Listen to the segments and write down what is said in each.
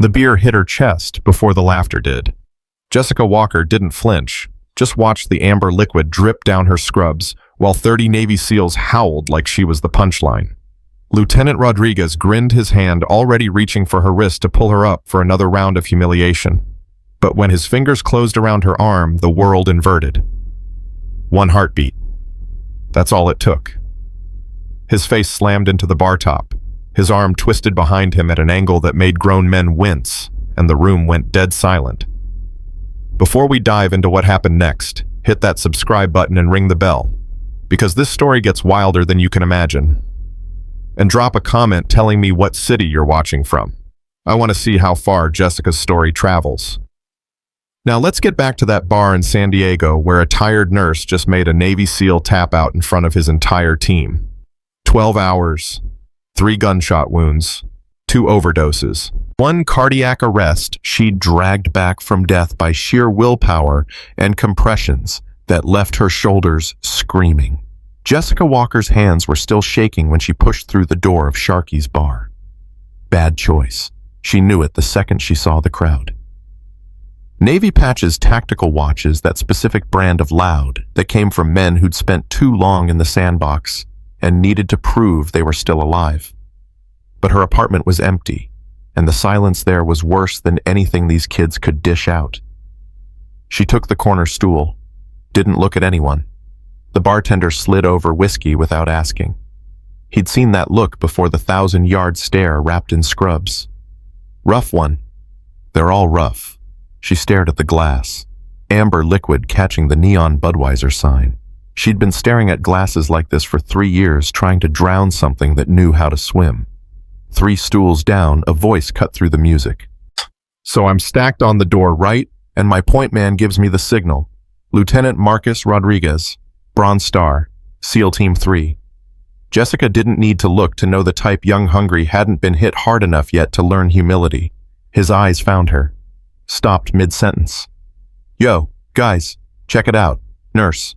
The beer hit her chest before the laughter did. Jessica Walker didn't flinch, just watched the amber liquid drip down her scrubs, while 30 Navy SEALs howled like she was the punchline. Lieutenant Rodriguez grinned, his hand already reaching for her wrist to pull her up for another round of humiliation. But when his fingers closed around her arm, the world inverted. One heartbeat. That's all it took. His face slammed into the bar top, his arm twisted behind him at an angle that made grown men wince, and the room went dead silent. Before we dive into what happened next, hit that subscribe button and ring the bell, because this story gets wilder than you can imagine. And drop a comment telling me what city you're watching from. I want to see how far Jessica's story travels. Now let's get back to that bar in San Diego where a tired nurse just made a Navy SEAL tap out in front of his entire team. 12 hours, 3 gunshot wounds, 2 overdoses, 1 cardiac arrest she'd dragged back from death by sheer willpower and compressions that left her shoulders screaming. Jessica Walker's hands were still shaking when she pushed through the door of Sharky's bar. Bad choice. She knew it the second she saw the crowd. Navy Patch's tactical watch is that specific brand of loud that came from men who'd spent too long in the sandbox and needed to prove they were still alive. But her apartment was empty, and the silence there was worse than anything these kids could dish out. She took the corner stool, didn't look at anyone. The bartender slid over whiskey without asking. He'd seen that look before the 1,000-yard stare wrapped in scrubs. Rough one. They're all rough. She stared at the glass, amber liquid catching the neon Budweiser sign. She'd been staring at glasses like this for 3 years, trying to drown something that knew how to swim. 3 stools down, a voice cut through the music. So I'm stacked on the door right, and my point man gives me the signal. Lieutenant Marcus Rodriguez, Bronze Star, SEAL Team 3. Jessica didn't need to look to know the type young hungry hadn't been hit hard enough yet to learn humility. His eyes found her. Stopped mid-sentence. Yo, guys, check it out, nurse.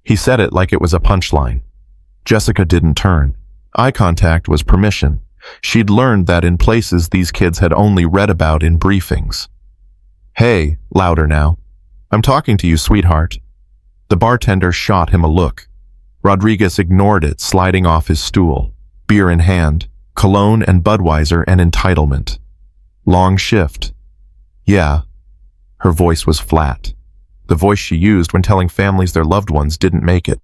He said it like it was a punchline. Jessica didn't turn. Eye contact was permission. She'd learned that in places these kids had only read about in briefings. Hey, louder now. I'm talking to you, sweetheart. The bartender shot him a look. Rodriguez ignored it, sliding off his stool, beer in hand, cologne and Budweiser and entitlement. Long shift. Yeah. Her voice was flat. The voice she used when telling families their loved ones didn't make it.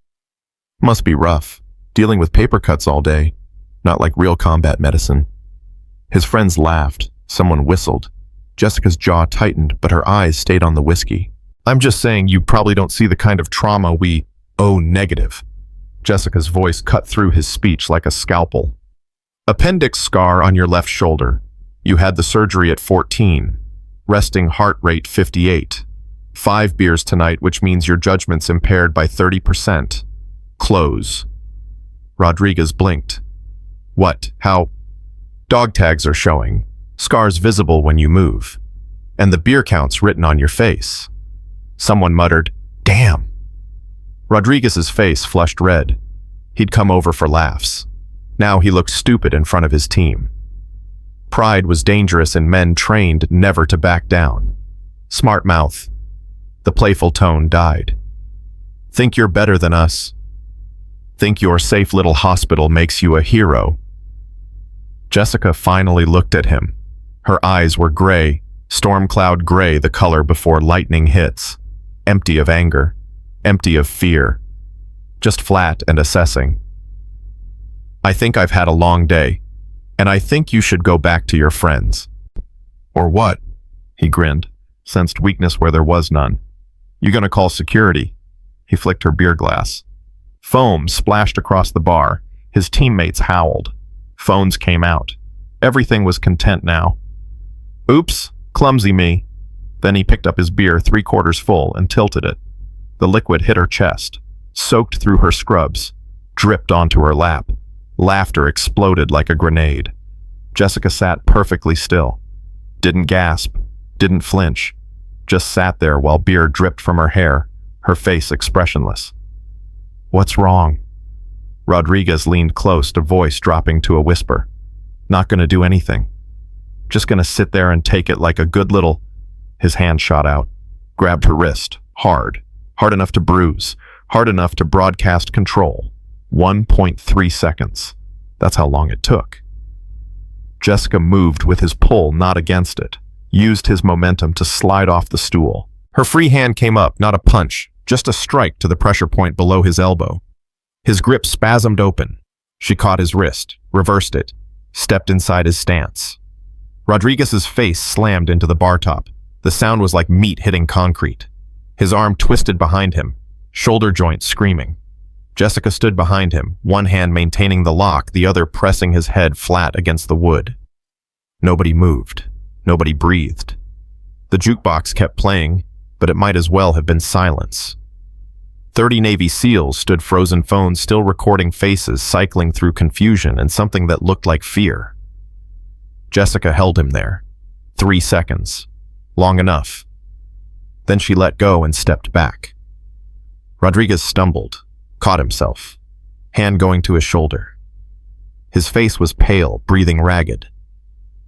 Must be rough, dealing with paper cuts all day, not like real combat medicine. His friends laughed. Someone whistled. Jessica's jaw tightened, but her eyes stayed on the whiskey. I'm just saying you probably don't see the kind of trauma we negative. Jessica's voice cut through his speech like a scalpel. Appendix scar on your left shoulder. You had the surgery at 14. Resting heart rate 58. 5 beers tonight, which means your judgment's impaired by 30%. Close. Rodriguez blinked. What? How? Dog tags are showing. Scars visible when you move. And the beer count's written on your face. Someone muttered, Damn. Rodriguez's face flushed red. He'd come over for laughs. Now he looked stupid in front of his team. Pride was dangerous in men trained never to back down. Smart mouth. The playful tone died. Think you're better than us. Think your safe little hospital makes you a hero. Jessica finally looked at him. Her eyes were gray, storm cloud gray, the color before lightning hits. Empty of anger, empty of fear. Just flat and assessing. I think I've had a long day. And I think you should go back to your friends. Or what? He grinned, sensed weakness where there was none. You gonna call security? He flicked her beer glass. Foam splashed across the bar. His teammates howled. Phones came out. Everything was content now. Oops, clumsy me. Then he picked up his beer 3/4 full and tilted it. The liquid hit her chest, soaked through her scrubs, dripped onto her lap. Laughter exploded like a grenade. Jessica sat perfectly still. Didn't gasp, didn't flinch. Just sat there while beer dripped from her hair, her face expressionless. What's wrong? Rodriguez leaned close, a voice dropping to a whisper. Not gonna do anything. Just gonna sit there and take it like a good little... His hand shot out, grabbed her wrist, hard enough to bruise, hard enough to broadcast control. 1.3 seconds. That's how long it took. Jessica moved with his pull, not against it, used his momentum to slide off the stool. Her free hand came up, not a punch, just a strike to the pressure point below his elbow. His grip spasmed open. She caught his wrist, reversed it, stepped inside his stance. Rodriguez's face slammed into the bar top. The sound was like meat hitting concrete. His arm twisted behind him, shoulder joint screaming. Jessica stood behind him, one hand maintaining the lock, the other pressing his head flat against the wood. Nobody moved. Nobody breathed. The jukebox kept playing, but it might as well have been silence. 30 Navy SEALs stood frozen phones still recording faces cycling through confusion and something that looked like fear. Jessica held him there. 3 seconds. Long enough. Then she let go and stepped back. Rodriguez stumbled, caught himself, hand going to his shoulder. His face was pale, breathing ragged.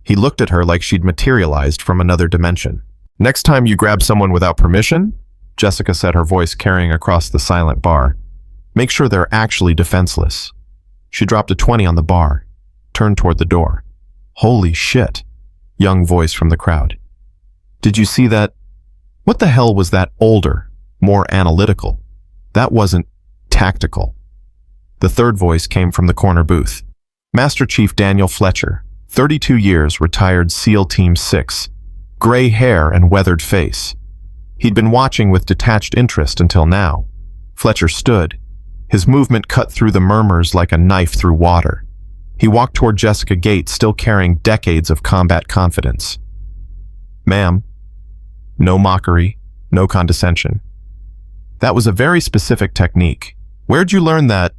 He looked at her like she'd materialized from another dimension. "Next time you grab someone without permission," Jessica said, her voice carrying across the silent bar, "make sure they're actually defenseless." She dropped a 20 on the bar, turned toward the door. "Holy shit," young voice from the crowd. "Did you see that? What the hell was that? Older, more analytical. That wasn't tactical." The third voice came from the corner booth. Master Chief Daniel Fletcher, 32 years, retired SEAL Team 6, gray hair and weathered face. He'd been watching with detached interest until now. Fletcher stood. His movement cut through the murmurs like a knife through water. He walked toward Jessica Gates, still carrying decades of combat confidence. "Ma'am." No mockery, no condescension. "That was a very specific technique. Where'd you learn that?"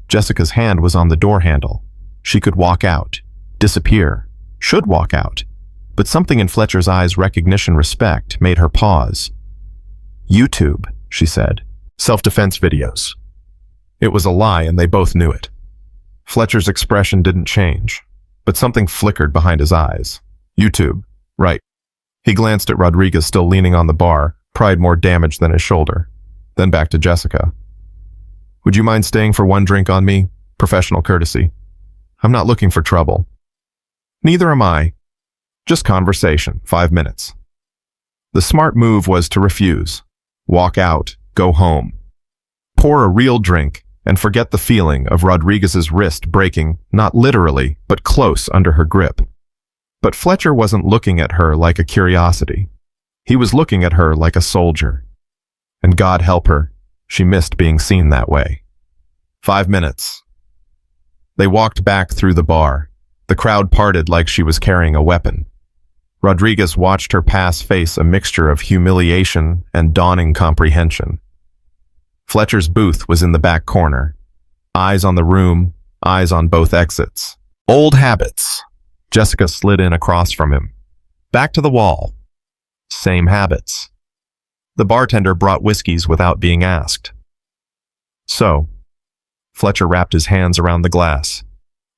Jessica's hand was on the door handle. She could walk out, disappear, should walk out. But something in Fletcher's eyes, recognition, respect, made her pause. "YouTube," she said. "Self-defense videos." It was a lie, and they both knew it. Fletcher's expression didn't change, but something flickered behind his eyes. "YouTube, right." He glanced at Rodriguez, still leaning on the bar, pride more damaged than his shoulder. Then back to Jessica. "Would you mind staying for one drink on me? Professional courtesy. I'm not looking for trouble." "Neither am I. Just conversation, 5 minutes." The smart move was to refuse. Walk out, go home. Pour a real drink and forget the feeling of Rodriguez's wrist breaking, not literally, but close under her grip. But Fletcher wasn't looking at her like a curiosity. He was looking at her like a soldier. And God help her, she missed being seen that way. 5 minutes. They walked back through the bar. The crowd parted like she was carrying a weapon. Rodriguez watched her pass, face a mixture of humiliation and dawning comprehension. Fletcher's booth was in the back corner. Eyes on the room, eyes on both exits. Old habits. Jessica slid in across from him. Back to the wall. Same habits. The bartender brought whiskeys without being asked. So, Fletcher wrapped his hands around the glass.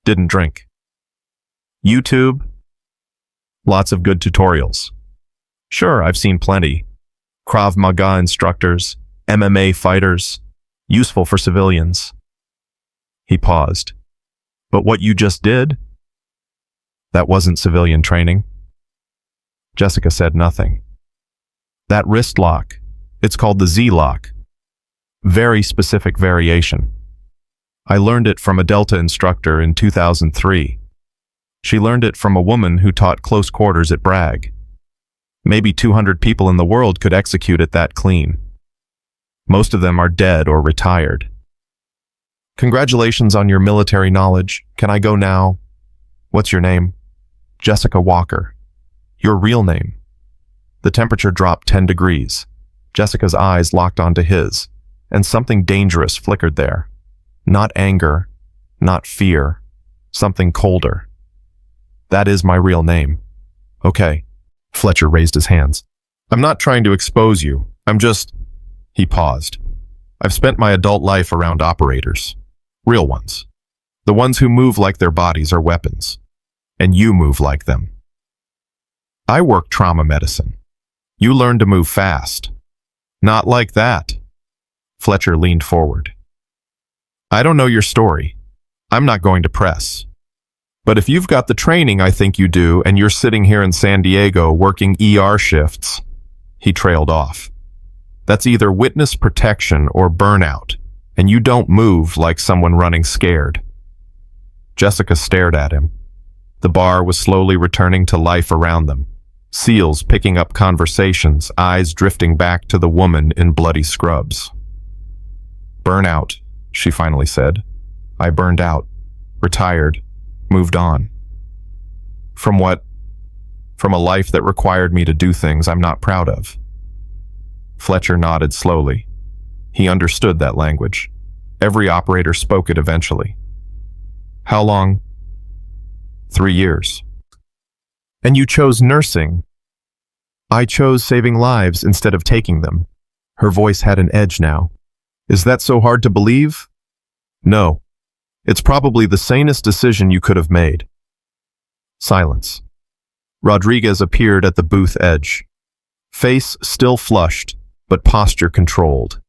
Didn't drink. YouTube? Lots of good tutorials. Sure, I've seen plenty. Krav Maga instructors, MMA fighters, useful for civilians. He paused. But what you just did? That wasn't civilian training. Jessica said nothing. That wrist lock, it's called the Z lock. Very specific variation. I learned it from a Delta instructor in 2003. She learned it from a woman who taught close quarters at Bragg. Maybe 200 people in the world could execute it that clean. Most of them are dead or retired. Congratulations on your military knowledge. Can I go now? What's your name? Jessica Walker. Your real name. The temperature dropped 10 degrees. Jessica's eyes locked onto his, and something dangerous flickered there. Not anger, not fear, something colder. That is my real name. Okay. Fletcher raised his hands. I'm not trying to expose you. I'm just... He paused. I've spent my adult life around operators. Real ones. The ones who move like their bodies are weapons. And you move like them. I work trauma medicine. You learn to move fast. Not like that. Fletcher leaned forward. I don't know your story. I'm not going to press. But if you've got the training I think you do, and you're sitting here in San Diego working ER shifts, he trailed off. That's either witness protection or burnout, and you don't move like someone running scared. Jessica stared at him. The bar was slowly returning to life around them. Seals picking up conversations, eyes drifting back to the woman in bloody scrubs. Burnout, she finally said. I burned out, retired, moved on. From what? From a life that required me to do things I'm not proud of. Fletcher nodded slowly. He understood that language. Every operator spoke it eventually. How long? 3 years. And you chose nursing. I chose saving lives instead of taking them. Her voice had an edge now. Is that so hard to believe? No. It's probably the sanest decision you could have made. Silence. Rodriguez appeared at the booth edge. Face still flushed, but posture controlled.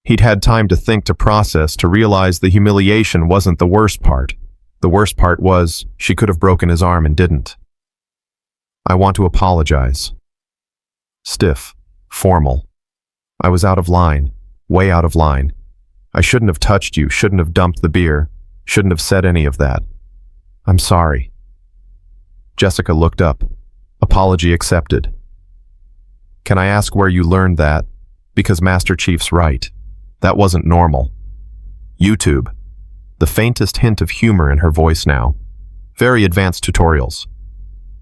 He'd had time to think, to process, to realize the humiliation wasn't the worst part. The worst part was she could have broken his arm and didn't. I want to apologize. Stiff, formal. I was out of line, way out of line. I shouldn't have touched you, shouldn't have dumped the beer, shouldn't have said any of that. I'm sorry. Jessica looked up. Apology accepted. Can I ask where you learned that? Because Master Chief's right. That wasn't normal. YouTube. The faintest hint of humor in her voice now. Very advanced tutorials.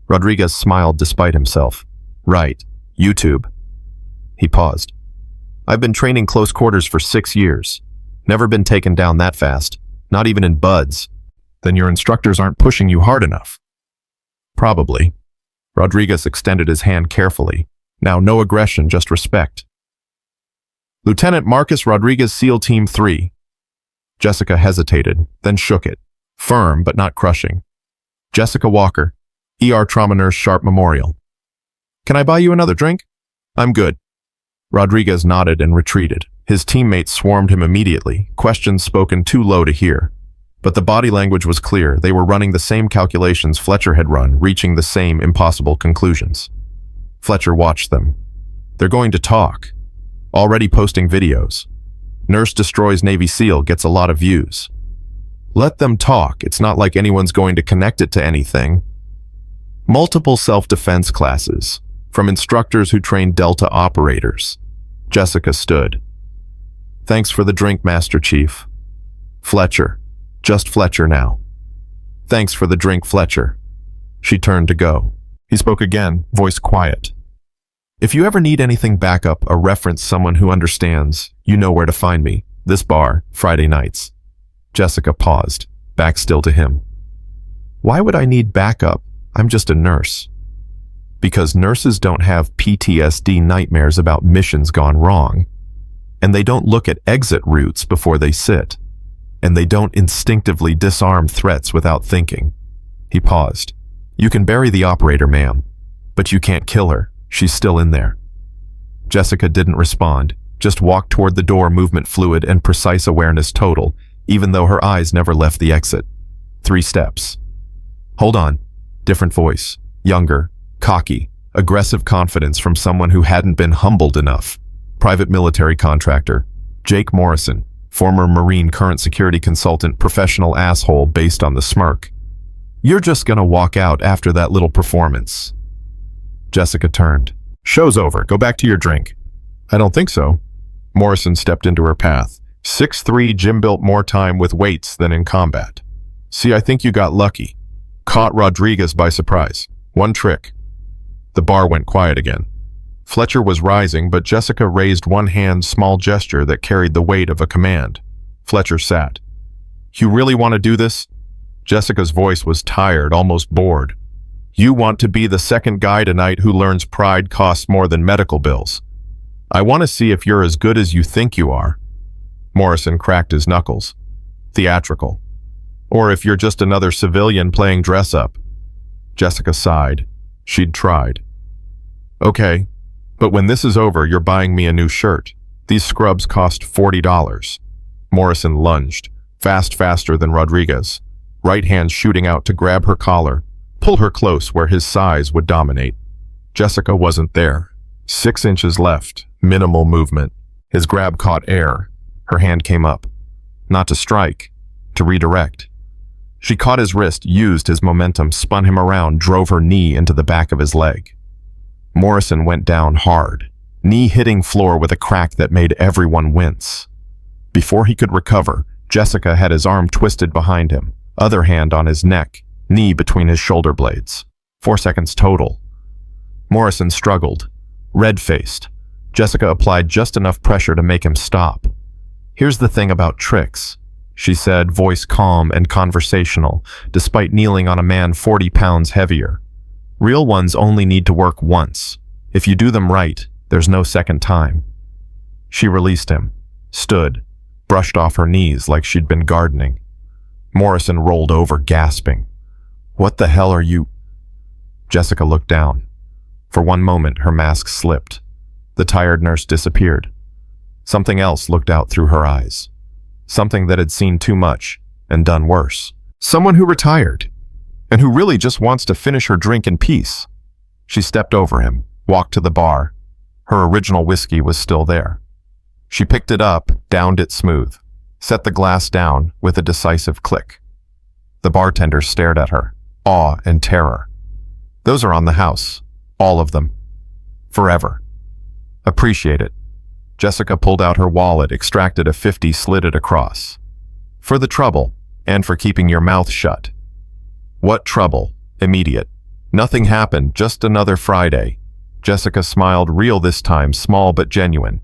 Rodriguez smiled despite himself. Right. YouTube. He paused. I've been training close quarters for 6 years. Never been taken down that fast. Not even in buds. Then your instructors aren't pushing you hard enough. Probably. Rodriguez extended his hand carefully. Now no aggression, just respect. Lieutenant Marcus Rodriguez, SEAL Team 3. Jessica hesitated, then shook it. Firm, but not crushing. Jessica Walker, ER Trauma Nurse, Sharp Memorial. Can I buy you another drink? I'm good. Rodriguez nodded and retreated. His teammates swarmed him immediately, questions spoken too low to hear. But the body language was clear. They were running the same calculations Fletcher had run, reaching the same impossible conclusions. Fletcher watched them. They're going to talk. Already posting videos. Nurse destroys Navy SEAL gets a lot of views. Let them talk. It's not like anyone's going to connect it to anything. Multiple self-defense classes, from instructors who train Delta operators. Jessica stood. Thanks for the drink, Master Chief. Fletcher. Just Fletcher now. Thanks for the drink, Fletcher. She turned to go. He spoke again, voice quiet. If you ever need anything backup, a reference, someone who understands, you know where to find me. This bar, Friday nights. Jessica paused, back still to him. Why would I need backup? I'm just a nurse. Because nurses don't have PTSD nightmares about missions gone wrong. And they don't look at exit routes before they sit. And they don't instinctively disarm threats without thinking. He paused. You can bury the operator, ma'am, but you can't kill her. She's still in there. Jessica didn't respond, just walked toward the door, movement fluid and precise awareness total, even though her eyes never left the exit. 3 steps. Hold on. Different voice. Younger, cocky, aggressive confidence from someone who hadn't been humbled enough. Private military contractor. Jake Morrison, former Marine, current security consultant, professional asshole based on the smirk. You're just gonna walk out after that little performance. Jessica turned. Show's over. Go back to your drink. I don't think so. Morrison stepped into her path. 6'3", gym built more time with weights than in combat. See, I think you got lucky. Caught Rodriguez by surprise. One trick. The bar went quiet again. Fletcher was rising, but Jessica raised one hand, small gesture that carried the weight of a command. Fletcher sat. You really want to do this? Jessica's voice was tired, almost bored. You want to be the second guy tonight who learns pride costs more than medical bills. I want to see if you're as good as you think you are. Morrison cracked his knuckles. Theatrical. Or if you're just another civilian playing dress-up. Jessica sighed. She'd tried. Okay, but when this is over, you're buying me a new shirt. These scrubs cost $40. Morrison lunged, faster than Rodriguez, right hand shooting out to grab her collar, pull her close where his size would dominate. Jessica wasn't there. 6 inches left, minimal movement. His grab caught air. Her hand came up. Not to strike, to redirect. She caught his wrist, used his momentum, spun him around, drove her knee into the back of his leg. Morrison went down hard, knee hitting floor with a crack that made everyone wince. Before he could recover, Jessica had his arm twisted behind him, other hand on his neck, knee between his shoulder blades. 4 seconds total. Morrison struggled, red-faced. Jessica applied just enough pressure to make him stop. Here's the thing about tricks, she said, voice calm and conversational, despite kneeling on a man 40 pounds heavier. Real ones only need to work once. If you do them right, there's no second time. She released him, stood, brushed off her knees like she'd been gardening. Morrison rolled over, gasping. What the hell are you? Jessica looked down. For one moment, her mask slipped. The tired nurse disappeared. Something else looked out through her eyes. Something that had seen too much and done worse. Someone who retired, and who really just wants to finish her drink in peace. She stepped over him, walked to the bar. Her original whiskey was still there. She picked it up, downed it smooth, set the glass down with a decisive click. The bartender stared at her, awe and terror. Those are on the house, all of them. Forever. Appreciate it. Jessica pulled out her wallet, extracted a 50, slid it across. For the trouble, and for keeping your mouth shut. What trouble? Immediate. Nothing happened, just another Friday. Jessica smiled, real this time, small but genuine.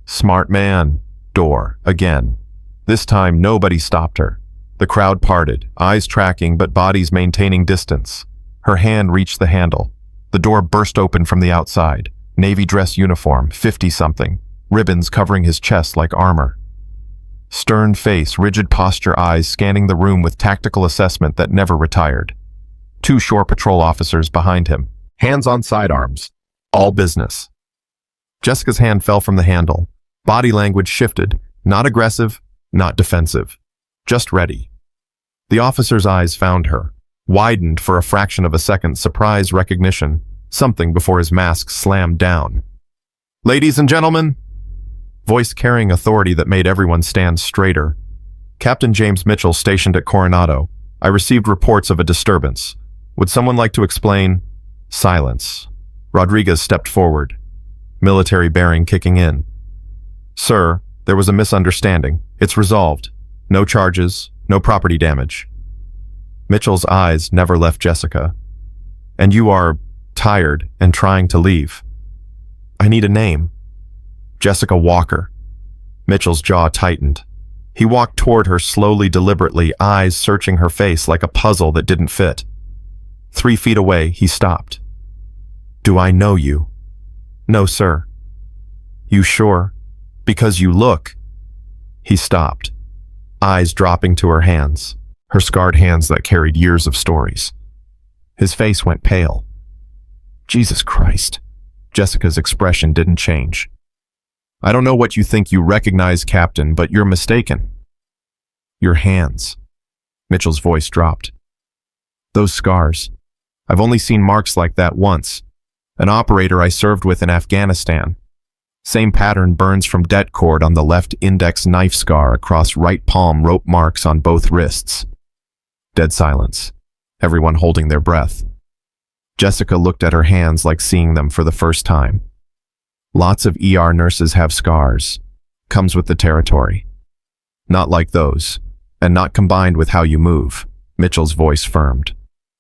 Smart man. Door, again. This time nobody stopped her. The crowd parted, eyes tracking but bodies maintaining distance. Her hand reached the handle. The door burst open from the outside. Navy dress uniform, 50-something. Ribbons covering his chest like armor. Stern face, rigid posture, eyes scanning the room with tactical assessment that never retired. 2 shore patrol officers behind him, hands on sidearms. All business. Jessica's hand fell from the handle. Body language shifted, not aggressive, not defensive. Just ready. The officer's eyes found her, widened for a fraction of a second, surprise, recognition, something before his mask slammed down. Ladies and gentlemen, voice carrying authority that made everyone stand straighter. Captain James Mitchell stationed at Coronado. I received reports of a disturbance. Would someone like to explain? Silence. Rodriguez stepped forward, military bearing kicking in. Sir, there was a misunderstanding. It's resolved. No charges, no property damage. Mitchell's eyes never left Jessica. And you are tired and trying to leave. I need a name. Jessica Walker. Mitchell's jaw tightened. He walked toward her slowly, deliberately, eyes searching her face like a puzzle that didn't fit. 3 feet away, he stopped. Do I know you? No, sir. You sure? Because you look. He stopped, eyes dropping to her hands, her scarred hands that carried years of stories. His face went pale. Jesus Christ. Jessica's expression didn't change. I don't know what you think you recognize, Captain, but you're mistaken. Your hands. Mitchell's voice dropped. Those scars. I've only seen marks like that once. An operator I served with in Afghanistan. Same pattern, burns from det cord on the left index, knife scar across right palm, rope marks on both wrists. Dead silence. Everyone holding their breath. Jessica looked at her hands like seeing them for the first time. Lots of ER nurses have scars. Comes with the territory. Not like those, and not combined with how you move. Mitchell's voice firmed.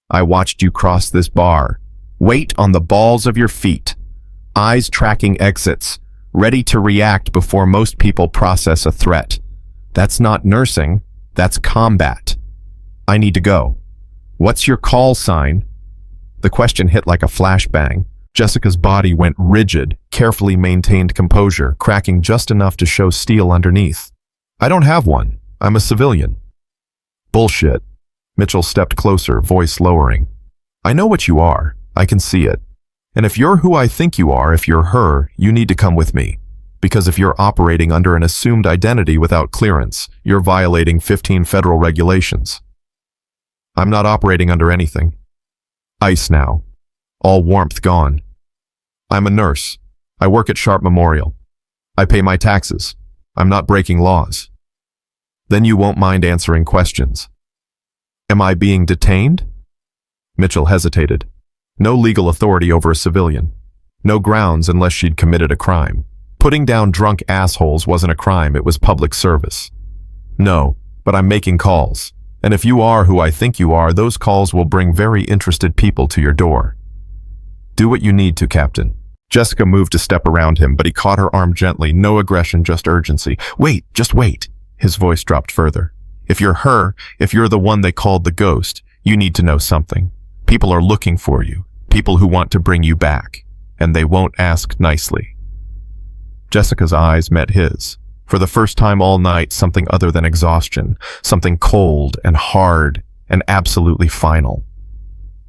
I watched you cross this bar. Weight on the balls of your feet. Eyes tracking exits. Ready to react before most people process a threat. That's not nursing. That's combat. I need to go. What's your call sign? The question hit like a flashbang. Jessica's body went rigid, carefully maintained composure, cracking just enough to show steel underneath. I don't have one. I'm a civilian. Bullshit. Mitchell stepped closer, voice lowering. I know what you are. I can see it. And if you're who I think you are, if you're her, you need to come with me. Because if you're operating under an assumed identity without clearance, you're violating 15 federal regulations. I'm not operating under anything. Ice now. All warmth gone. I'm a nurse. I work at Sharp Memorial. I pay my taxes. I'm not breaking laws. Then you won't mind answering questions. Am I being detained? Mitchell hesitated. No legal authority over a civilian. No grounds unless she'd committed a crime. Putting down drunk assholes wasn't a crime, it was public service. No, but I'm making calls. And if you are who I think you are, those calls will bring very interested people to your door. Do what you need to, Captain. Jessica moved a step around him, but he caught her arm gently. No aggression, just urgency. Wait, just wait. His voice dropped further. If you're her, if you're the one they called the ghost, you need to know something. People are looking for you. People who want to bring you back. And they won't ask nicely. Jessica's eyes met his. For the first time all night, something other than exhaustion. Something cold and hard and absolutely final.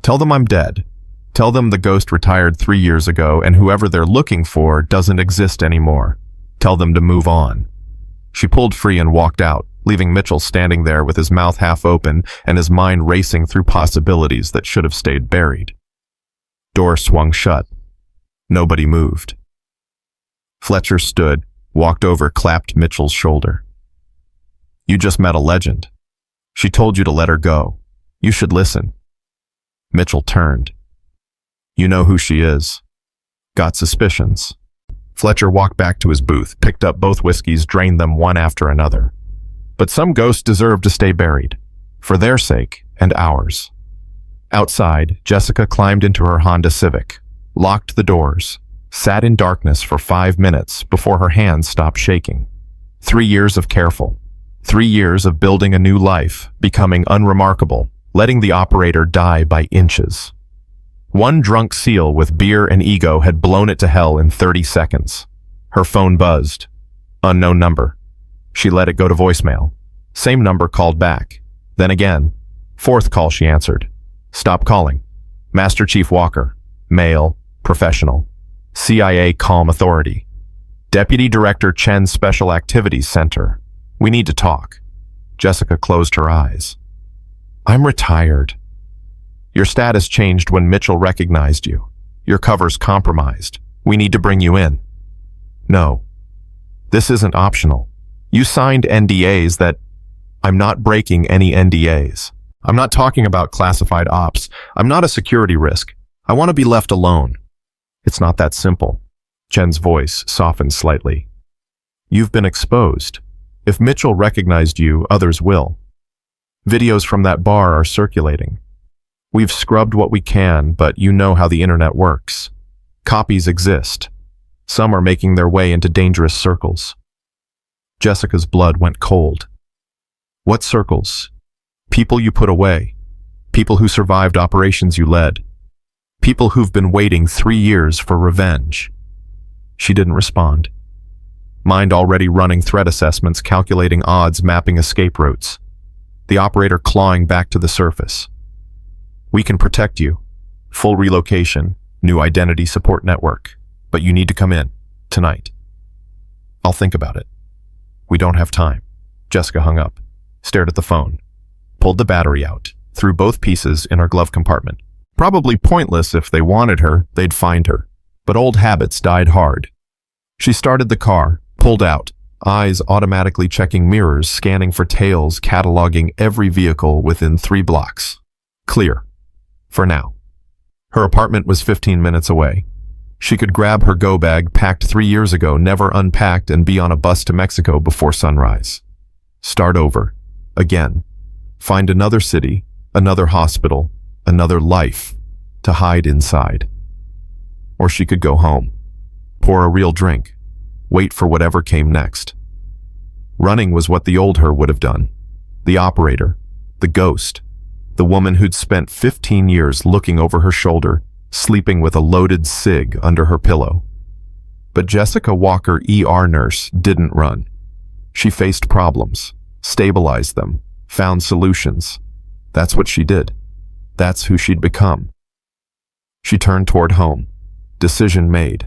Tell them I'm dead. Tell them the ghost retired 3 years ago and whoever they're looking for doesn't exist anymore. Tell them to move on. She pulled free and walked out, leaving Mitchell standing there with his mouth half open and his mind racing through possibilities that should have stayed buried. Door swung shut. Nobody moved. Fletcher stood, walked over, clapped Mitchell's shoulder. You just met a legend. She told you to let her go. You should listen. Mitchell turned. You know who she is. Got suspicions. Fletcher walked back to his booth, picked up both whiskeys, drained them one after another. But some ghosts deserve to stay buried. For their sake and ours. Outside, Jessica climbed into her Honda Civic, locked the doors, sat in darkness for 5 minutes before her hands stopped shaking. 3 years of careful. 3 years of building a new life, becoming unremarkable, letting the operator die by inches. One drunk seal with beer and ego had blown it to hell in 30 seconds. Her phone buzzed. Unknown number. She let it go to voicemail. Same number called back. Then again. 4th call she answered. Stop calling. Master Chief Walker. Male. Professional. CIA Calm Authority. Deputy Director Chen Special Activities Center. We need to talk. Jessica closed her eyes. I'm retired. Your status changed when Mitchell recognized you. Your cover's compromised. We need to bring you in. No. This isn't optional. You signed NDAs that... I'm not breaking any NDAs. I'm not talking about classified ops. I'm not a security risk. I want to be left alone. It's not that simple. Chen's voice softened slightly. You've been exposed. If Mitchell recognized you, others will. Videos from that bar are circulating. We've scrubbed what we can, but you know how the internet works. Copies exist. Some are making their way into dangerous circles. Jessica's blood went cold. What circles? People you put away. People who survived operations you led. People who've been waiting 3 years for revenge. She didn't respond. Mind already running threat assessments, calculating odds, mapping escape routes. The operator clawing back to the surface. We can protect you. Full relocation, new identity support network. But you need to come in, tonight. I'll think about it. We don't have time. Jessica hung up, stared at the phone, pulled the battery out, threw both pieces in her glove compartment. Probably pointless. If they wanted her, they'd find her. But old habits died hard. She started the car, pulled out, eyes automatically checking mirrors, scanning for tails, cataloging every vehicle within 3 blocks. Clear. For now. Her apartment was 15 minutes away. She could grab her go bag, packed 3 years ago, never unpacked, and be on a bus to Mexico before sunrise. Start over. Again. Find another city, another hospital, another life to hide inside. Or she could go home, pour a real drink, wait for whatever came next. Running was what the old her would have done. The operator, the ghost, the woman who'd spent 15 years looking over her shoulder, sleeping with a loaded cig under her pillow. But Jessica Walker, ER nurse, didn't run. She faced problems, stabilized them, found solutions. That's what she did. That's who she'd become. She turned toward home. Decision made.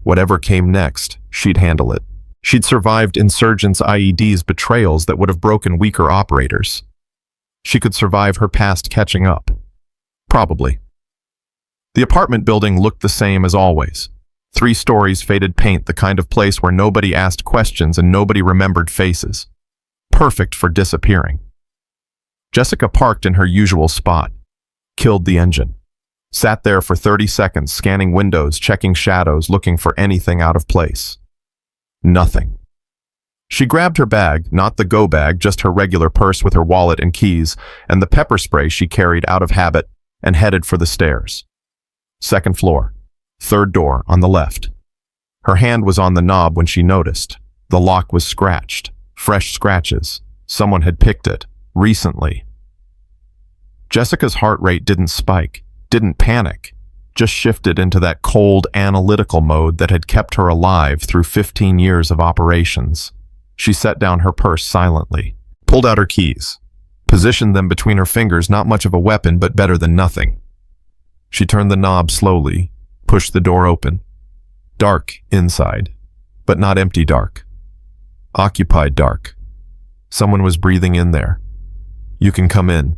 Whatever came next, she'd handle it. She'd survived insurgents' IED's betrayals that would have broken weaker operators. She could survive her past catching up. Probably. The apartment building looked the same as always. 3 stories, faded paint, the kind of place where nobody asked questions and nobody remembered faces. Perfect for disappearing. Jessica parked in her usual spot, killed the engine, sat there for 30 seconds, scanning windows, checking shadows, looking for anything out of place. Nothing. She grabbed her bag, not the go bag, just her regular purse with her wallet and keys, and the pepper spray she carried out of habit, and headed for the stairs. 2nd floor. 3rd door on the left. Her hand was on the knob when she noticed. The lock was scratched. Fresh scratches. Someone had picked it. Recently. Jessica's heart rate didn't spike, didn't panic, just shifted into that cold, analytical mode that had kept her alive through 15 years of operations. She set down her purse silently, pulled out her keys, positioned them between her fingers, not much of a weapon, but better than nothing. She turned the knob slowly, pushed the door open. Dark inside, but not empty dark. Occupied dark. Someone was breathing in there. "You can come in."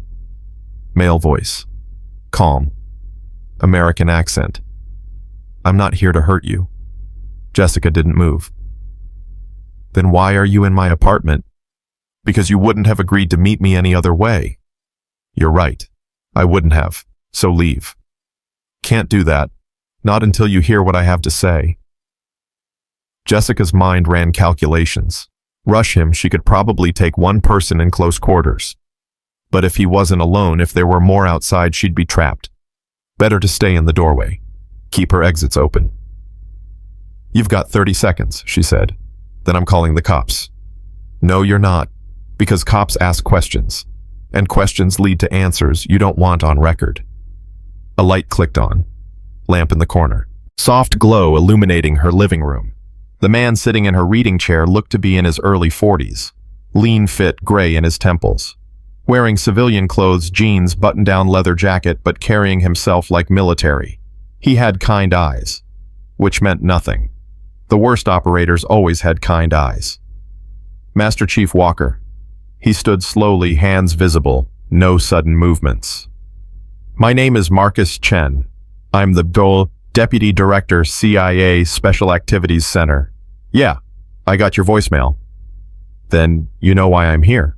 Male voice. Calm. American accent. "I'm not here to hurt you." Jessica didn't move. "Then why are you in my apartment?" "Because you wouldn't have agreed to meet me any other way." "You're right. I wouldn't have. So leave." "Can't do that. Not until you hear what I have to say." Jessica's mind ran calculations. Rush him, she could probably take 1 person in close quarters. But if he wasn't alone, if there were more outside, she'd be trapped. Better to stay in the doorway. Keep her exits open. "You've got 30 seconds, she said. "Then I'm calling the cops." "No, you're not. Because cops ask questions. And questions lead to answers you don't want on record." A light clicked on. Lamp in the corner. Soft glow illuminating her living room. The man sitting in her reading chair looked to be in his early 40s. Lean fit, gray in his temples. Wearing civilian clothes, jeans, button-down leather jacket, but carrying himself like military. He had kind eyes. Which meant nothing. The worst operators always had kind eyes. Master Chief Walker. He stood slowly, hands visible, no sudden movements. "My name is Marcus Chen. I'm the Deputy Director, CIA Special Activities Center." "Yeah, I got your voicemail." "Then you know why I'm here."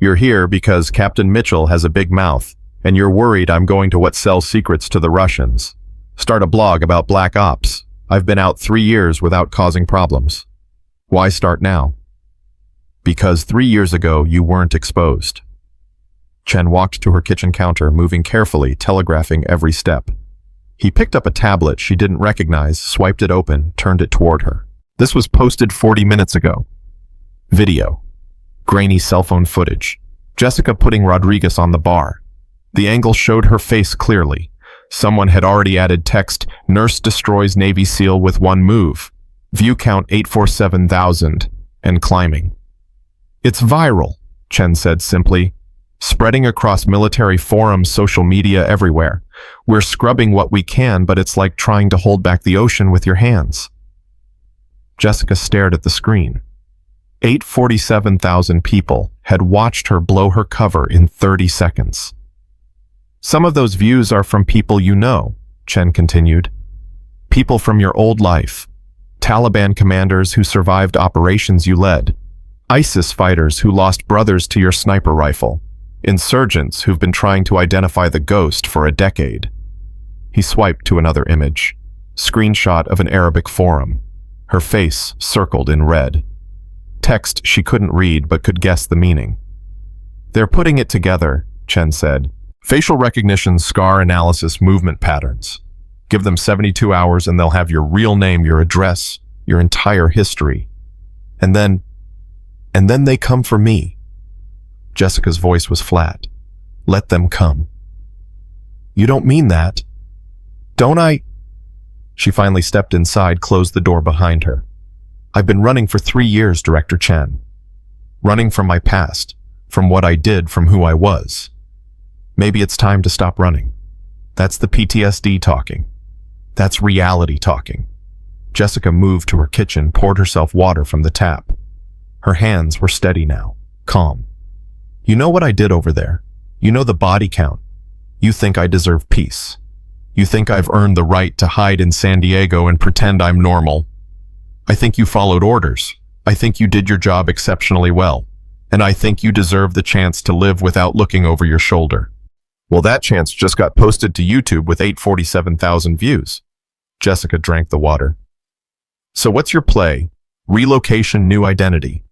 "You're here because Captain Mitchell has a big mouth, and you're worried I'm going to sell secrets to the Russians. Start a blog about black ops. I've been out 3 years without causing problems." "Why start now?" "Because 3 years ago you weren't exposed." Chen walked to her kitchen counter, moving carefully, telegraphing every step. He picked up a tablet she didn't recognize, swiped it open, turned it toward her. This was posted 40 minutes ago. Video. Grainy cell phone footage. Jessica putting Rodriguez on the bar. The angle showed her face clearly. Someone had already added text, "Nurse destroys Navy SEAL with 1 move. View count 847,000, and climbing." "It's viral," Chen said simply. "Spreading across military forums, social media, everywhere. We're scrubbing what we can, but it's like trying to hold back the ocean with your hands." Jessica stared at the screen. 847,000 people had watched her blow her cover in 30 seconds. "Some of those views are from people you know," Chen continued. "People from your old life. Taliban commanders who survived operations you led. ISIS fighters who lost brothers to your sniper rifle. Insurgents who've been trying to identify the ghost for a decade." He swiped to another image. Screenshot of an Arabic forum. Her face circled in red. Text she couldn't read but could guess the meaning. "They're putting it together," Chen said. "Facial recognition, scar analysis, movement patterns. Give them 72 hours and they'll have your real name, your address, your entire history. And then they come for me." Jessica's voice was flat. "Let them come." "You don't mean that." "Don't I?" She finally stepped inside, closed the door behind her. "I've been running for 3 years, Director Chen. Running from my past, from what I did, from who I was. Maybe it's time to stop running. That's the PTSD talking. That's reality talking. Jessica moved to her kitchen, poured herself water from the tap. Her hands were steady now, calm. You know what I did over there? You know the body count. You think I deserve peace. You think I've earned the right to hide in San Diego and pretend I'm normal. I think you followed orders. I think you did your job exceptionally well. And I think you deserve the chance to live without looking over your shoulder. Well, that chance just got posted to YouTube with 847,000 views. Jessica drank the water. So what's your play? Relocation, new identity.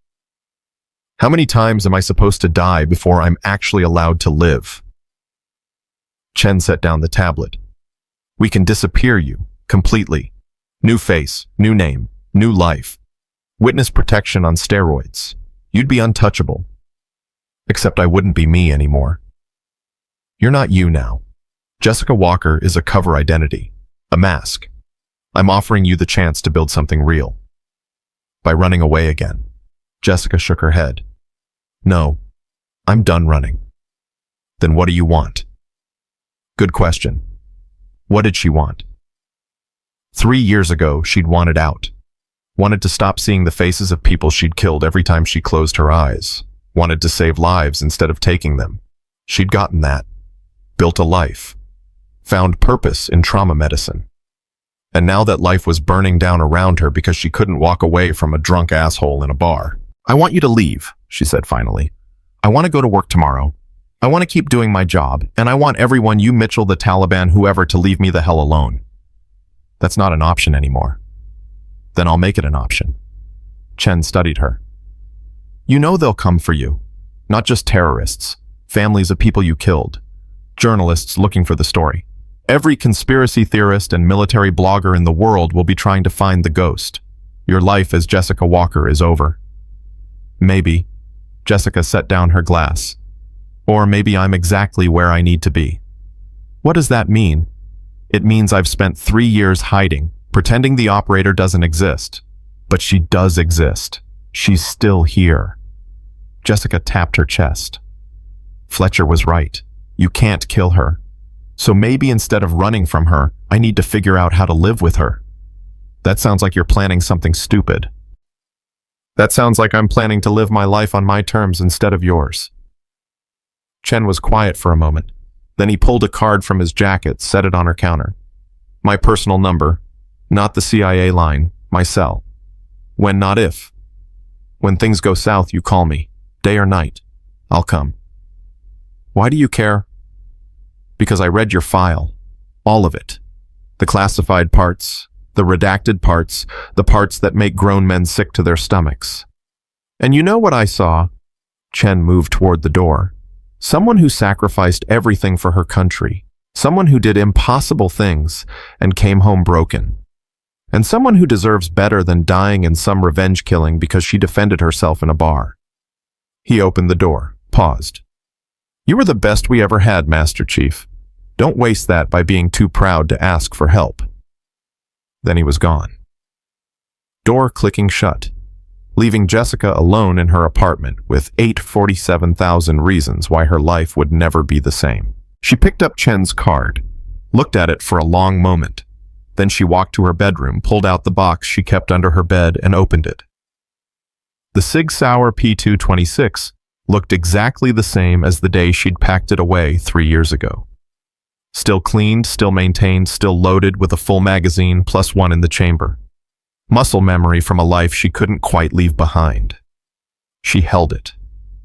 How many times am I supposed to die before I'm actually allowed to live? Chen set down the tablet. We can disappear you, completely. New face, new name, new life. Witness protection on steroids. You'd be untouchable. Except I wouldn't be me anymore. You're not you now. Jessica Walker is a cover identity, a mask. I'm offering you the chance to build something real. By running away again. Jessica shook her head. No, I'm done running. Then what do you want? Good question. What did she want? 3 years ago, she'd wanted out. Wanted to stop seeing the faces of people she'd killed every time she closed her eyes. Wanted to save lives instead of taking them. She'd gotten that. Built a life. Found purpose in trauma medicine. And now that life was burning down around her because she couldn't walk away from a drunk asshole in a bar. I want you to leave, she said finally. I want to go to work tomorrow. I want to keep doing my job, and I want everyone, you Mitchell, the Taliban, whoever, to leave me the hell alone. That's not an option anymore. Then I'll make it an option. Chen studied her. You know they'll come for you. Not just terrorists, families of people you killed, journalists looking for the story. Every conspiracy theorist and military blogger in the world will be trying to find the ghost. Your life as Jessica Walker is over. Maybe. Jessica set down her glass. Or maybe I'm exactly where I need to be. What does that mean? It means I've spent 3 years hiding, pretending the operator doesn't exist. But she does exist. She's still here. Jessica tapped her chest. Fletcher was right. You can't kill her. So maybe instead of running from her, I need to figure out how to live with her. That sounds like you're planning something stupid. That sounds like I'm planning to live my life on my terms instead of yours. Chen was quiet for a moment. Then he pulled a card from his jacket, set it on her counter. My personal number, not the CIA line, my cell. When, not if. When things go south, you call me. Day or night. I'll come. Why do you care? Because I read your file. All of it. The classified parts, the redacted parts, the parts that make grown men sick to their stomachs. And you know what I saw? Chen moved toward the door. Someone who sacrificed everything for her country. Someone who did impossible things and came home broken. And someone who deserves better than dying in some revenge killing because she defended herself in a bar. He opened the door, paused. You were the best we ever had, Master Chief. Don't waste that by being too proud to ask for help. Then he was gone. Door clicking shut, leaving Jessica alone in her apartment with 847,000 reasons why her life would never be the same. She picked up Chen's card, looked at it for a long moment. Then she walked to her bedroom, pulled out the box she kept under her bed, and opened it. The Sig Sauer P226 looked exactly the same as the day she'd packed it away 3 years ago. Still cleaned, still maintained, still loaded with a full magazine plus one in the chamber. Muscle memory from a life she couldn't quite leave behind. She held it,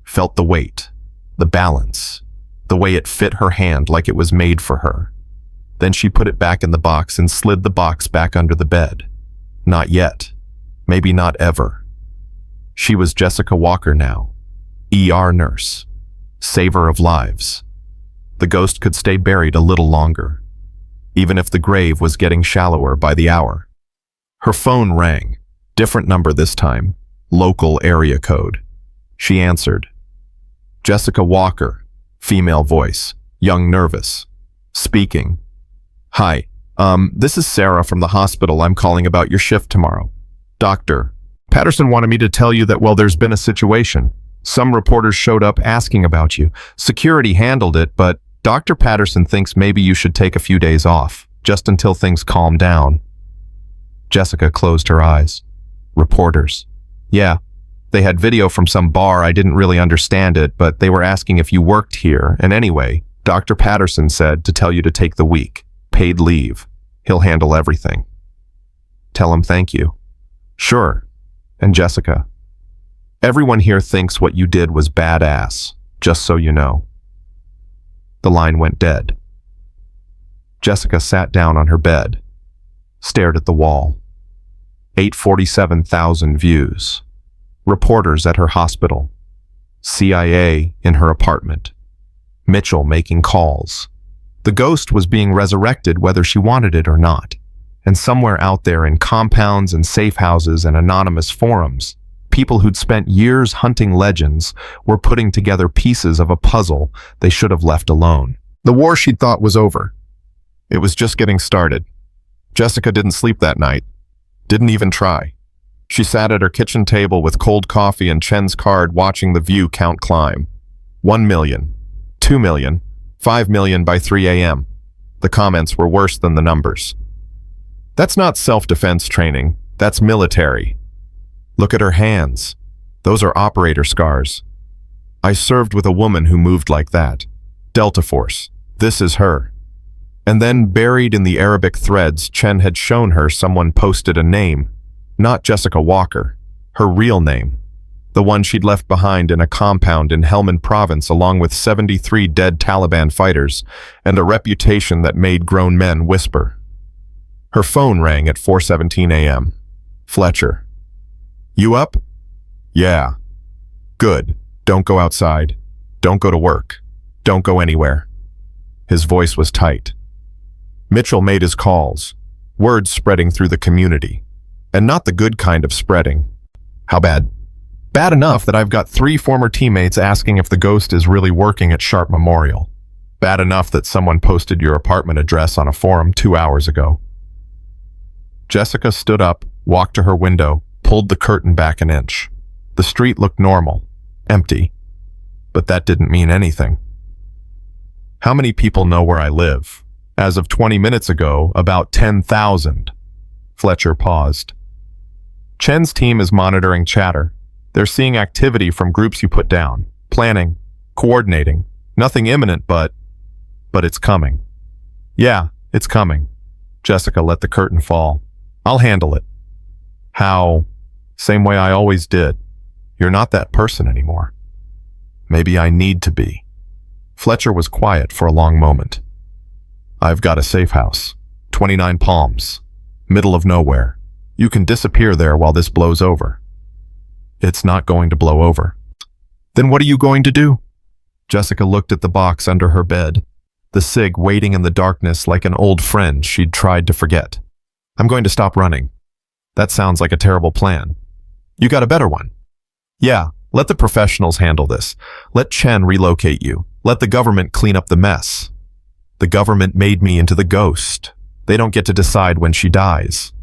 felt the weight, the balance, the way it fit her hand like it was made for her. Then she put it back in the box and slid the box back under the bed. Not yet. Maybe not ever. She was Jessica Walker now. ER nurse. Saver of lives. The ghost could stay buried a little longer, even if the grave was getting shallower by the hour. Her phone rang. Different number this time. Local area code. She answered. Jessica Walker. Female voice. Young, nervous. Speaking. Hi. This is Sarah from the hospital. I'm calling about your shift tomorrow. Doctor. Patterson wanted me to tell you that, well, there's been a situation. Some reporters showed up asking about you. Security handled it, but Dr. Patterson thinks maybe you should take a few days off, just until things calm down. Jessica closed her eyes. Reporters. Yeah, they had video from some bar. I didn't really understand it, but they were asking if you worked here, and anyway, Dr. Patterson said to tell you to take the week. Paid leave. He'll handle everything. Tell him thank you. Sure. And Jessica, everyone here thinks what you did was badass, just so you know. The line went dead. Jessica sat down on her bed, stared at the wall. 847,000 views. Reporters at her hospital. CIA in her apartment. Mitchell making calls. The ghost was being resurrected whether she wanted it or not. And somewhere out there in compounds and safe houses and anonymous forums, people who'd spent years hunting legends were putting together pieces of a puzzle they should have left alone. The war she'd thought was over. It was just getting started. Jessica didn't sleep that night. Didn't even try. She sat at her kitchen table with cold coffee and Chen's card watching the view count climb. 1 million, 2 million, 5 million by 3 a.m. The comments were worse than the numbers. That's not self-defense training, that's military. Look at her hands. Those are operator scars. I served with a woman who moved like that. Delta Force. This is her. And then buried in the Arabic threads Chen had shown her, someone posted a name. Not Jessica Walker. Her real name. The one she'd left behind in a compound in Helmand Province along with 73 dead Taliban fighters and a reputation that made grown men whisper. Her phone rang at 4:17 a.m. Fletcher. You up? Yeah. Good. Don't go outside. Don't go to work. Don't go anywhere. His voice was tight. Mitchell made his calls, words spreading through the community. And not the good kind of spreading. How bad? Bad enough that I've got 3 former teammates asking if the ghost is really working at Sharp Memorial. Bad enough that someone posted your apartment address on a forum 2 hours ago. Jessica stood up, walked to her window, pulled the curtain back an inch. The street looked normal, empty. But that didn't mean anything. How many people know where I live? As of 20 minutes ago, about 10,000. Fletcher paused. Chen's team is monitoring chatter. They're seeing activity from groups you put down, planning, coordinating. Nothing imminent, but it's coming. Yeah, it's coming. Jessica let the curtain fall. I'll handle it. How? Same way I always did. You're not that person anymore. Maybe I need to be. Fletcher was quiet for a long moment. I've got a safe house. 29 Palms. Middle of nowhere. You can disappear there while this blows over. It's not going to blow over. Then what are you going to do? Jessica looked at the box under her bed, the cig waiting in the darkness like an old friend she'd tried to forget. I'm going to stop running. That sounds like a terrible plan. You got a better one. Yeah, let the professionals handle this. Let Chen relocate you. Let the government clean up the mess. The government made me into the ghost. They don't get to decide when she dies.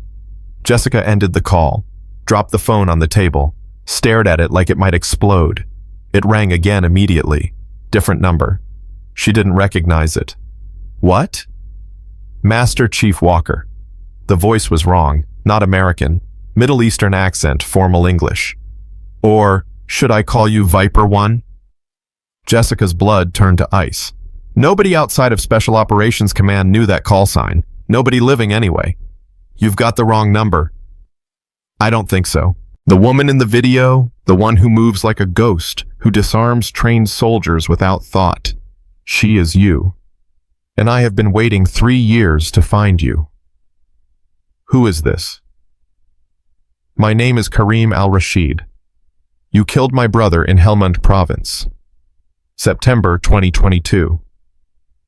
Jessica ended the call, dropped the phone on the table, stared at it like it might explode. It rang again immediately. Different number. She didn't recognize it. What? Master Chief Walker. The voice was wrong, not American. Middle Eastern accent, formal English. Or, should I call you Viper One? Jessica's blood turned to ice. Nobody outside of Special Operations Command knew that call sign. Nobody living anyway. You've got the wrong number. I don't think so. The woman in the video, the one who moves like a ghost, who disarms trained soldiers without thought. She is you. And I have been waiting 3 years to find you. Who is this? My name is Karim al-Rashid. You killed my brother in Helmand Province. September 2022.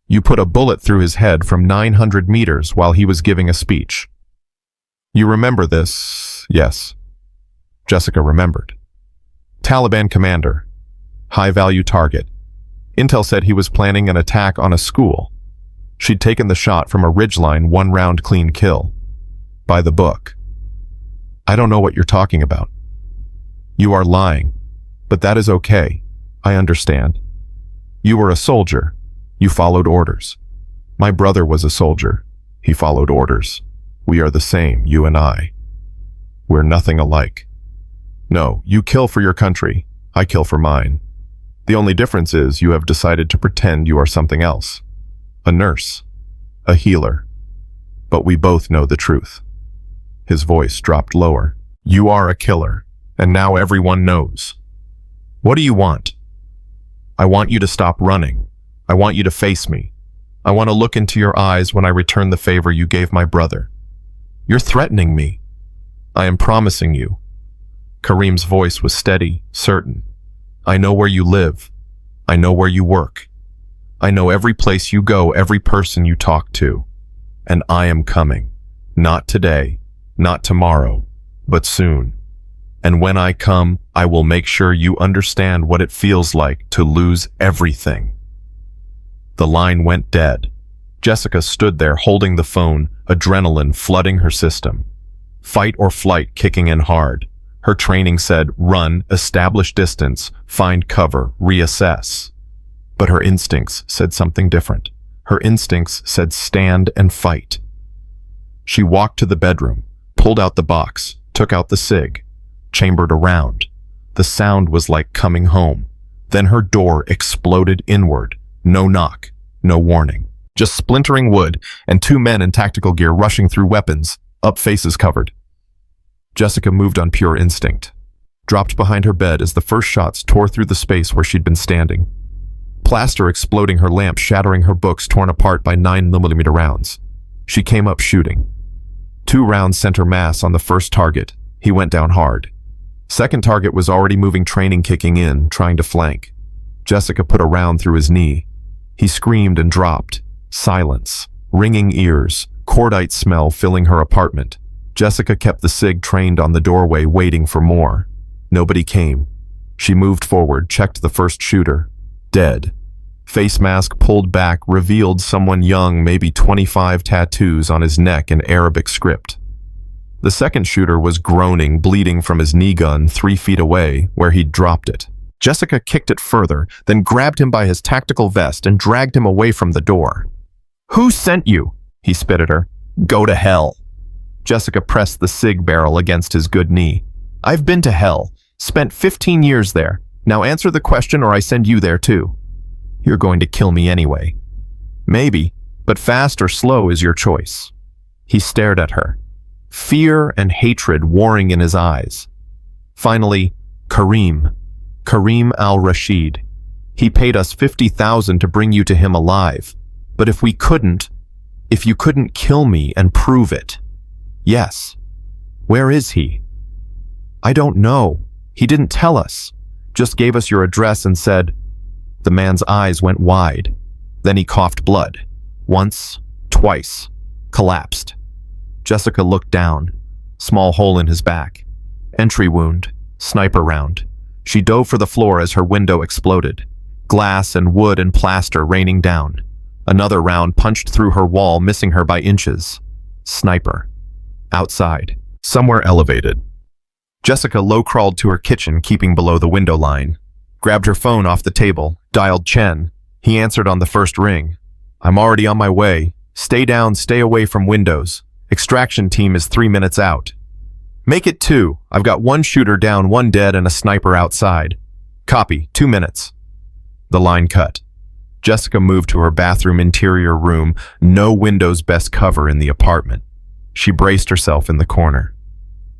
You put a bullet through his head from 900 meters while he was giving a speech. You remember this? Yes. Jessica remembered. Taliban commander. High-value target. Intel said he was planning an attack on a school. She'd taken the shot from a ridgeline, 1-round clean kill. By the book. I don't know what you're talking about. You are lying. But that is okay. I understand. You were a soldier. You followed orders. My brother was a soldier. He followed orders. We are the same, you and I. We're nothing alike. No, you kill for your country. I kill for mine. The only difference is you have decided to pretend you are something else. A nurse. A healer. But we both know the truth. His voice dropped lower. You are a killer, and now everyone knows. What do you want? I want you to stop running. I want you to face me. I want to look into your eyes when I return the favor you gave my brother. You're threatening me. I am promising you. Kareem's voice was steady, certain. I know where you live. I know where you work. I know every place you go, every person you talk to. And I am coming. Not today, not tomorrow, but soon. And when I come, I will make sure you understand what it feels like to lose everything. The line went dead. Jessica stood there holding the phone, adrenaline flooding her system. Fight or flight kicking in hard. Her training said, run, establish distance, find cover, reassess. But her instincts said something different. Her instincts said stand and fight. She walked to the bedroom, pulled out the box, took out the cig, chambered around. The sound was like coming home. Then her door exploded inward. No knock, no warning. Just splintering wood and two men in tactical gear rushing through weapons, up faces covered. Jessica moved on pure instinct. Dropped behind her bed as the first shots tore through the space where she'd been standing. Plaster exploding her lamp, shattering her books torn apart by 9mm rounds. She came up shooting. 2 rounds center mass on the first target. He went down hard. Second target was already moving, training kicking in, trying to flank. Jessica put a round through his knee. He screamed and dropped. Silence. Ringing ears. Cordite smell filling her apartment. Jessica kept the cig trained on the doorway, waiting for more. Nobody came. She moved forward, checked the first shooter. Dead. Face mask pulled back, revealed someone young, maybe 25, tattoos on his neck in Arabic script. The second shooter was groaning, bleeding from his knee gun 3 feet away, where he'd dropped it. Jessica kicked it further, then grabbed him by his tactical vest and dragged him away from the door. Who sent you? He spit at her. Go to hell. Jessica pressed the cig barrel against his good knee. I've been to hell. Spent 15 years there. Now answer the question or I send you there too. You're going to kill me anyway. Maybe, but fast or slow is your choice. He stared at her. Fear and hatred warring in his eyes. Finally, Kareem al-Rashid. He paid us $50,000 to bring you to him alive. But if you couldn't kill me and prove it. Yes. Where is he? I don't know. He didn't tell us. Just gave us your address and said. The man's eyes went wide. Then he coughed blood. Once, twice. Collapsed. Jessica looked down. Small hole in his back. Entry wound. Sniper round. She dove for the floor as her window exploded. Glass and wood and plaster raining down. Another round punched through her wall, missing her by inches. Sniper. Outside. Somewhere elevated. Jessica low-crawled to her kitchen, keeping below the window line. Grabbed her phone off the table, dialed Chen. He answered on the first ring. I'm already on my way. Stay down, stay away from windows. Extraction team is 3 minutes out. Make it 2. I've got 1 shooter down, 1 dead, and a sniper outside. Copy, 2 minutes. The line cut. Jessica moved to her bathroom interior room, no windows, best cover in the apartment. She braced herself in the corner.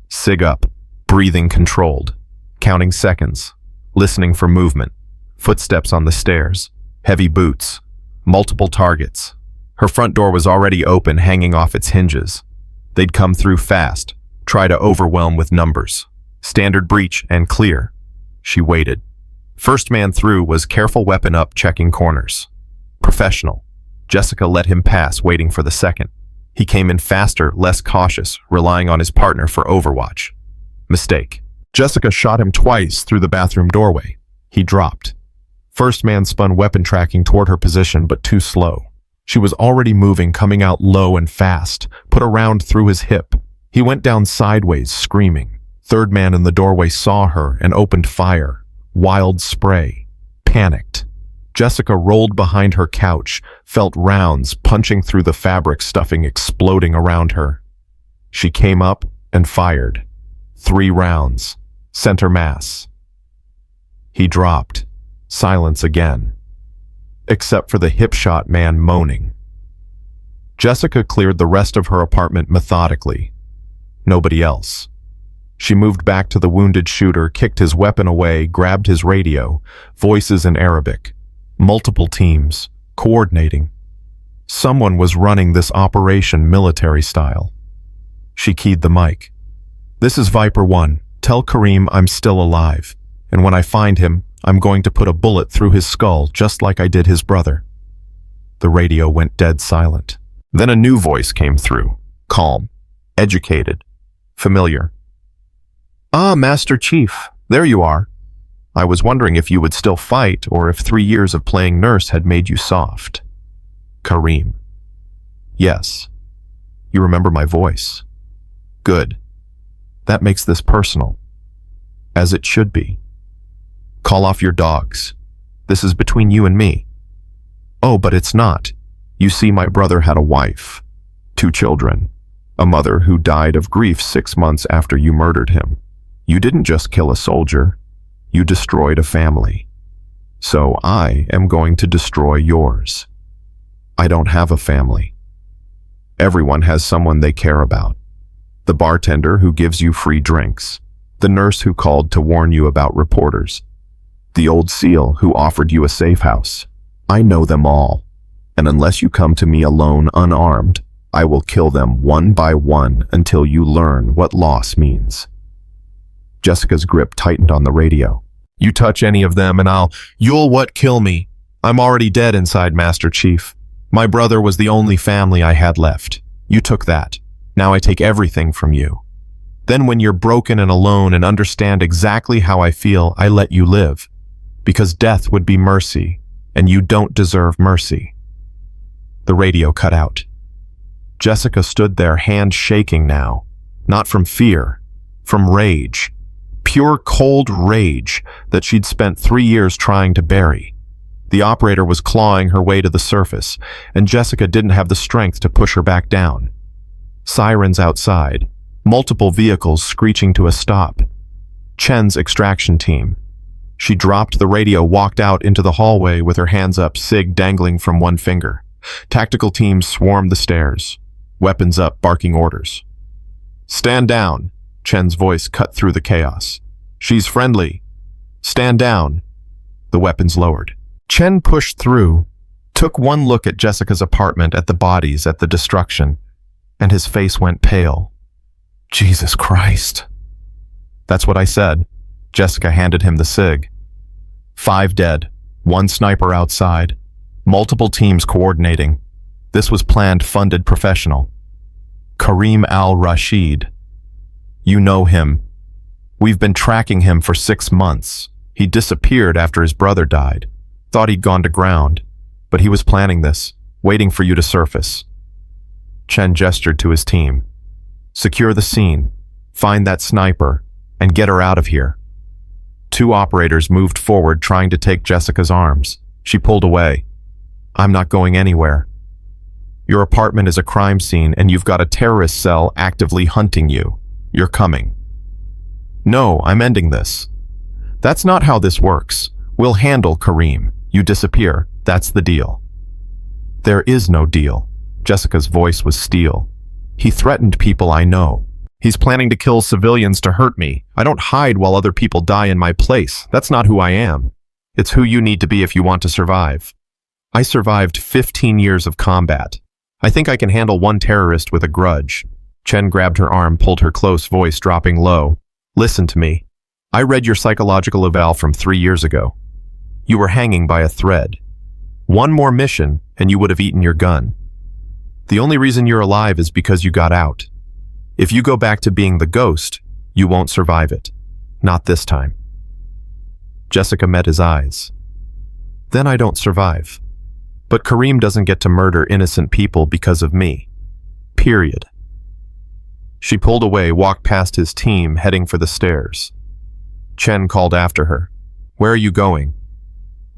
Cig up, breathing controlled, counting seconds, listening for movement, footsteps on the stairs, heavy boots, multiple targets. Her front door was already open, hanging off its hinges. They'd come through fast, try to overwhelm with numbers. Standard breach and clear. She waited. First man through was careful, weapon up, checking corners. Professional. Jessica let him pass, waiting for the second. He came in faster, less cautious, relying on his partner for overwatch. Mistake. Jessica shot him twice through the bathroom doorway. He dropped. First man spun weapon tracking toward her position, but too slow. She was already moving, coming out low and fast, put a round through his hip. He went down sideways, screaming. Third man in the doorway saw her and opened fire. Wild spray. Panicked. Jessica rolled behind her couch, felt rounds punching through the fabric stuffing exploding around her. She came up and fired. 3 rounds. Center mass. He dropped. Silence again. Except for the hip-shot man moaning. Jessica cleared the rest of her apartment methodically. Nobody else. She moved back to the wounded shooter, kicked his weapon away, grabbed his radio, voices in Arabic. Multiple teams, coordinating. Someone was running this operation military style. She keyed the mic. "This is Viper 1. Tell Kareem I'm still alive, and when I find him, I'm going to put a bullet through his skull just like I did his brother." The radio went dead silent. Then a new voice came through, calm, educated, familiar. "Ah, Master Chief, there you are. I was wondering if you would still fight or if 3 years of playing nurse had made you soft." Kareem. "Yes. You remember my voice. Good. That makes this personal. As it should be. Call off your dogs. This is between you and me." "Oh, but it's not. You see, my brother had a wife, 2 children, a mother who died of grief 6 months after you murdered him. You didn't just kill a soldier. You destroyed a family. So I am going to destroy yours. I don't have a family. Everyone has someone they care about. The bartender who gives you free drinks. The nurse who called to warn you about reporters. The old SEAL who offered you a safe house. I know them all. And unless you come to me alone, unarmed, I will kill them one by one until you learn what loss means." Jessica's grip tightened on the radio. "You touch any of them and you'll what kill me. I'm already dead inside, Master Chief. My brother was the only family I had left. You took that. Now I take everything from you. Then when you're broken and alone and understand exactly how I feel, I let you live. Because death would be mercy, and you don't deserve mercy." The radio cut out. Jessica stood there, hands shaking now. Not from fear, from rage. Pure cold rage that she'd spent 3 years trying to bury. The operator was clawing her way to the surface, and Jessica didn't have the strength to push her back down. Sirens outside, multiple vehicles screeching to a stop. Chen's extraction team. She dropped the radio, walked out into the hallway with her hands up, SIG dangling from one finger. Tactical teams swarmed the stairs, weapons up, barking orders. "Stand down," Chen's voice cut through the chaos. "She's friendly. Stand down." The weapons lowered. Chen pushed through, took one look at Jessica's apartment, at the bodies, at the destruction, and his face went pale. "Jesus Christ." "That's what I said." Jessica handed him the SIG. 5 dead, 1 sniper outside, multiple teams coordinating. This was planned, funded, professional. Kareem al-Rashid. You know him. We've been tracking him for 6 months. He disappeared after his brother died. Thought he'd gone to ground, but he was planning this, waiting for you to surface. Chen gestured to his team. "Secure the scene, find that sniper, and get her out of here." 2 operators moved forward, trying to take Jessica's arms. She pulled away. "I'm not going anywhere. Your apartment is a crime scene, and you've got a terrorist cell actively hunting you. You're coming." "No, I'm ending this." "That's not how this works. We'll handle Kareem. You disappear. That's the deal." "There is no deal." Jessica's voice was steel. "He threatened people I know. He's planning to kill civilians to hurt me. I don't hide while other people die in my place. That's not who I am. It's who you need to be if you want to survive. I survived 15 years of combat. I think I can handle one terrorist with a grudge." Chen grabbed her arm, pulled her close, voice dropping low. "Listen to me. I read your psychological eval from 3 years ago. You were hanging by a thread. One more mission, and you would have eaten your gun. The only reason you're alive is because you got out. If you go back to being the ghost, you won't survive it. Not this time." Jessica met his eyes. "Then I don't survive. But Kareem doesn't get to murder innocent people because of me. Period." She pulled away, walked past his team, heading for the stairs. Chen called after her. "Where are you going?"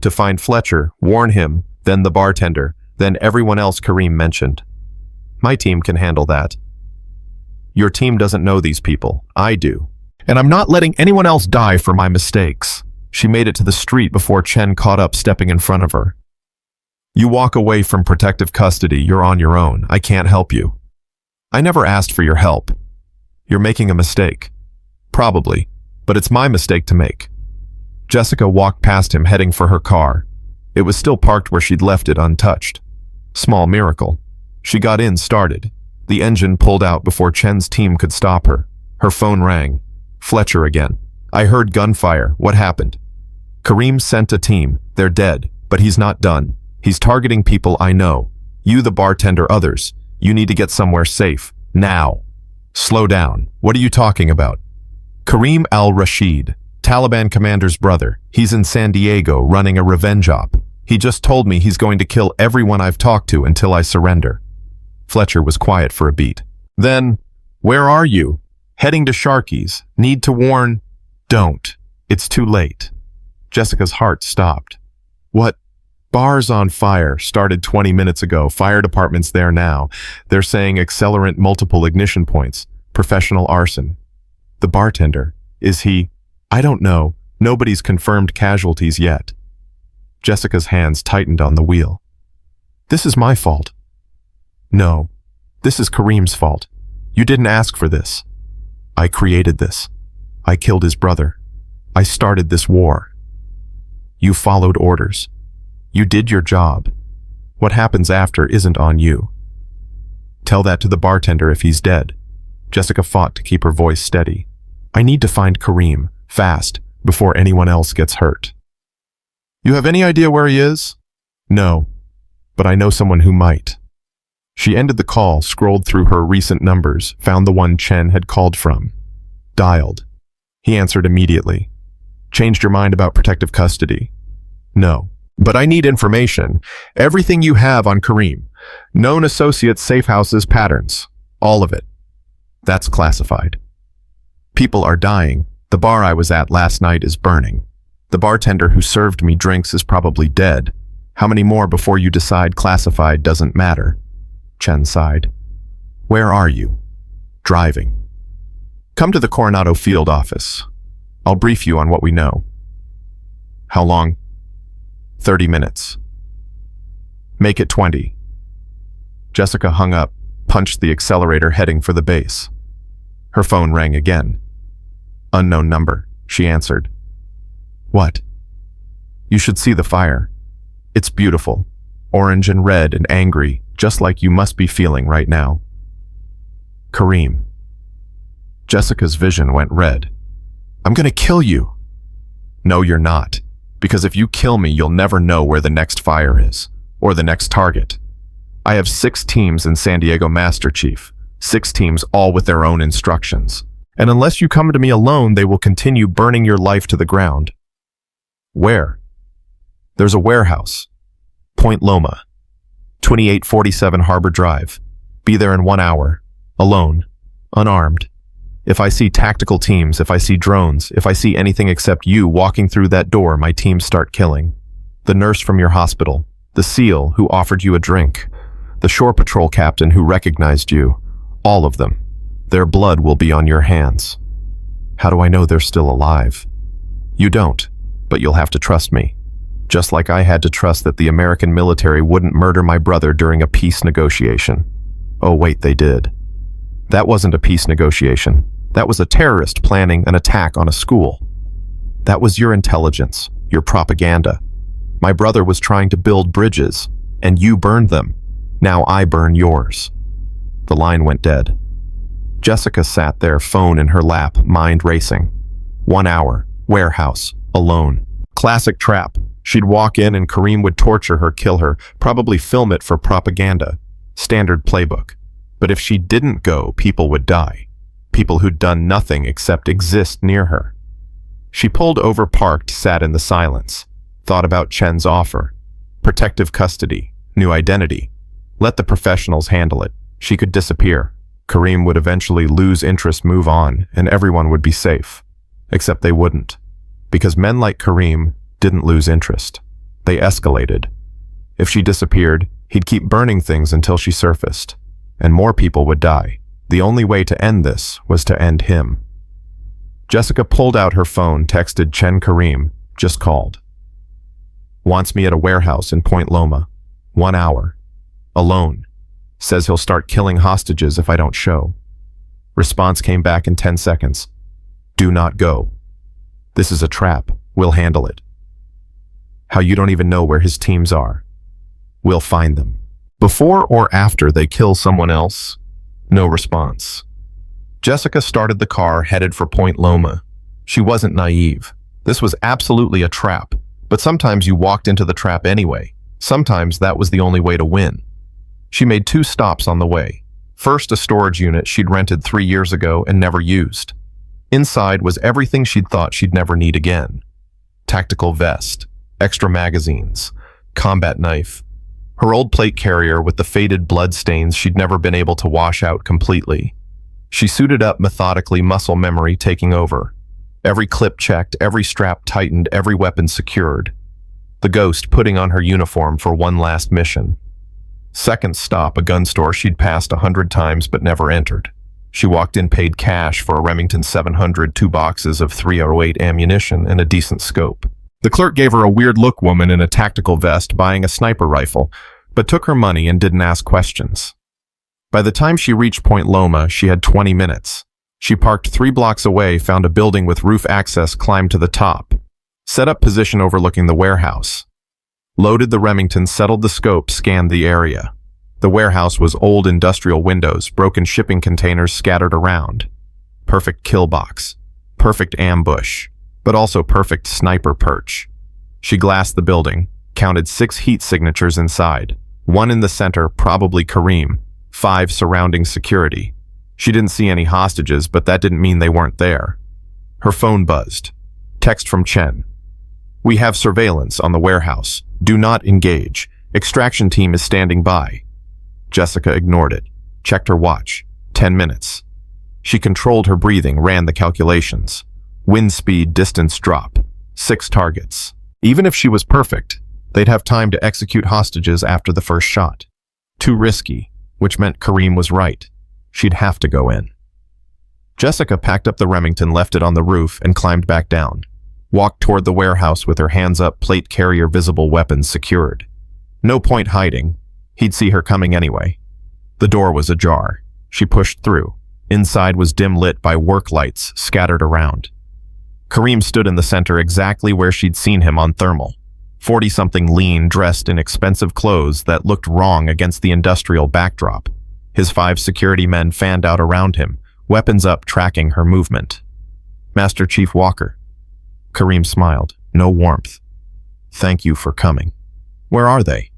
To find Fletcher, warn him, then the bartender, then everyone else Kareem mentioned. My team can handle that. Your team doesn't know these people. I do. And I'm not letting anyone else die for my mistakes. She made it to the street before Chen caught up, stepping in front of her. You walk away from protective custody. You're on your own. I can't help you. I never asked for your help. You're making a mistake. Probably, but it's my mistake to make. Jessica walked past him, heading for her car. It was still parked where she'd left it, untouched. Small miracle. She got in, started. The engine pulled out before Chen's team could stop her. Her phone rang. Fletcher again. I heard gunfire. What happened? Kareem sent a team. They're dead, but he's not done. He's targeting people I know. You, the bartender, others. You need to get somewhere safe. Now. Slow down. What are you talking about? Kareem al-Rashid, Taliban commander's brother. He's in San Diego running a revenge op. He just told me he's going to kill everyone I've talked to until I surrender. Fletcher was quiet for a beat. Then, where are you? Heading to Sharky's. Need to warn. Don't. It's too late. Jessica's heart stopped. What? Bar's on fire. Started 20 minutes ago. Fire department's there now. They're saying accelerant, multiple ignition points. Professional arson. The bartender. Is he? I don't know. Nobody's confirmed casualties yet. Jessica's hands tightened on the wheel. This is my fault. No. This is Kareem's fault. You didn't ask for this. I created this. I killed his brother. I started this war. You followed orders. You did your job. What happens after isn't on you. Tell that to the bartender if he's dead. Jessica fought to keep her voice steady. I need to find Kareem, fast, before anyone else gets hurt. You have any idea where he is? No, but I know someone who might. She ended the call, scrolled through her recent numbers, found the one Chen had called from. Dialed. He answered immediately. Changed your mind about protective custody? No. But I need information. Everything you have on Kareem. Known associates, safe houses, patterns. All of it. That's classified. People are dying. The bar I was at last night is burning. The bartender who served me drinks is probably dead. How many more before you decide classified doesn't matter? Chen sighed. Where are you? Driving. Come to the Coronado field office. I'll brief you on what we know. How long? 30 minutes. Make it 20. Jessica hung up, punched the accelerator, heading for the base. Her phone rang again. Unknown number, she answered. What? You should see the fire. It's beautiful. Orange and red and angry, just like you must be feeling right now. Kareem. Jessica's vision went red. I'm gonna kill you. No, you're not. Because if you kill me, you'll never know where the next fire is, or the next target. I have 6 teams in San Diego, Master Chief. 6 teams, all with their own instructions. And unless you come to me alone, they will continue burning your life to the ground. Where? There's a warehouse. Point Loma. 2847 Harbor Drive. Be there in 1 hour. Alone. Unarmed. If I see tactical teams, if I see drones, if I see anything except you walking through that door, my teams start killing. The nurse from your hospital, the SEAL who offered you a drink, the shore patrol captain who recognized you, all of them. Their blood will be on your hands. How do I know they're still alive? You don't, but you'll have to trust me. Just like I had to trust that the American military wouldn't murder my brother during a peace negotiation. Oh wait, they did. That wasn't a peace negotiation. That was a terrorist planning an attack on a school. That was your intelligence, your propaganda. My brother was trying to build bridges, and you burned them. Now I burn yours. The line went dead. Jessica sat there, phone in her lap, mind racing. 1 hour, warehouse, alone. Classic trap. She'd walk in and Kareem would torture her, kill her, probably film it for propaganda. Standard playbook. But if she didn't go, people would die. People who'd done nothing except exist near her. She pulled over, parked, sat in the silence. Thought about Chen's offer. Protective custody, new identity. Let the professionals handle it. She could disappear. Kareem would eventually lose interest, move on, and everyone would be safe. Except they wouldn't. Because men like Kareem didn't lose interest. They escalated. If she disappeared, he'd keep burning things until she surfaced, and more people would die. The only way to end this was to end him. Jessica pulled out her phone, texted Chen Karim, just called. Wants me at a warehouse in Point Loma. 1 hour. Alone. Says he'll start killing hostages if I don't show. Response came back in 10 seconds. Do not go. This is a trap. We'll handle it. How you don't even know where his teams are. We'll find them. Before or after they kill someone else? No response. Jessica started the car, headed for Point Loma. She wasn't naive. This was absolutely a trap, but sometimes you walked into the trap anyway. Sometimes that was the only way to win. She made 2 stops on the way. First, a storage unit she'd rented 3 years ago and never used. Inside was everything she'd thought she'd never need again. Tactical vest, extra magazines, combat knife, her old plate carrier with the faded blood stains she'd never been able to wash out completely. She suited up methodically, muscle memory taking over. Every clip checked, every strap tightened, every weapon secured. The ghost putting on her uniform for one last mission. Second stop, a gun store she'd passed 100 times but never entered. She walked in, paid cash for a Remington 700, 2 boxes of .308 ammunition, and a decent scope. The clerk gave her a weird look, woman in a tactical vest buying a sniper rifle, but took her money and didn't ask questions. By the time she reached Point Loma, she had 20 minutes. She parked 3 blocks away, found a building with roof access, climbed to the top. Set up position overlooking the warehouse. Loaded the Remington, settled the scope, scanned the area. The warehouse was old industrial windows, broken shipping containers scattered around. Perfect kill box. Perfect ambush. But also perfect sniper perch. She glassed the building, counted 6 heat signatures inside. 1 in the center, probably Karim. 5 surrounding security. She didn't see any hostages, but that didn't mean they weren't there. Her phone buzzed. Text from Chen. We have surveillance on the warehouse. Do not engage. Extraction team is standing by. Jessica ignored it. Checked her watch. 10 minutes. She controlled her breathing, ran the calculations. Wind speed, distance drop. 6 targets. Even if she was perfect, they'd have time to execute hostages after the first shot. Too risky, which meant Karim was right. She'd have to go in. Jessica packed up the Remington, left it on the roof, and climbed back down. Walked toward the warehouse with her hands up, plate carrier, visible weapons secured. No point hiding. He'd see her coming anyway. The door was ajar. She pushed through. Inside was dim lit by work lights scattered around. Karim stood in the center, exactly where she'd seen him on thermal. 40-something, lean, dressed in expensive clothes that looked wrong against the industrial backdrop. His 5 security men fanned out around him, weapons up, tracking her movement. Master Chief Walker. Karim smiled. No warmth. Thank you for coming. Where are they?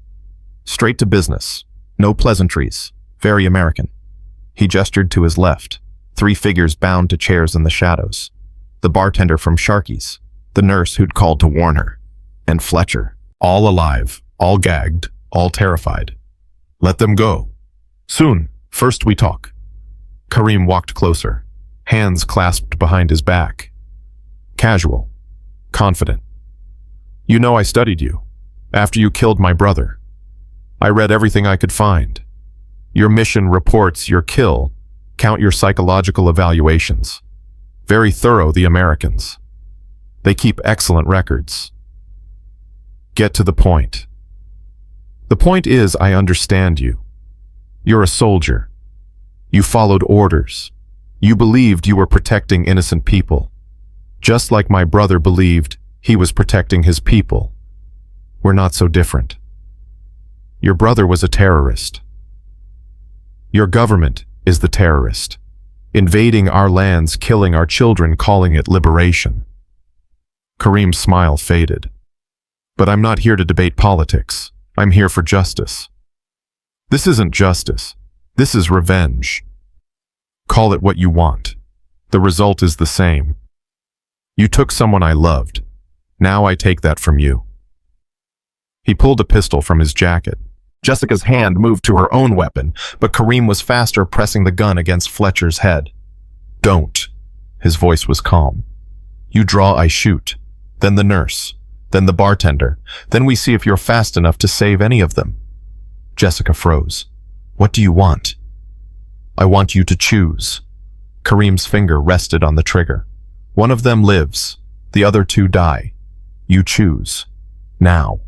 Straight to business. No pleasantries. Very American. He gestured to his left. 3 figures bound to chairs in the shadows. The bartender from Sharky's. The nurse who'd called to warn her. And Fletcher. All alive. All gagged. All terrified. Let them go. Soon. First we talk. Karim walked closer. Hands clasped behind his back. Casual. Confident. You know I studied you. After you killed my brother. I read everything I could find. Your mission reports, your kill. Count your psychological evaluations. Very thorough, the Americans. They keep excellent records. Get to the point. The point is, I understand you. You're a soldier. You followed orders. You believed you were protecting innocent people. Just like my brother believed he was protecting his people. We're not so different. Your brother was a terrorist. Your government is the terrorist. Invading our lands, killing our children, calling it liberation. Karim's smile faded. But I'm not here to debate politics. I'm here for justice. This isn't justice. This is revenge. Call it what you want. The result is the same. You took someone I loved. Now I take that from you. He pulled a pistol from his jacket. Jessica's hand moved to her own weapon, but Karim was faster, pressing the gun against Fletcher's head. Don't. His voice was calm. You draw, I shoot. Then the nurse. then the bartender. Then we see if you're fast enough to save any of them." Jessica froze. "What do you want?" "I want you to choose." Kareem's finger rested on the trigger. "One of them lives. The other two die. You choose. Now."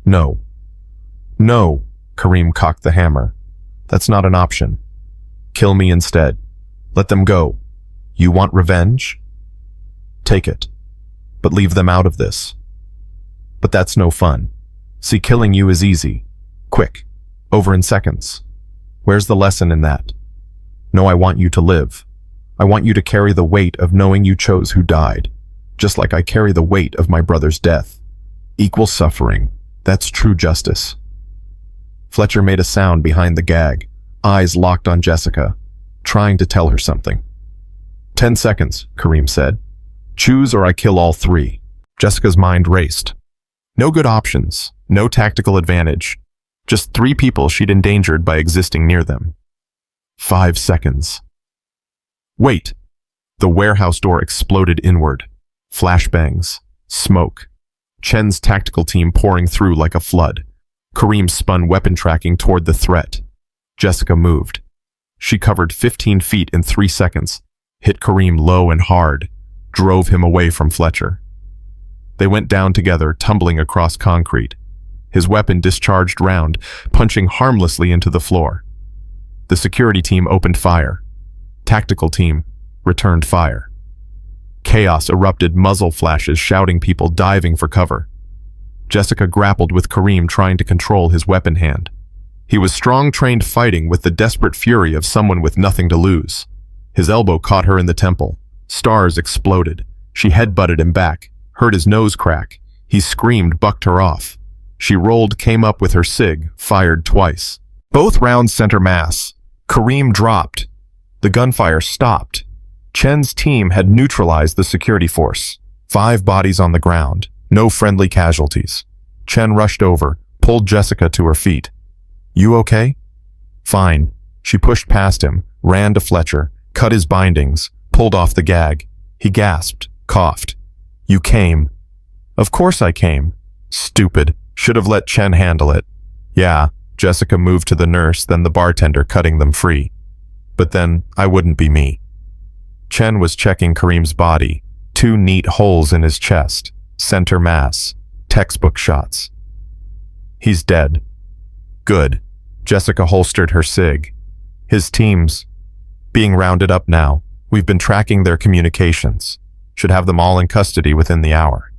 "No." "No." Kareem cocked the hammer. "That's not an option. Kill me instead. Let them go. You want revenge? Take it. But leave them out of this." "But that's no fun. See, killing you is easy. Quick. Over in seconds. Where's the lesson in that? No, I want you to live. I want you to carry the weight of knowing you chose who died, just like I carry the weight of my brother's death. Equal suffering. That's true justice." Fletcher made a sound behind the gag, eyes locked on Jessica, trying to tell her something. 10 seconds, Kareem said. "Choose or I kill all three." Jessica's mind raced. No good options, no tactical advantage. Just 3 people she'd endangered by existing near them. 5 seconds. Wait! The warehouse door exploded inward. Flashbangs. Smoke. Chen's tactical team pouring through like a flood. Kareem spun weapon tracking toward the threat. Jessica moved. She covered 15 feet in 3 seconds, hit Kareem low and hard, drove him away from Fletcher. They went down together, tumbling across concrete. His weapon discharged round, punching harmlessly into the floor. The security team opened fire. Tactical team returned fire. Chaos erupted, muzzle flashes shouting, people diving for cover. Jessica grappled with Kareem, trying to control his weapon hand. He was strong, trained, fighting with the desperate fury of someone with nothing to lose. His elbow caught her in the temple. Stars exploded. She headbutted him back, heard his nose crack. He screamed, bucked her off. She rolled, came up with her SIG, fired twice. Both rounds center mass. Kareem dropped. The gunfire stopped. Chen's team had neutralized the security force. 5 bodies on the ground. No friendly casualties. Chen rushed over, pulled Jessica to her feet. "You okay?" "Fine." She pushed past him, ran to Fletcher, cut his bindings, pulled off the gag. He gasped, coughed. "You came." "Of course I came." "Stupid. Should have let Chen handle it." "Yeah." Jessica moved to the nurse, then the bartender, cutting them free. "But then I wouldn't be me." Chen was checking Kareem's body. 2 neat holes in his chest. Center mass. Textbook shots. "He's dead." "Good." Jessica holstered her SIG. "His team's being rounded up now. We've been tracking their communications. Should have them all in custody within the hour."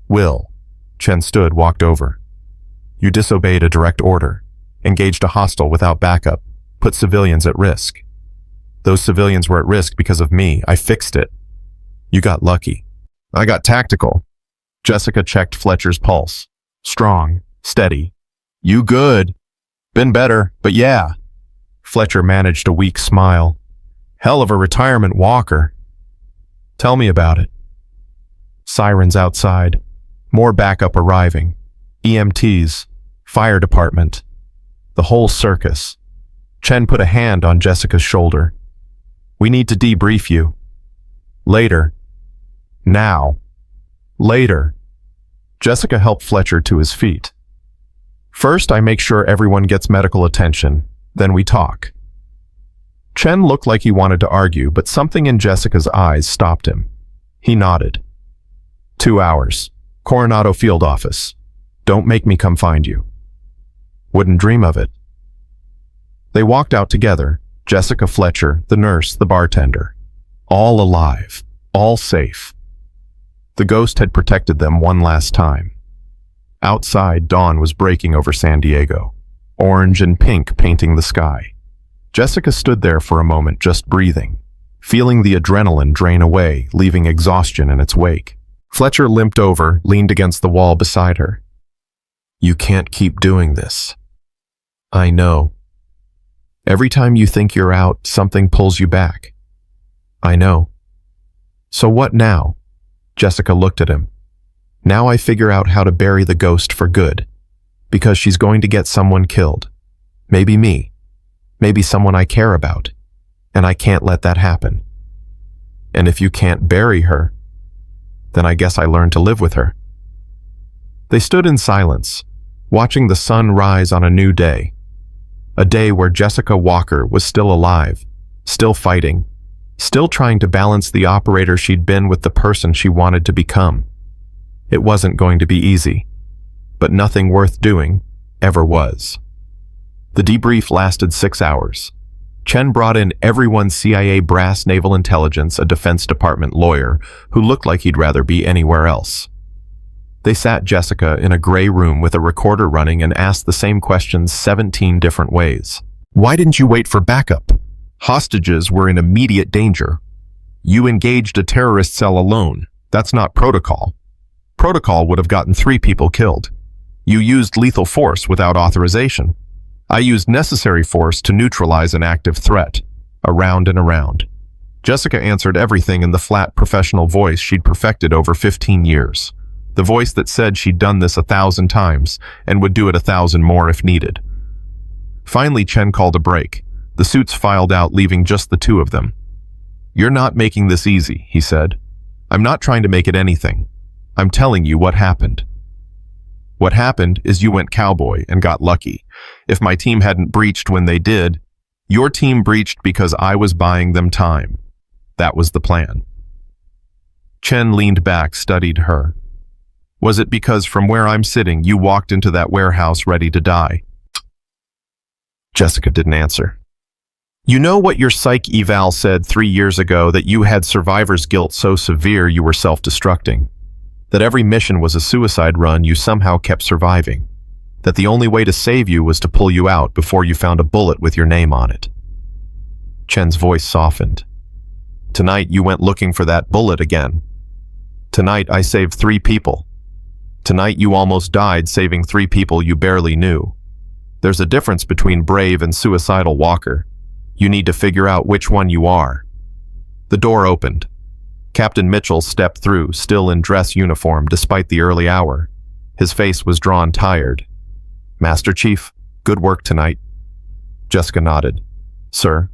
Will. Chen stood, walked over. "You disobeyed a direct order. Engaged a hostile without backup. Put civilians at risk. Those civilians were at risk because of me. I fixed it. You got lucky. I got tactical." Jessica checked Fletcher's pulse. Strong, steady. "You good. Been better, but yeah." Fletcher managed a weak smile. "Hell of a retirement walker." "Tell me about it." Sirens outside. More backup arriving. EMTs. Fire department. The whole circus. Chen put a hand on Jessica's shoulder. "We need to debrief you." "Later." "Now." "Later." Jessica helped Fletcher to his feet. "First, I make sure everyone gets medical attention. Then we talk." Chen looked like he wanted to argue, but something in Jessica's eyes stopped him. He nodded. 2 hours. Coronado Field Office. Don't make me come find you. Wouldn't dream of it. They walked out together, Jessica, Fletcher, the nurse, the bartender. All alive. All safe. The ghost had protected them one last time. Outside, dawn was breaking over San Diego, orange and pink painting the sky. Jessica stood there for a moment, just breathing, feeling the adrenaline drain away, leaving exhaustion in its wake. Fletcher limped over, leaned against the wall beside her. "You can't keep doing this." "I know. Every time you think you're out, something pulls you back." "I know." "So what now?" Jessica looked at him. "Now I figure out how to bury the ghost for good, because she's going to get someone killed. Maybe me. Maybe someone I care about. And I can't let that happen. And if you can't bury her, then I guess I learn to live with her." They stood in silence, watching the sun rise on a new day. A day where Jessica Walker was still alive, still fighting, still trying to balance the operator she'd been with the person she wanted to become. It wasn't going to be easy, but nothing worth doing ever was. The debrief lasted 6 hours. Chen brought in everyone's CIA brass, naval intelligence, a Defense Department lawyer who looked like he'd rather be anywhere else. They sat Jessica in a gray room with a recorder running and asked the same questions 17 different ways. Why didn't you wait for backup? Hostages were in immediate danger. You engaged a terrorist cell alone. That's not protocol. Protocol would have gotten 3 people killed. You used lethal force without authorization. I used necessary force to neutralize an active threat. Around and around. Jessica answered everything in the flat professional voice she'd perfected over 15 years. The voice that said she'd done this 1,000 times and would do it 1,000 more if needed. Finally, Chen called a break. The suits filed out, leaving just the 2 of them. You're not making this easy, he said. I'm not trying to make it anything. I'm telling you what happened. What happened is you went cowboy and got lucky. If my team hadn't breached when they did, your team breached because I was buying them time. That was the plan. Chen leaned back, studied her. Was it because from where I'm sitting, you walked into that warehouse ready to die? Jessica didn't answer. You know what your psych eval said 3 years ago, that you had survivor's guilt so severe you were self-destructing. That every mission was a suicide run, you somehow kept surviving. That the only way to save you was to pull you out before you found a bullet with your name on it. Chen's voice softened. Tonight you went looking for that bullet again. Tonight I saved 3 people. Tonight you almost died saving 3 people you barely knew. There's a difference between brave and suicidal, Walker. You need to figure out which one you are. The door opened. Captain Mitchell stepped through, still in dress uniform despite the early hour. His face was drawn, tired. Master Chief, good work tonight. Jessica nodded. Sir,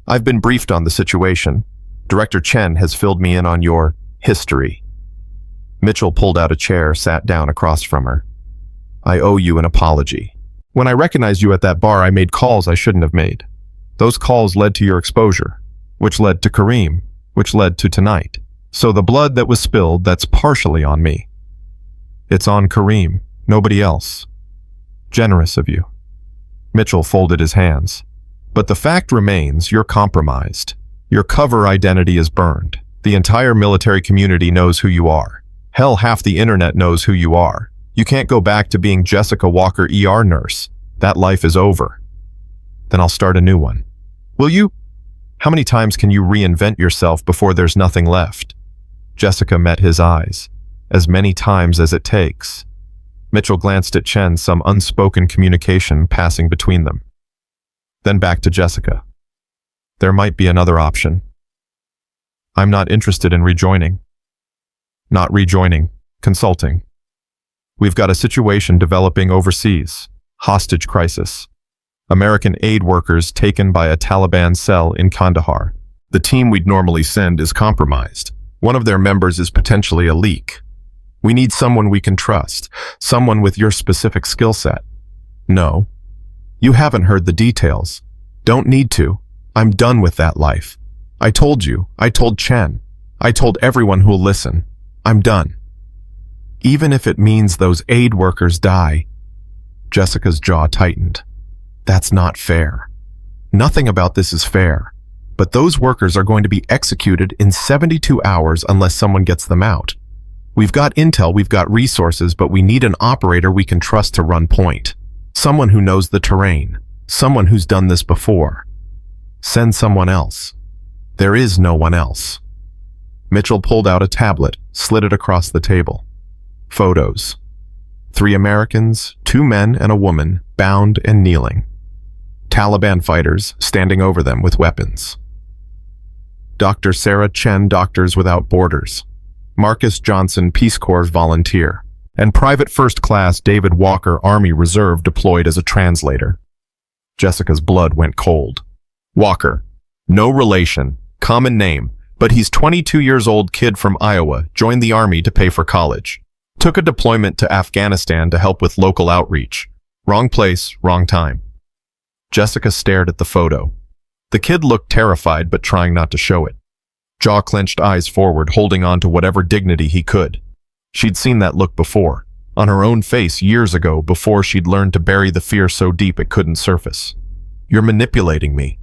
I've been briefed on the situation. Director Chen has filled me in on your history. Mitchell pulled out a chair, sat down across from her. I owe you an apology. When I recognized you at that bar, I made calls I shouldn't have made. Those calls led to your exposure, which led to Kareem, which led to tonight. So the blood that was spilled, that's partially on me. It's on Kareem, nobody else. Generous of you. Mitchell folded his hands. But the fact remains, you're compromised. Your cover identity is burned. The entire military community knows who you are. Hell, half the internet knows who you are. You can't go back to being Jessica Walker, ER nurse. That life is over. Then I'll start a new one. Will you? How many times can you reinvent yourself before there's nothing left? Jessica met his eyes. As many times as it takes. Mitchell glanced at Chen, some unspoken communication passing between them. Then back to Jessica. There might be another option. I'm not interested in rejoining. Not rejoining, consulting. We've got a situation developing overseas. Hostage crisis. American aid workers taken by a Taliban cell in Kandahar. The team we'd normally send is compromised. One of their members is potentially a leak. We need someone we can trust, someone with your specific skill set. No. You haven't heard the details. Don't need to. I'm done with that life. I told you. I told Chen. I told everyone who'll listen. I'm done. Even if it means those aid workers die. Jessica's jaw tightened. That's not fair. Nothing about this is fair. But those workers are going to be executed in 72 hours unless someone gets them out. We've got intel, we've got resources, but we need an operator we can trust to run point. Someone who knows the terrain. Someone who's done this before. Send someone else. There is no one else. Mitchell pulled out a tablet, slid it across the table. Photos. 3 Americans, 2 men and a woman, bound and kneeling. Taliban fighters standing over them with weapons. Dr. Sarah Chen, Doctors Without Borders. Marcus Johnson, Peace Corps volunteer. And Private First Class David Walker, Army Reserve, deployed as a translator. Jessica's blood went cold. Walker. No relation. Common name. But he's 22 years old kid from Iowa, joined the Army to pay for college. Took a deployment to Afghanistan to help with local outreach. Wrong place, wrong time. Jessica stared at the photo. The kid looked terrified but trying not to show it. Jaw clenched, eyes forward, holding on to whatever dignity he could. She'd seen that look before, on her own face years ago, before she'd learned to bury the fear so deep it couldn't surface. You're manipulating me.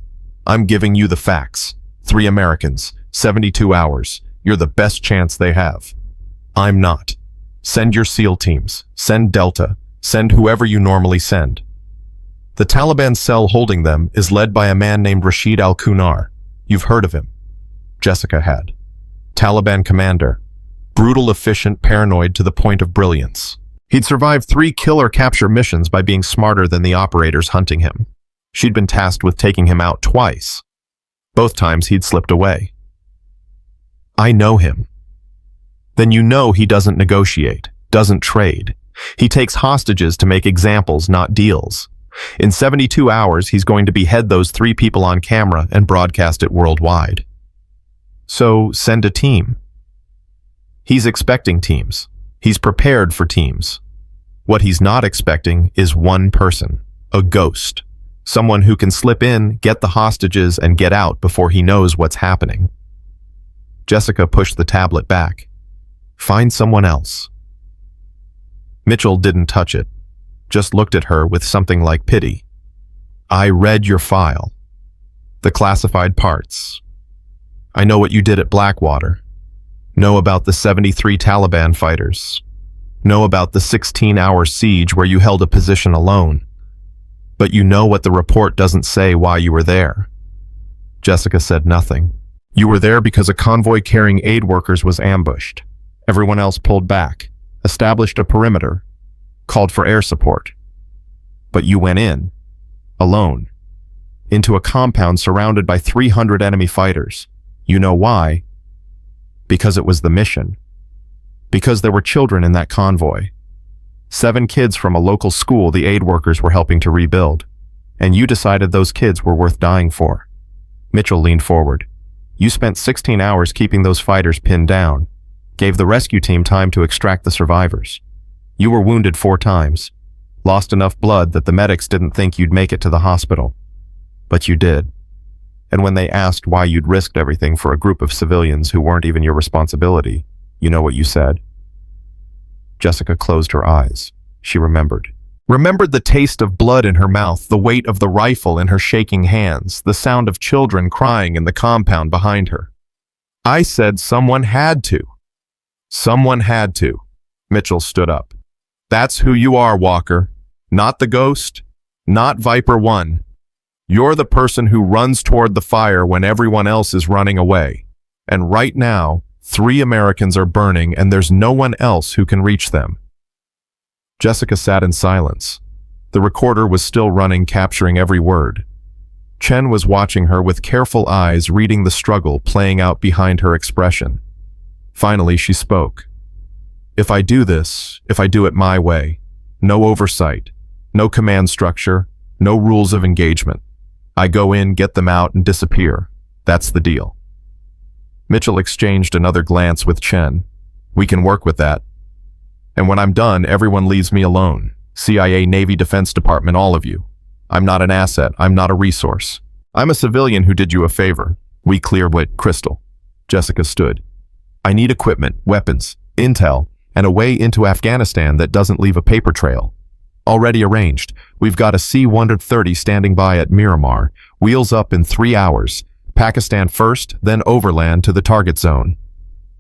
I'm giving you the facts. 3 Americans, 72 hours. You're the best chance they have. I'm not. Send your SEAL teams. Send Delta. Send whoever you normally send. The Taliban cell holding them is led by a man named Rashid al-Kunar. You've heard of him. Jessica had. Taliban commander. Brutal, efficient, paranoid to the point of brilliance. He'd survived 3 kill or capture missions by being smarter than the operators hunting him. She'd been tasked with taking him out twice. Both times he'd slipped away. I know him. Then you know he doesn't negotiate, doesn't trade. He takes hostages to make examples, not deals. In 72 hours, he's going to behead those 3 people on camera and broadcast it worldwide. So send a team. He's expecting teams. He's prepared for teams. What he's not expecting is one person, a ghost. Someone who can slip in, get the hostages, and get out before he knows what's happening. Jessica pushed the tablet back. Find someone else. Mitchell didn't touch it, just looked at her with something like pity. I read your file. The classified parts. I know what you did at Blackwater. Know about the 73 Taliban fighters. Know about the 16-hour siege where you held a position alone. But you know what the report doesn't say why you were there. Jessica said nothing. You were there because a convoy carrying aid workers was ambushed. Everyone else pulled back, established a perimeter, called for air support. But you went in, alone, into a compound surrounded by 300 enemy fighters. You know why? Because it was the mission. Because there were children in that convoy. 7 kids from a local school the aid workers were helping to rebuild. And you decided those kids were worth dying for. Mitchell leaned forward. You spent 16 hours keeping those fighters pinned down. Gave the rescue team time to extract the survivors. You were wounded 4 times. Lost enough blood that the medics didn't think you'd make it to the hospital. But you did. And when they asked why you'd risked everything for a group of civilians who weren't even your responsibility, you know what you said? Jessica closed her eyes. She remembered. Remembered the taste of blood in her mouth, the weight of the rifle in her shaking hands, the sound of children crying in the compound behind her. I said someone had to. Someone had to. Mitchell stood up. That's who you are, Walker. Not the ghost. Not Viper 1. You're the person who runs toward the fire when everyone else is running away. And right now, 3 Americans are burning and there's no one else who can reach them. Jessica sat in silence. The recorder was still running, capturing every word. Chen was watching her with careful eyes, reading the struggle playing out behind her expression. Finally, she spoke. If I do this, if I do it my way, no oversight, no command structure, no rules of engagement. I go in, get them out, and disappear. That's the deal. Mitchell exchanged another glance with Chen. We can work with that. And when I'm done, everyone leaves me alone. CIA, Navy, Defense Department, all of you. I'm not an asset. I'm not a resource. I'm a civilian who did you a favor. We clear with Crystal. Jessica stood. I need equipment, weapons, intel, and a way into Afghanistan that doesn't leave a paper trail. Already arranged. We've got a C-130 standing by at Miramar. Wheels up in 3 hours. Pakistan first, then overland to the target zone.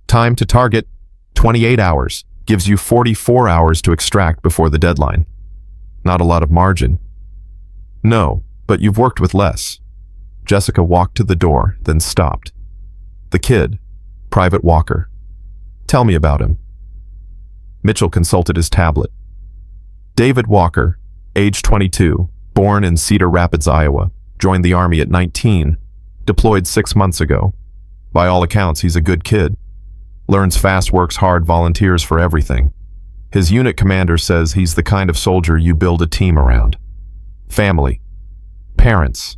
Time to target, 28 hours. Gives you 44 hours to extract before the deadline. Not a lot of margin. No, but you've worked with less. Jessica walked to the door, then stopped. The kid, Private Walker. Tell me about him. Mitchell consulted his tablet. David Walker, age 22, born in Cedar Rapids, Iowa, joined the Army at 19, deployed 6 months ago. By all accounts, he's a good kid. Learns fast, works hard, volunteers for everything. His unit commander says he's the kind of soldier you build a team around. Family. Parents.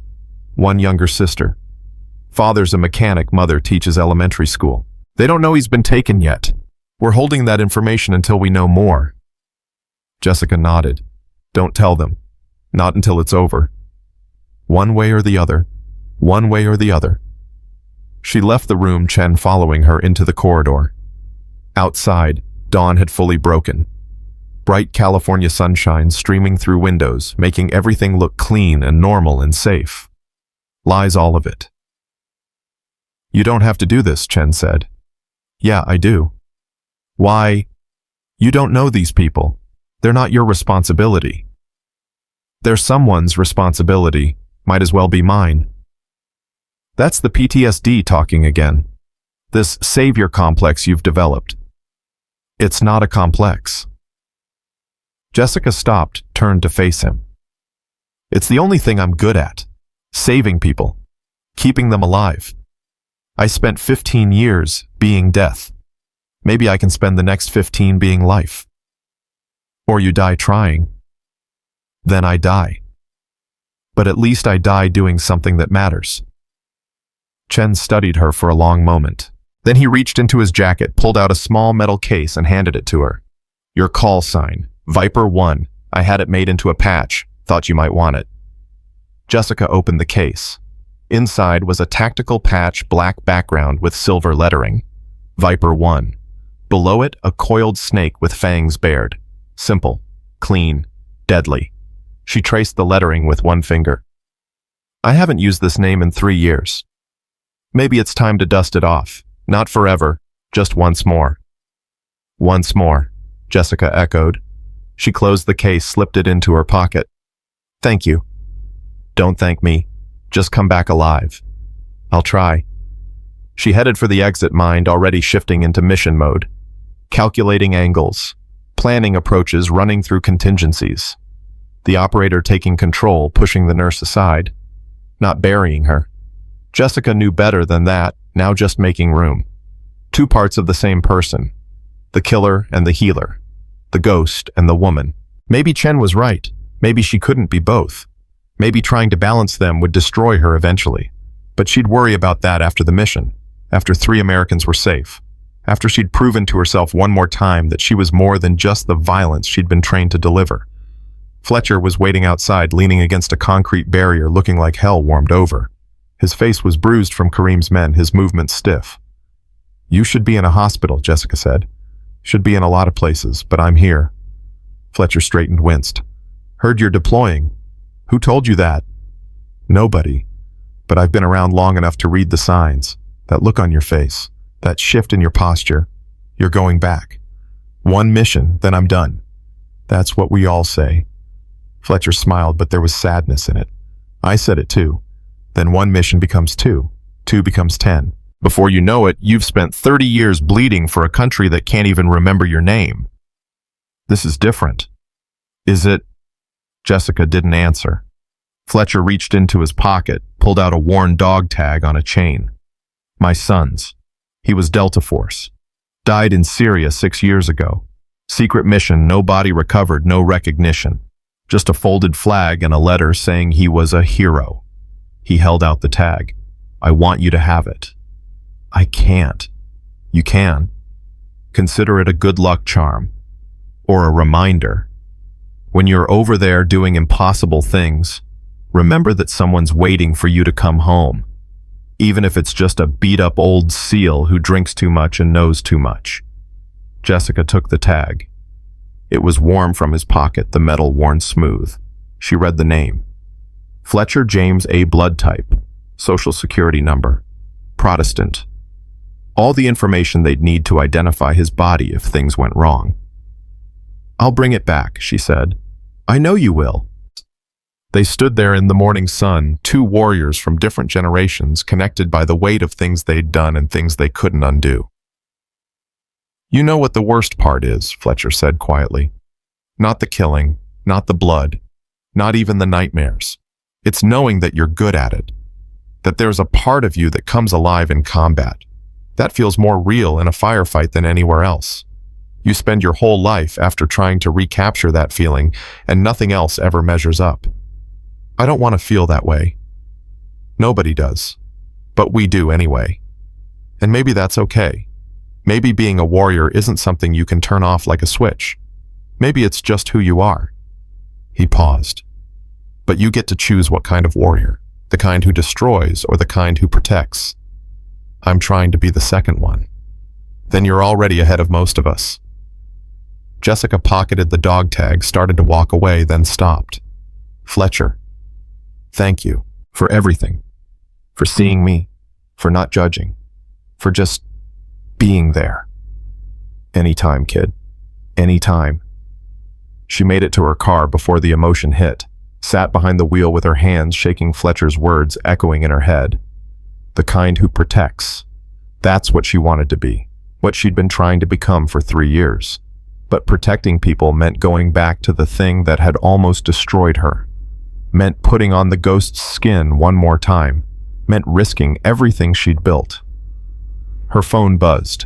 1 younger sister. Father's a mechanic, mother teaches elementary school. They don't know he's been taken yet. We're holding that information until we know more. Jessica nodded. Don't tell them. Not until it's over. One way or the other. One way or the other. She left the room, Chen following her into the corridor. Outside, dawn had fully broken. Bright California sunshine streaming through windows, making everything look clean and normal and safe. Lies, all of it. You don't have to do this, Chen said. Yeah, I do. Why? You don't know these people. They're not your responsibility. They're someone's responsibility. Might as well be mine. That's the PTSD talking again. This savior complex you've developed. It's not a complex. Jessica stopped, turned to face him. It's the only thing I'm good at. Saving people. Keeping them alive. I spent 15 years being death. Maybe I can spend the next 15 being life. Or you die trying. Then I die. But at least I die doing something that matters. Chen studied her for a long moment. Then he reached into his jacket, pulled out a small metal case and handed it to her. Your call sign, Viper 1. I had it made into a patch. Thought you might want it. Jessica opened the case. Inside was a tactical patch, black background with silver lettering. Viper 1. Below it, a coiled snake with fangs bared. Simple, clean, deadly. She traced the lettering with one finger. I haven't used this name in 3 years. Maybe it's time to dust it off. Not forever, just once more. Once more, Jessica echoed. She closed the case, slipped it into her pocket. Thank you. Don't thank me. Just come back alive. I'll try. She headed for the exit, mind already shifting into mission mode. Calculating angles, planning approaches, running through contingencies. The operator taking control, pushing the nurse aside. Not burying her. Jessica knew better than that, now just making room. Two parts of the same person. The killer and the healer. The ghost and the woman. Maybe Chen was right. Maybe she couldn't be both. Maybe trying to balance them would destroy her eventually. But she'd worry about that after the mission. After 3 Americans were safe. After she'd proven to herself one more time that she was more than just the violence she'd been trained to deliver. Fletcher was waiting outside, leaning against a concrete barrier, looking like hell warmed over. His face was bruised from Kareem's men, his movements stiff. You should be in a hospital, Jessica said. Should be in a lot of places, but I'm here. Fletcher straightened, winced. Heard you're deploying. Who told you that? Nobody. But I've been around long enough to read the signs. That look on your face. That shift in your posture. You're going back. 1 mission, then I'm done. That's what we all say. Fletcher smiled, but there was sadness in it. I said it too. Then 1 mission becomes 2. 2 becomes 10. Before you know it, you've spent 30 years bleeding for a country that can't even remember your name. This is different. Is it? Jessica didn't answer. Fletcher reached into his pocket, pulled out a worn dog tag on a chain. My son's. He was Delta Force. Died in Syria 6 years ago. Secret mission, no body recovered, no recognition. Just a folded flag and a letter saying he was a hero. He held out the tag. I want you to have it. I can't. You can. Consider it a good luck charm. Or a reminder. When you're over there doing impossible things, remember that someone's waiting for you to come home. Even if it's just a beat-up old SEAL who drinks too much and knows too much. Jessica took the tag. It was warm from his pocket, the metal worn smooth. She read the name. Fletcher James A. Blood type. Social Security number. Protestant. All the information they'd need to identify his body if things went wrong. I'll bring it back, she said. I know you will. They stood there in the morning sun, 2 warriors from different generations, connected by the weight of things they'd done and things they couldn't undo. You know what the worst part is, Fletcher said quietly. Not the killing, not the blood, not even the nightmares. It's knowing that you're good at it. That there's a part of you that comes alive in combat. That feels more real in a firefight than anywhere else. You spend your whole life after trying to recapture that feeling, and nothing else ever measures up. I don't want to feel that way. Nobody does. But we do anyway. And maybe that's okay. Maybe being a warrior isn't something you can turn off like a switch. Maybe it's just who you are. He paused. But you get to choose what kind of warrior, the kind who destroys or the kind who protects. I'm trying to be the second one. Then you're already ahead of most of us. Jessica pocketed the dog tag, started to walk away, then stopped. Fletcher, thank you for everything. For seeing me, for not judging, for just being there. Anytime, kid. Anytime. She made it to her car before the emotion hit, sat behind the wheel with her hands shaking, Fletcher's words echoing in her head. The kind who protects. That's what she wanted to be, what she'd been trying to become for 3 years. But protecting people meant going back to the thing that had almost destroyed her. Meant putting on the ghost's skin one more time. Meant risking everything she'd built. Her phone buzzed.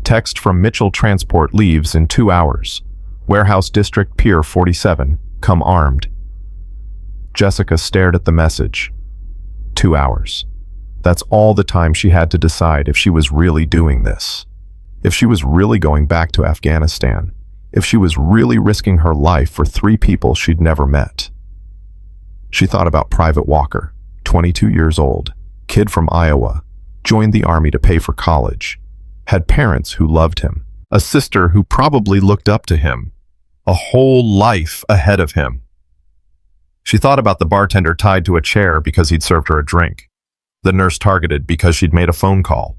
Text from Mitchell Transport leaves in 2 hours. Warehouse District Pier 47, come armed. Jessica stared at the message. 2 hours. That's all the time she had to decide if she was really doing this. If she was really going back to Afghanistan. If she was really risking her life for 3 people she'd never met. She thought about Private Walker, 22 years old, kid from Iowa, joined the army to pay for college, had parents who loved him, a sister who probably looked up to him, a whole life ahead of him. She thought about the bartender tied to a chair because he'd served her a drink, the nurse targeted because she'd made a phone call,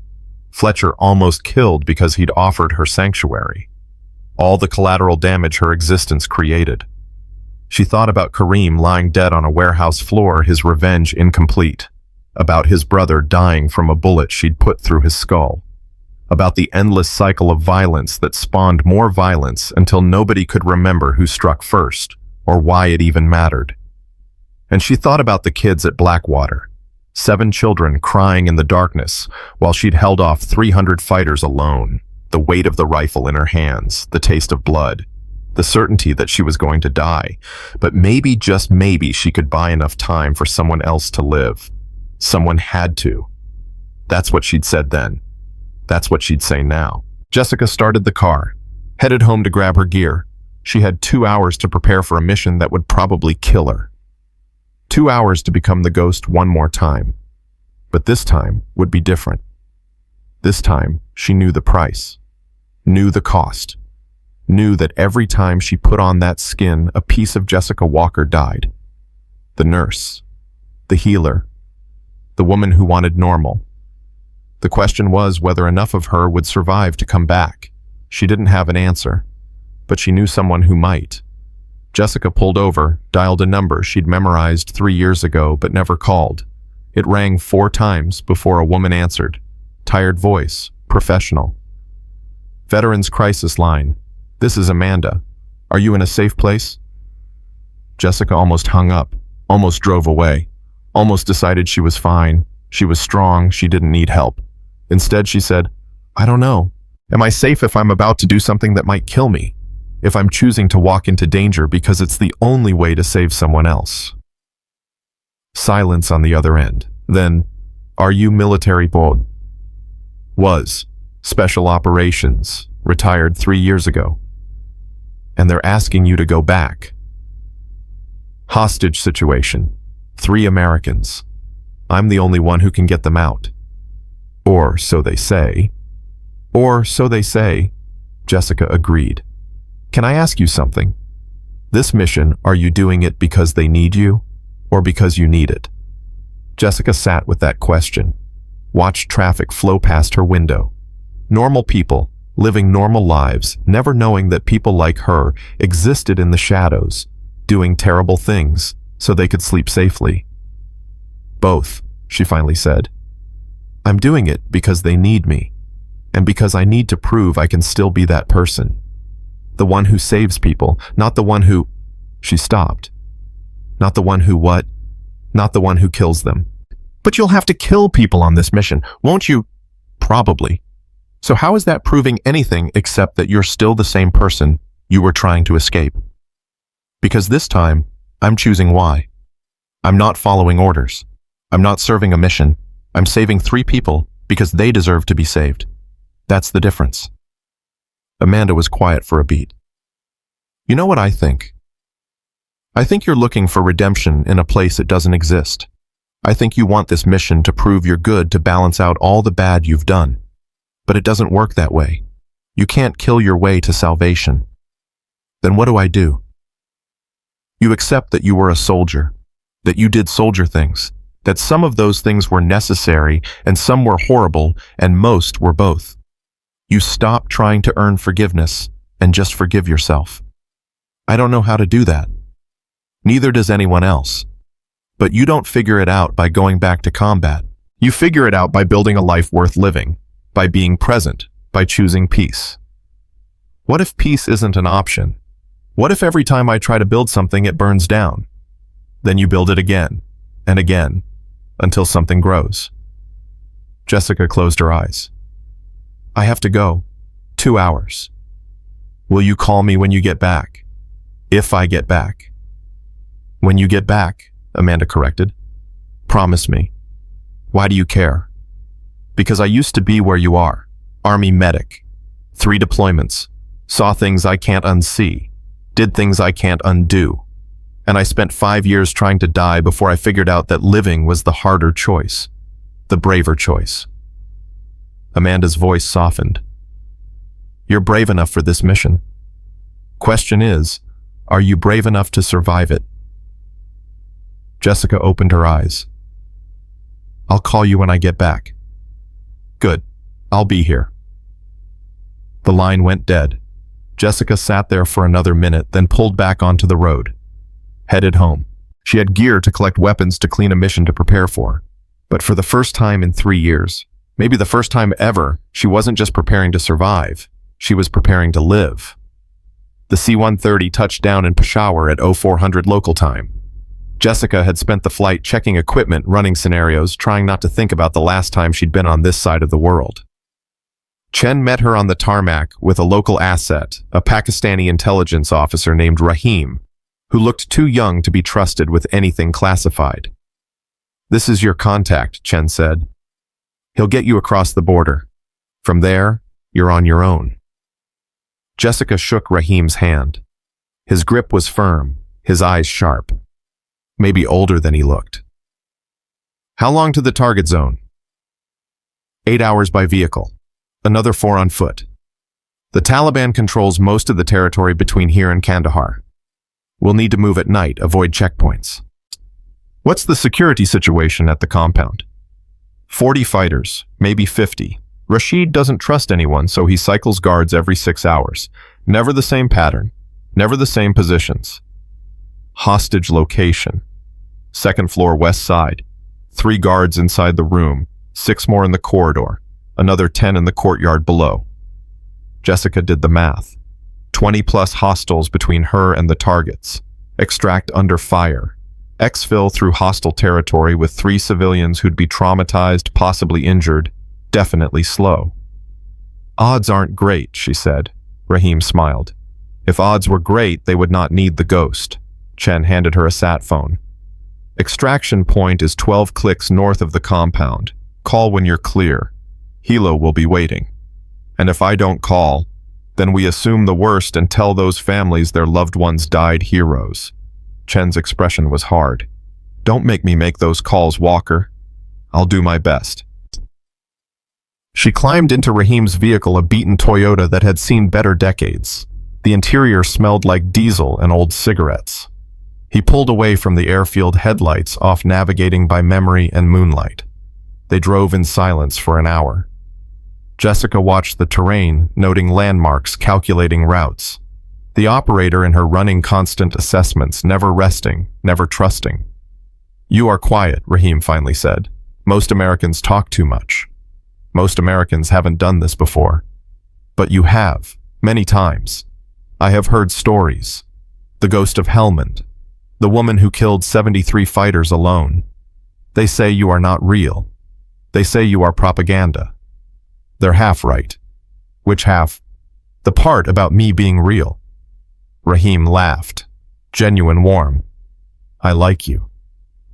Fletcher almost killed because he'd offered her sanctuary, all the collateral damage her existence created. She thought about Kareem lying dead on a warehouse floor, his revenge incomplete, about his brother dying from a bullet she'd put through his skull, about the endless cycle of violence that spawned more violence until nobody could remember who struck first or why it even mattered. And she thought about the kids at Blackwater, 7 children crying in the darkness while she'd held off 300 fighters alone, the weight of the rifle in her hands, the taste of blood, the certainty that she was going to die, but maybe, just maybe, she could buy enough time for someone else to live. Someone had to. That's what she'd said then. That's what she'd say now. Jessica started the car, headed home to grab her gear. She had 2 hours to prepare for a mission that would probably kill her. 2 hours to become the ghost one more time. But this time would be different. This time, she knew the price, knew the cost, knew that every time she put on that skin, a piece of Jessica Walker died. The nurse, the healer, the woman who wanted normal. The question was whether enough of her would survive to come back. She didn't have an answer, but she knew someone who might. Jessica pulled over, dialed a number she'd memorized 3 years ago but never called. It rang 4 times before a woman answered. Tired voice, professional. Veterans Crisis Line. This is Amanda. Are you in a safe place? Jessica almost hung up, almost drove away, almost decided she was fine, she was strong, she didn't need help. Instead, she said, I don't know. Am I safe if I'm about to do something that might kill me? If I'm choosing to walk into danger because it's the only way to save someone else? Silence on the other end. Then, are you military bold? Was. Special operations. Retired 3 years ago. And they're asking you to go back. Hostage situation. 3 Americans. I'm the only one who can get them out. Or so they say. Or so they say. Jessica agreed. Can I ask you something? This mission, are you doing it because they need you, or because you need it? Jessica sat with that question, watched traffic flow past her window. Normal people, living normal lives, never knowing that people like her existed in the shadows, doing terrible things so they could sleep safely. Both, she finally said. I'm doing it because they need me, and because I need to prove I can still be that person. The one who saves people, not the one who... She stopped. Not the one who what? Not the one who kills them. But you'll have to kill people on this mission, won't you? Probably. So how is that proving anything except that you're still the same person you were trying to escape? Because this time, I'm choosing why. I'm not following orders. I'm not serving a mission. I'm saving 3 people because they deserve to be saved. That's the difference. Amanda was quiet for a beat. You know what I think? I think you're looking for redemption in a place it doesn't exist. I think you want this mission to prove you're good to balance out all the bad you've done. But it doesn't work that way. You can't kill your way to salvation. Then what do? You accept that you were a soldier, that you did soldier things, that some of those things were necessary and some were horrible and most were both. You stop trying to earn forgiveness and just forgive yourself. I don't know how to do that. Neither does anyone else. But you don't figure it out by going back to combat. You figure it out by building a life worth living, by being present, by choosing peace. What if peace isn't an option? What if every time I try to build something it burns down? Then you build it again and again until something grows. Jessica closed her eyes. I have to go. 2 hours. Will you call me when you get back? If I get back. When you get back, Amanda corrected. Promise me. Why do you care? Because I used to be where you are. Army medic. 3 deployments. Saw things I can't unsee. Did things I can't undo. And I spent 5 years trying to die before I figured out that living was the harder choice. The braver choice. Amanda's voice softened. You're brave enough for this mission. Question is, are you brave enough to survive it? Jessica opened her eyes. I'll call you when I get back. Good. I'll be here. The line went dead. Jessica sat there for another minute, then pulled back onto the road. Headed home. She had gear to collect weapons to clean a mission to prepare for. But for the first time in 3 years, maybe the first time ever, she wasn't just preparing to survive. She was preparing to live. The C-130 touched down in Peshawar at 0400 local time. Jessica had spent the flight checking equipment, running scenarios, trying not to think about the last time she'd been on this side of the world. Chen met her on the tarmac with a local asset, a Pakistani intelligence officer named Rahim, who looked too young to be trusted with anything classified. This is your contact, Chen said. He'll get you across the border. From there, you're on your own. Jessica shook Rahim's hand. His grip was firm, his eyes sharp. Maybe older than he looked. How long to the target zone? 8 hours by vehicle. Another 4 on foot. The Taliban controls most of the territory between here and Kandahar. We'll need to move at night, avoid checkpoints. What's the security situation at the compound? 40 fighters, maybe 50. Rashid doesn't trust anyone, so he cycles guards every 6 hours. Never the same pattern, never the same positions. Hostage location. 2nd floor west side. 3 guards inside the room, 6 more in the corridor, another 10 in the courtyard below. Jessica did the math. 20 plus hostiles between her and the targets. Extract under fire. Exfil through hostile territory with 3 civilians who'd be traumatized, possibly injured, definitely slow. Odds aren't great, she said. Rahim smiled. If odds were great, they would not need the ghost. Chen handed her a sat phone. Extraction point is 12 clicks north of the compound. Call when you're clear. Hilo will be waiting. And if I don't call, then we assume the worst and tell those families their loved ones died heroes. Chen's expression was hard. Don't make me make those calls, Walker. I'll do my best. She climbed into Rahim's vehicle, a beaten Toyota that had seen better decades. The interior smelled like diesel and old cigarettes. He pulled away from the airfield headlights, off navigating by memory and moonlight. They drove in silence for an hour. Jessica watched the terrain, noting landmarks, calculating routes. The operator in her running constant assessments, never resting, never trusting. You are quiet, Rahim finally said. Most Americans talk too much. Most Americans haven't done this before. But you have, many times. I have heard stories. The ghost of Helmand. The woman who killed 73 fighters alone. They say you are not real. They say you are propaganda. They're half right. Which half? The part about me being real. Rahim laughed. Genuine warm. I like you.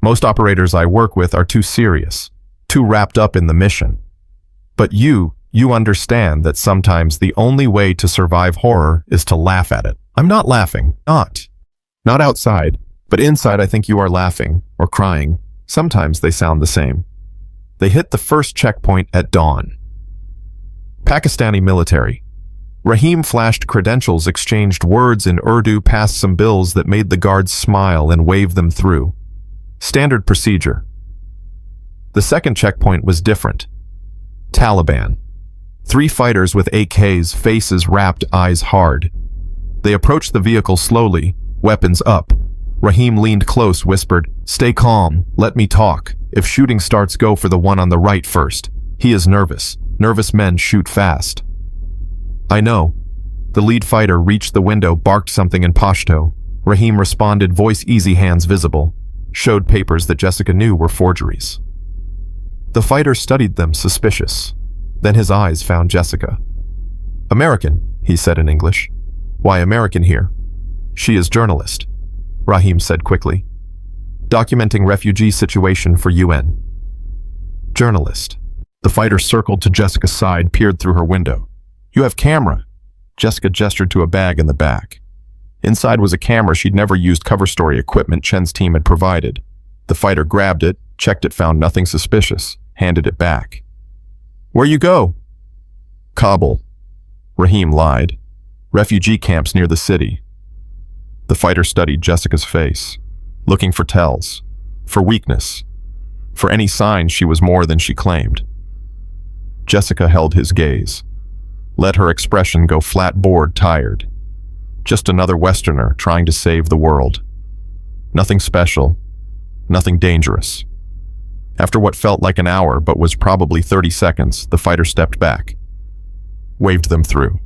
Most operators I work with are too serious, too wrapped up in the mission. But you You understand that sometimes the only way to survive horror is to laugh at it. I'm not laughing. Not outside, but inside I think you are laughing or crying. Sometimes they sound the same. They hit the first checkpoint at dawn. Pakistani military. Rahim flashed credentials, exchanged words in Urdu, passed some bills that made the guards smile and waved them through. Standard procedure. The second checkpoint was different. Taliban. 3 fighters with AKs, faces wrapped, eyes hard. They approached the vehicle slowly, weapons up. Rahim leaned close, whispered, "Stay calm, let me talk. If shooting starts, go for the one on the right first. He is nervous. Nervous men shoot fast." "I know." The lead fighter reached the window, barked something in Pashto. Rahim responded, voice easy, hands visible. Showed papers that Jessica knew were forgeries. The fighter studied them, suspicious. Then his eyes found Jessica. "American," he said in English. "Why American here?" "She is journalist," Rahim said quickly. "Documenting refugee situation for UN." "Journalist." The fighter circled to Jessica's side, peered through her window. "You have camera." Jessica gestured to a bag in the back. Inside was a camera she'd never used, cover story equipment Chen's team had provided. The fighter grabbed it, checked it, found nothing suspicious, handed it back. "Where you go?" "Kabul." Rahim lied. "Refugee camps near the city." The fighter studied Jessica's face, looking for tells, for weakness, for any sign she was more than she claimed. Jessica held his gaze, let her expression go flat, bored, tired. Just another Westerner trying to save the world. Nothing special, nothing dangerous. After what felt like an hour but was probably 30 seconds, the fighter stepped back, waved them through.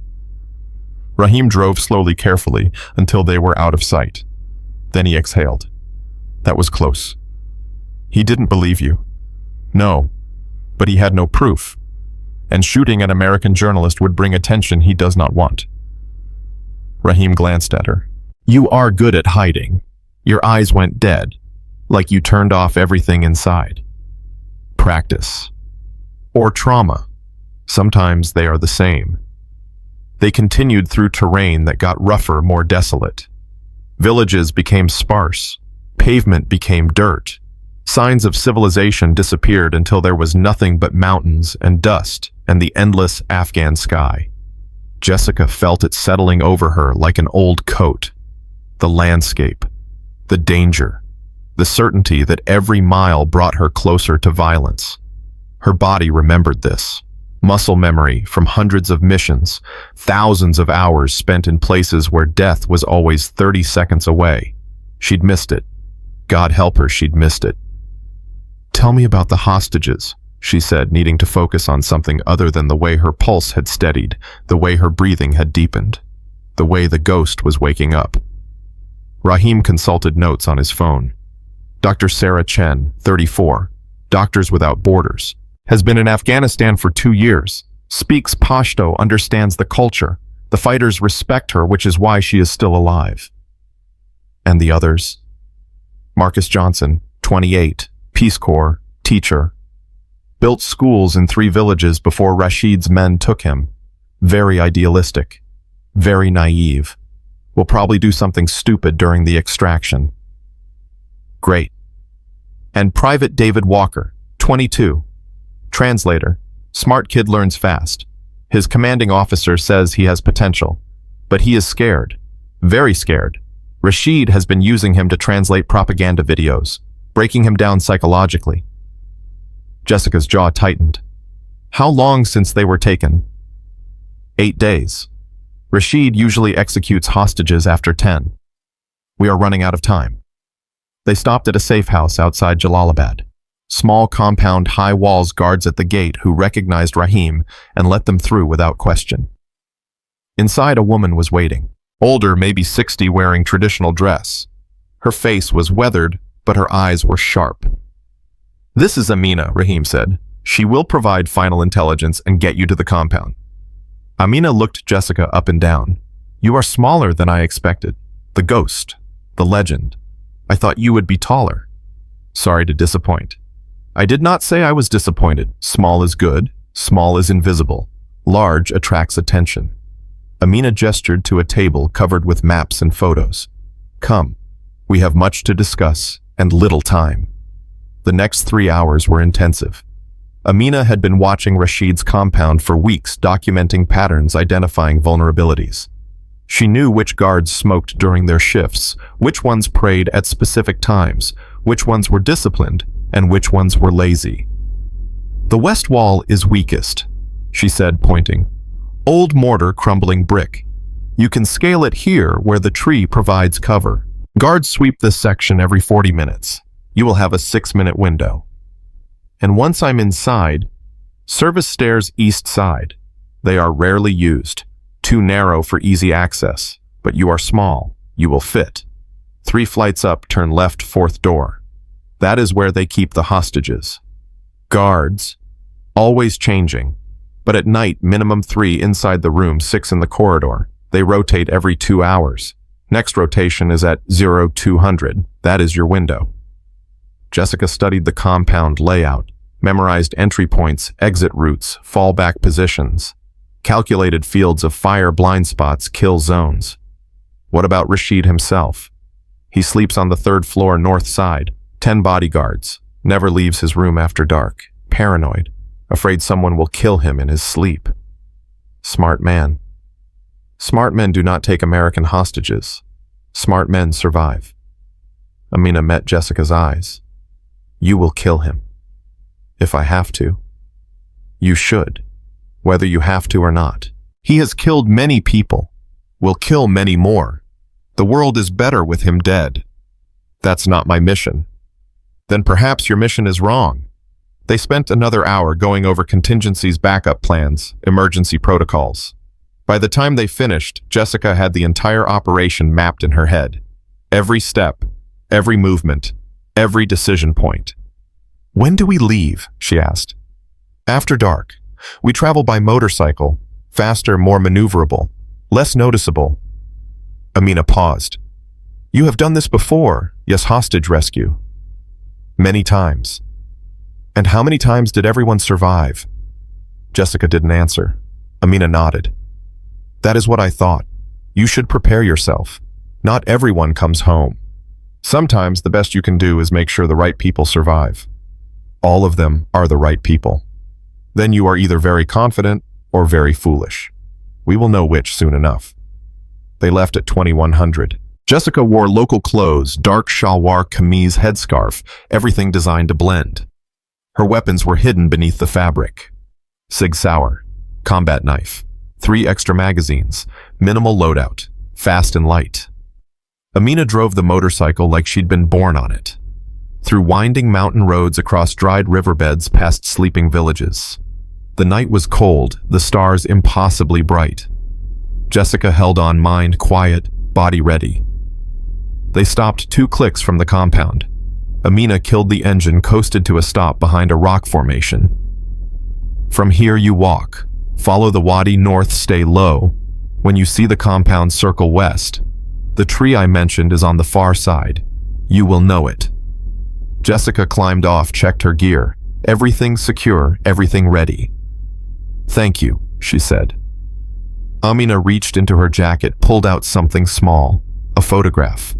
Rahim drove slowly, carefully, until they were out of sight. Then he exhaled. That was close. He didn't believe you. No, but he had no proof. And shooting an American journalist would bring attention he does not want. Rahim glanced at her. "You are good at hiding. Your eyes went dead, like you turned off everything inside. Practice. Or trauma. Sometimes they are the same." They continued through terrain that got rougher, more desolate. Villages became sparse. Pavement became dirt. Signs of civilization disappeared until there was nothing but mountains and dust and the endless Afghan sky. Jessica felt it settling over her like an old coat. The landscape, the danger, the certainty that every mile brought her closer to violence. Her body remembered this. Muscle memory from hundreds of missions, thousands of hours spent in places where death was always 30 seconds away. She'd missed it. God help her, she'd missed it. "Tell me about the hostages," she said, needing to focus on something other than the way her pulse had steadied, the way her breathing had deepened, the way the ghost was waking up. Rahim consulted notes on his phone. Dr. Sarah Chen, 34, Doctors Without Borders, has been in Afghanistan for 2 years, speaks Pashto, understands the culture. The fighters respect her, which is why she is still alive. And the others? Marcus Johnson, 28, Peace Corps, teacher. Built schools in 3 villages before Rashid's men took him. Very idealistic. Very naive. Will probably do something stupid during the extraction. Great. And Private David Walker, 22. Translator. Smart kid, learns fast. His commanding officer says he has potential, but he is scared. Very scared. Rashid has been using him to translate propaganda videos, breaking him down psychologically. Jessica's jaw tightened. How long since they were taken? 8 days. Rashid usually executes hostages after 10. We are running out of time. They stopped at a safe house outside Jalalabad. Small compound, high walls, guards at the gate who recognized Rahim and let them through without question. Inside, a woman was waiting. Older, maybe 60, wearing traditional dress. Her face was weathered, but her eyes were sharp. "This is Amina," Rahim said. "She will provide final intelligence and get you to the compound." Amina looked Jessica up and down. "You are smaller than I expected. The ghost. The legend. I thought you would be taller." "Sorry to disappoint." "I did not say I was disappointed. Small is good. Small is invisible. Large attracts attention. Amina gestured to a table covered with maps and photos. Come, we have much to discuss and little time. The next 3 hours were intensive. Amina had been watching Rashid's compound for weeks, documenting patterns, identifying vulnerabilities. She knew which guards smoked during their shifts, which ones prayed at specific times, which ones were disciplined, and which ones were lazy. The west wall is weakest, she said, pointing. Old mortar, crumbling brick. You can scale it here where the tree provides cover. Guards sweep this section every 40 minutes. You will have a 6-minute window. And once I'm inside, service stairs east side. They are rarely used, too narrow for easy access, but you are small, you will fit. 3 flights up, turn left, 4th door. That is where they keep the hostages. Guards, always changing, but at night minimum 3 inside the room, 6 in the corridor. They rotate every 2 hours. Next rotation is at 0200, that is your window. Jessica studied the compound layout, memorized entry points, exit routes, fallback positions, calculated fields of fire, blind spots, kill zones. What about Rashid himself? He sleeps on the 3rd floor north side, 10 bodyguards, never leaves his room after dark, paranoid, afraid someone will kill him in his sleep. Smart man. Smart men do not take American hostages. Smart men survive. Amina met Jessica's eyes. You will kill him. If I have to. You should, whether you have to or not. He has killed many people, will kill many more. The world is better with him dead. That's not my mission. Then perhaps your mission is wrong. They spent another hour going over contingencies, backup plans, emergency protocols. By the time they finished, Jessica had the entire operation mapped in her head. Every step, every movement, every decision point. When do we leave? She asked. After dark. We travel by motorcycle, faster, more maneuverable, less noticeable. Amina paused. You have done this before, yes, hostage rescue. Many times. And how many times did everyone survive? Jessica didn't answer. Amina nodded. That is what I thought. You should prepare yourself. Not everyone comes home. Sometimes the best you can do is make sure the right people survive. All of them are the right people. Then you are either very confident or very foolish. We will know which soon enough. They left at 2100. Jessica wore local clothes, dark shalwar kameez headscarf, everything designed to blend. Her weapons were hidden beneath the fabric. Sig Sauer, combat knife, 3 extra magazines, minimal loadout, fast and light. Amina drove the motorcycle like she'd been born on it. Through winding mountain roads, across dried riverbeds, past sleeping villages. The night was cold, the stars impossibly bright. Jessica held on, mind quiet, body ready. They stopped 2 clicks from the compound. Amina killed the engine, coasted to a stop behind a rock formation. From here you walk. Follow the wadi north, stay low. When you see the compound, circle west. The tree I mentioned is on the far side. You will know it. Jessica climbed off, checked her gear. Everything secure, everything ready. Thank you, she said. Amina reached into her jacket, pulled out something small, a photograph.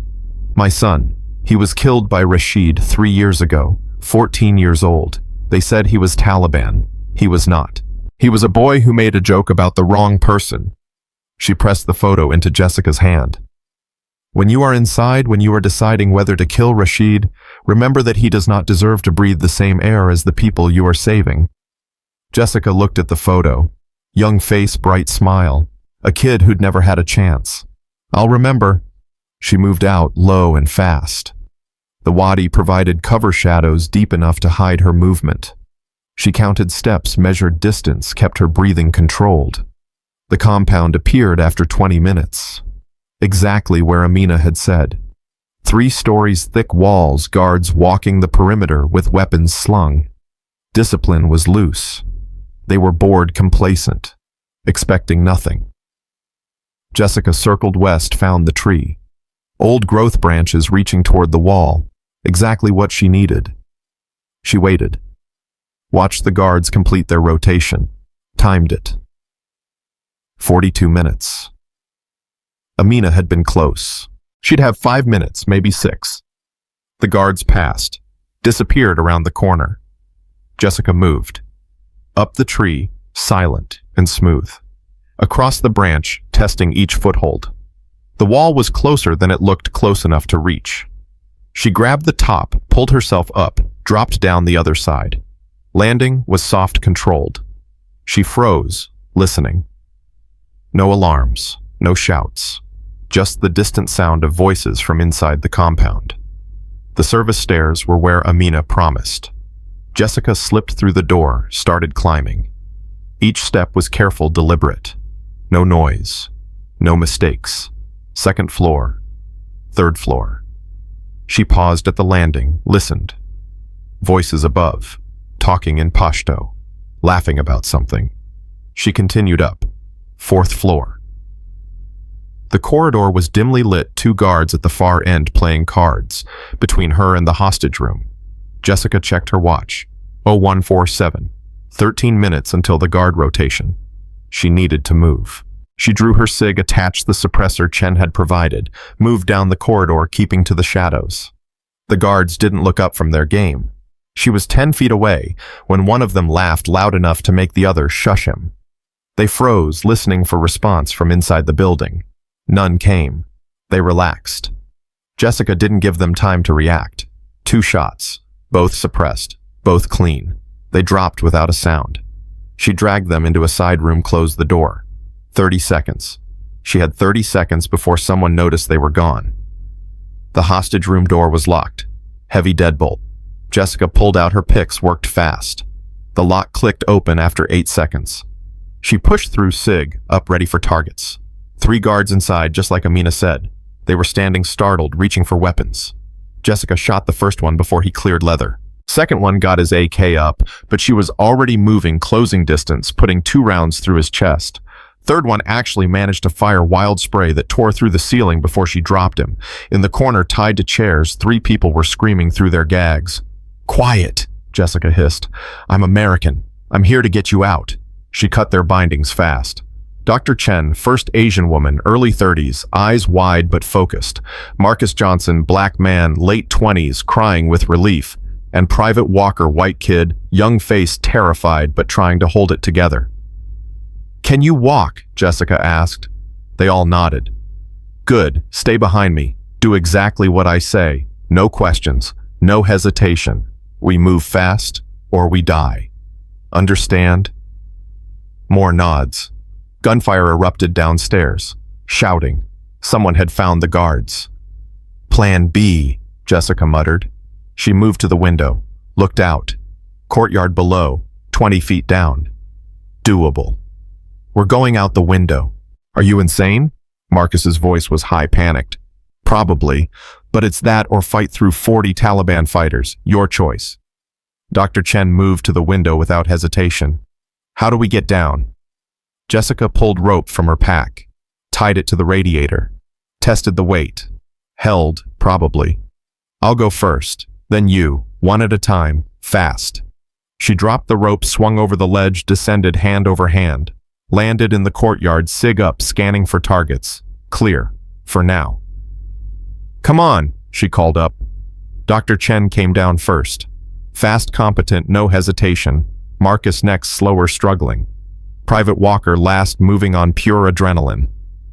My son. He was killed by Rashid 3 years ago, 14 years old. They said he was Taliban. He was not. He was a boy who made a joke about the wrong person. She pressed the photo into Jessica's hand. When you are inside, when you are deciding whether to kill Rashid, remember that he does not deserve to breathe the same air as the people you are saving. Jessica looked at the photo. Young face, bright smile. A kid who'd never had a chance. I'll remember. She moved out, low and fast. The wadi provided cover shadows deep enough to hide her movement. She counted steps, measured distance, kept her breathing controlled. The compound appeared after 20 minutes. Exactly where Amina had said. 3 stories thick walls, guards walking the perimeter with weapons slung. Discipline was loose. They were bored, complacent, expecting nothing. Jessica circled west, found the tree. Old growth branches reaching toward the wall, exactly what she needed. She waited. Watched the guards complete their rotation. Timed it. 42 minutes. Amina had been close. She'd have 5 minutes, maybe 6. The guards passed, disappeared around the corner. Jessica moved. Up the tree, silent and smooth. Across the branch, testing each foothold. The wall was closer than it looked close enough to reach. She grabbed the top, pulled herself up, dropped down the other side. Landing was soft, controlled. She froze, listening. No alarms, no shouts, just the distant sound of voices from inside the compound. The service stairs were where Amina promised. Jessica slipped through the door, started climbing. Each step was careful, deliberate. No noise, no mistakes. Second floor, third floor. She paused at the landing, listened. Voices above, talking in Pashto, laughing about something. She continued up. Fourth floor. The corridor was dimly lit, 2 guards at the far end playing cards, between her and the hostage room. Jessica checked her watch. 0147. 13 minutes until the guard rotation. She needed to move. She drew her cig, attached the suppressor Chen had provided, moved down the corridor, keeping to the shadows. The guards didn't look up from their game. She was 10 feet away when one of them laughed loud enough to make the other shush him. They froze, listening for response from inside the building. None came. They relaxed. Jessica didn't give them time to react. 2 shots, both suppressed, both clean. They dropped without a sound. She dragged them into a side room, closed the door. 30 seconds. She had 30 seconds before someone noticed they were gone. The hostage room door was locked. Heavy deadbolt. Jessica pulled out her picks, worked fast. The lock clicked open after 8 seconds. She pushed through cig, up ready for targets. 3 guards inside, just like Amina said. They were standing startled, reaching for weapons. Jessica shot the first one before he cleared leather. Second one got his AK up, but she was already moving closing distance, putting 2 rounds through his chest. Third one actually managed to fire wild spray that tore through the ceiling before she dropped him. In the corner, tied to chairs, 3 people were screaming through their gags. "Quiet," Jessica hissed. "I'm American. I'm here to get you out." She cut their bindings fast. Dr. Chen, first Asian woman, early 30s, eyes wide but focused. Marcus Johnson, black man, late 20s, crying with relief. And Private Walker, white kid, young face, terrified but trying to hold it together. "Can you walk?" Jessica asked. They all nodded. "Good, stay behind me. Do exactly what I say. No questions, no hesitation. We move fast or we die. Understand?" More nods. Gunfire erupted downstairs. Shouting. Someone had found the guards. "Plan B," Jessica muttered. She moved to the window, looked out. Courtyard below, 20 feet down. Doable. "We're going out the window." "Are you insane?" Marcus's voice was high, panicked. "Probably, but it's that or fight through 40 Taliban fighters. Your choice." Dr. Chen moved to the window without hesitation. "How do we get down?" Jessica pulled rope from her pack, tied it to the radiator, tested the weight. Held, probably. "I'll go first, then you, one at a time, fast." She dropped the rope, swung over the ledge, descended hand over hand. Landed in the courtyard, cig up, scanning for targets. Clear. For now. "Come on," she called up. Dr. Chen came down first. Fast, competent, no hesitation. Marcus next, slower, struggling. Private Walker last, moving on pure adrenaline.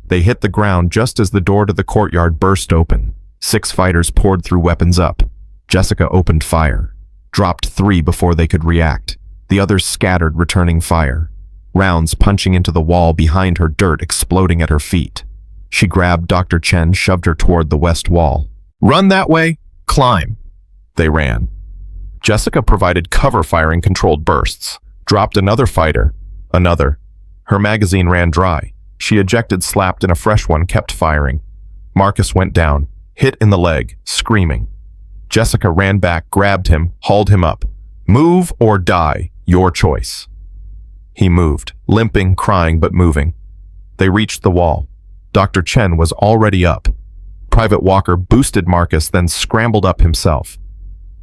They hit the ground just as the door to the courtyard burst open. 6 fighters poured through, weapons up. Jessica opened fire. Dropped 3 before they could react. The others scattered, returning fire. Rounds punching into the wall behind her, dirt exploding at her feet. She grabbed Dr. Chen, shoved her toward the west wall. "Run that way! Climb!" They ran. Jessica provided cover, firing controlled bursts. Dropped another fighter. Another. Her magazine ran dry. She ejected, slapped, and a fresh one kept firing. Marcus went down, hit in the leg, screaming. Jessica ran back, grabbed him, hauled him up. "Move or die, your choice." He moved, limping, crying, but moving. They reached the wall. Dr. Chen was already up. Private Walker boosted Marcus, then scrambled up himself.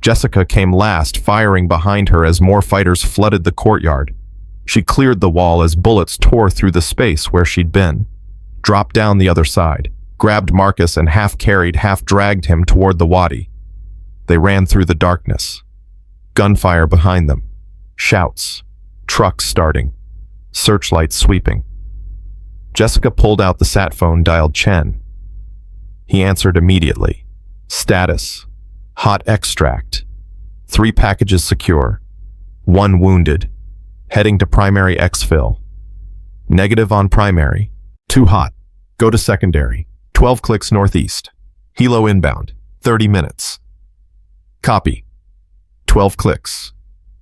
Jessica came last, firing behind her as more fighters flooded the courtyard. She cleared the wall as bullets tore through the space where she'd been, dropped down the other side, grabbed Marcus and half-carried, half-dragged him toward the wadi. They ran through the darkness. Gunfire behind them. Shouts. Trucks starting. Searchlights sweeping. Jessica pulled out the sat phone, dialed Chen. He answered immediately. Status. Hot extract. 3 packages secure. 1 wounded. Heading to primary exfil. Negative on primary. Too hot. Go to secondary. 12 clicks northeast. Helo inbound. 30 minutes. Copy. 12 clicks.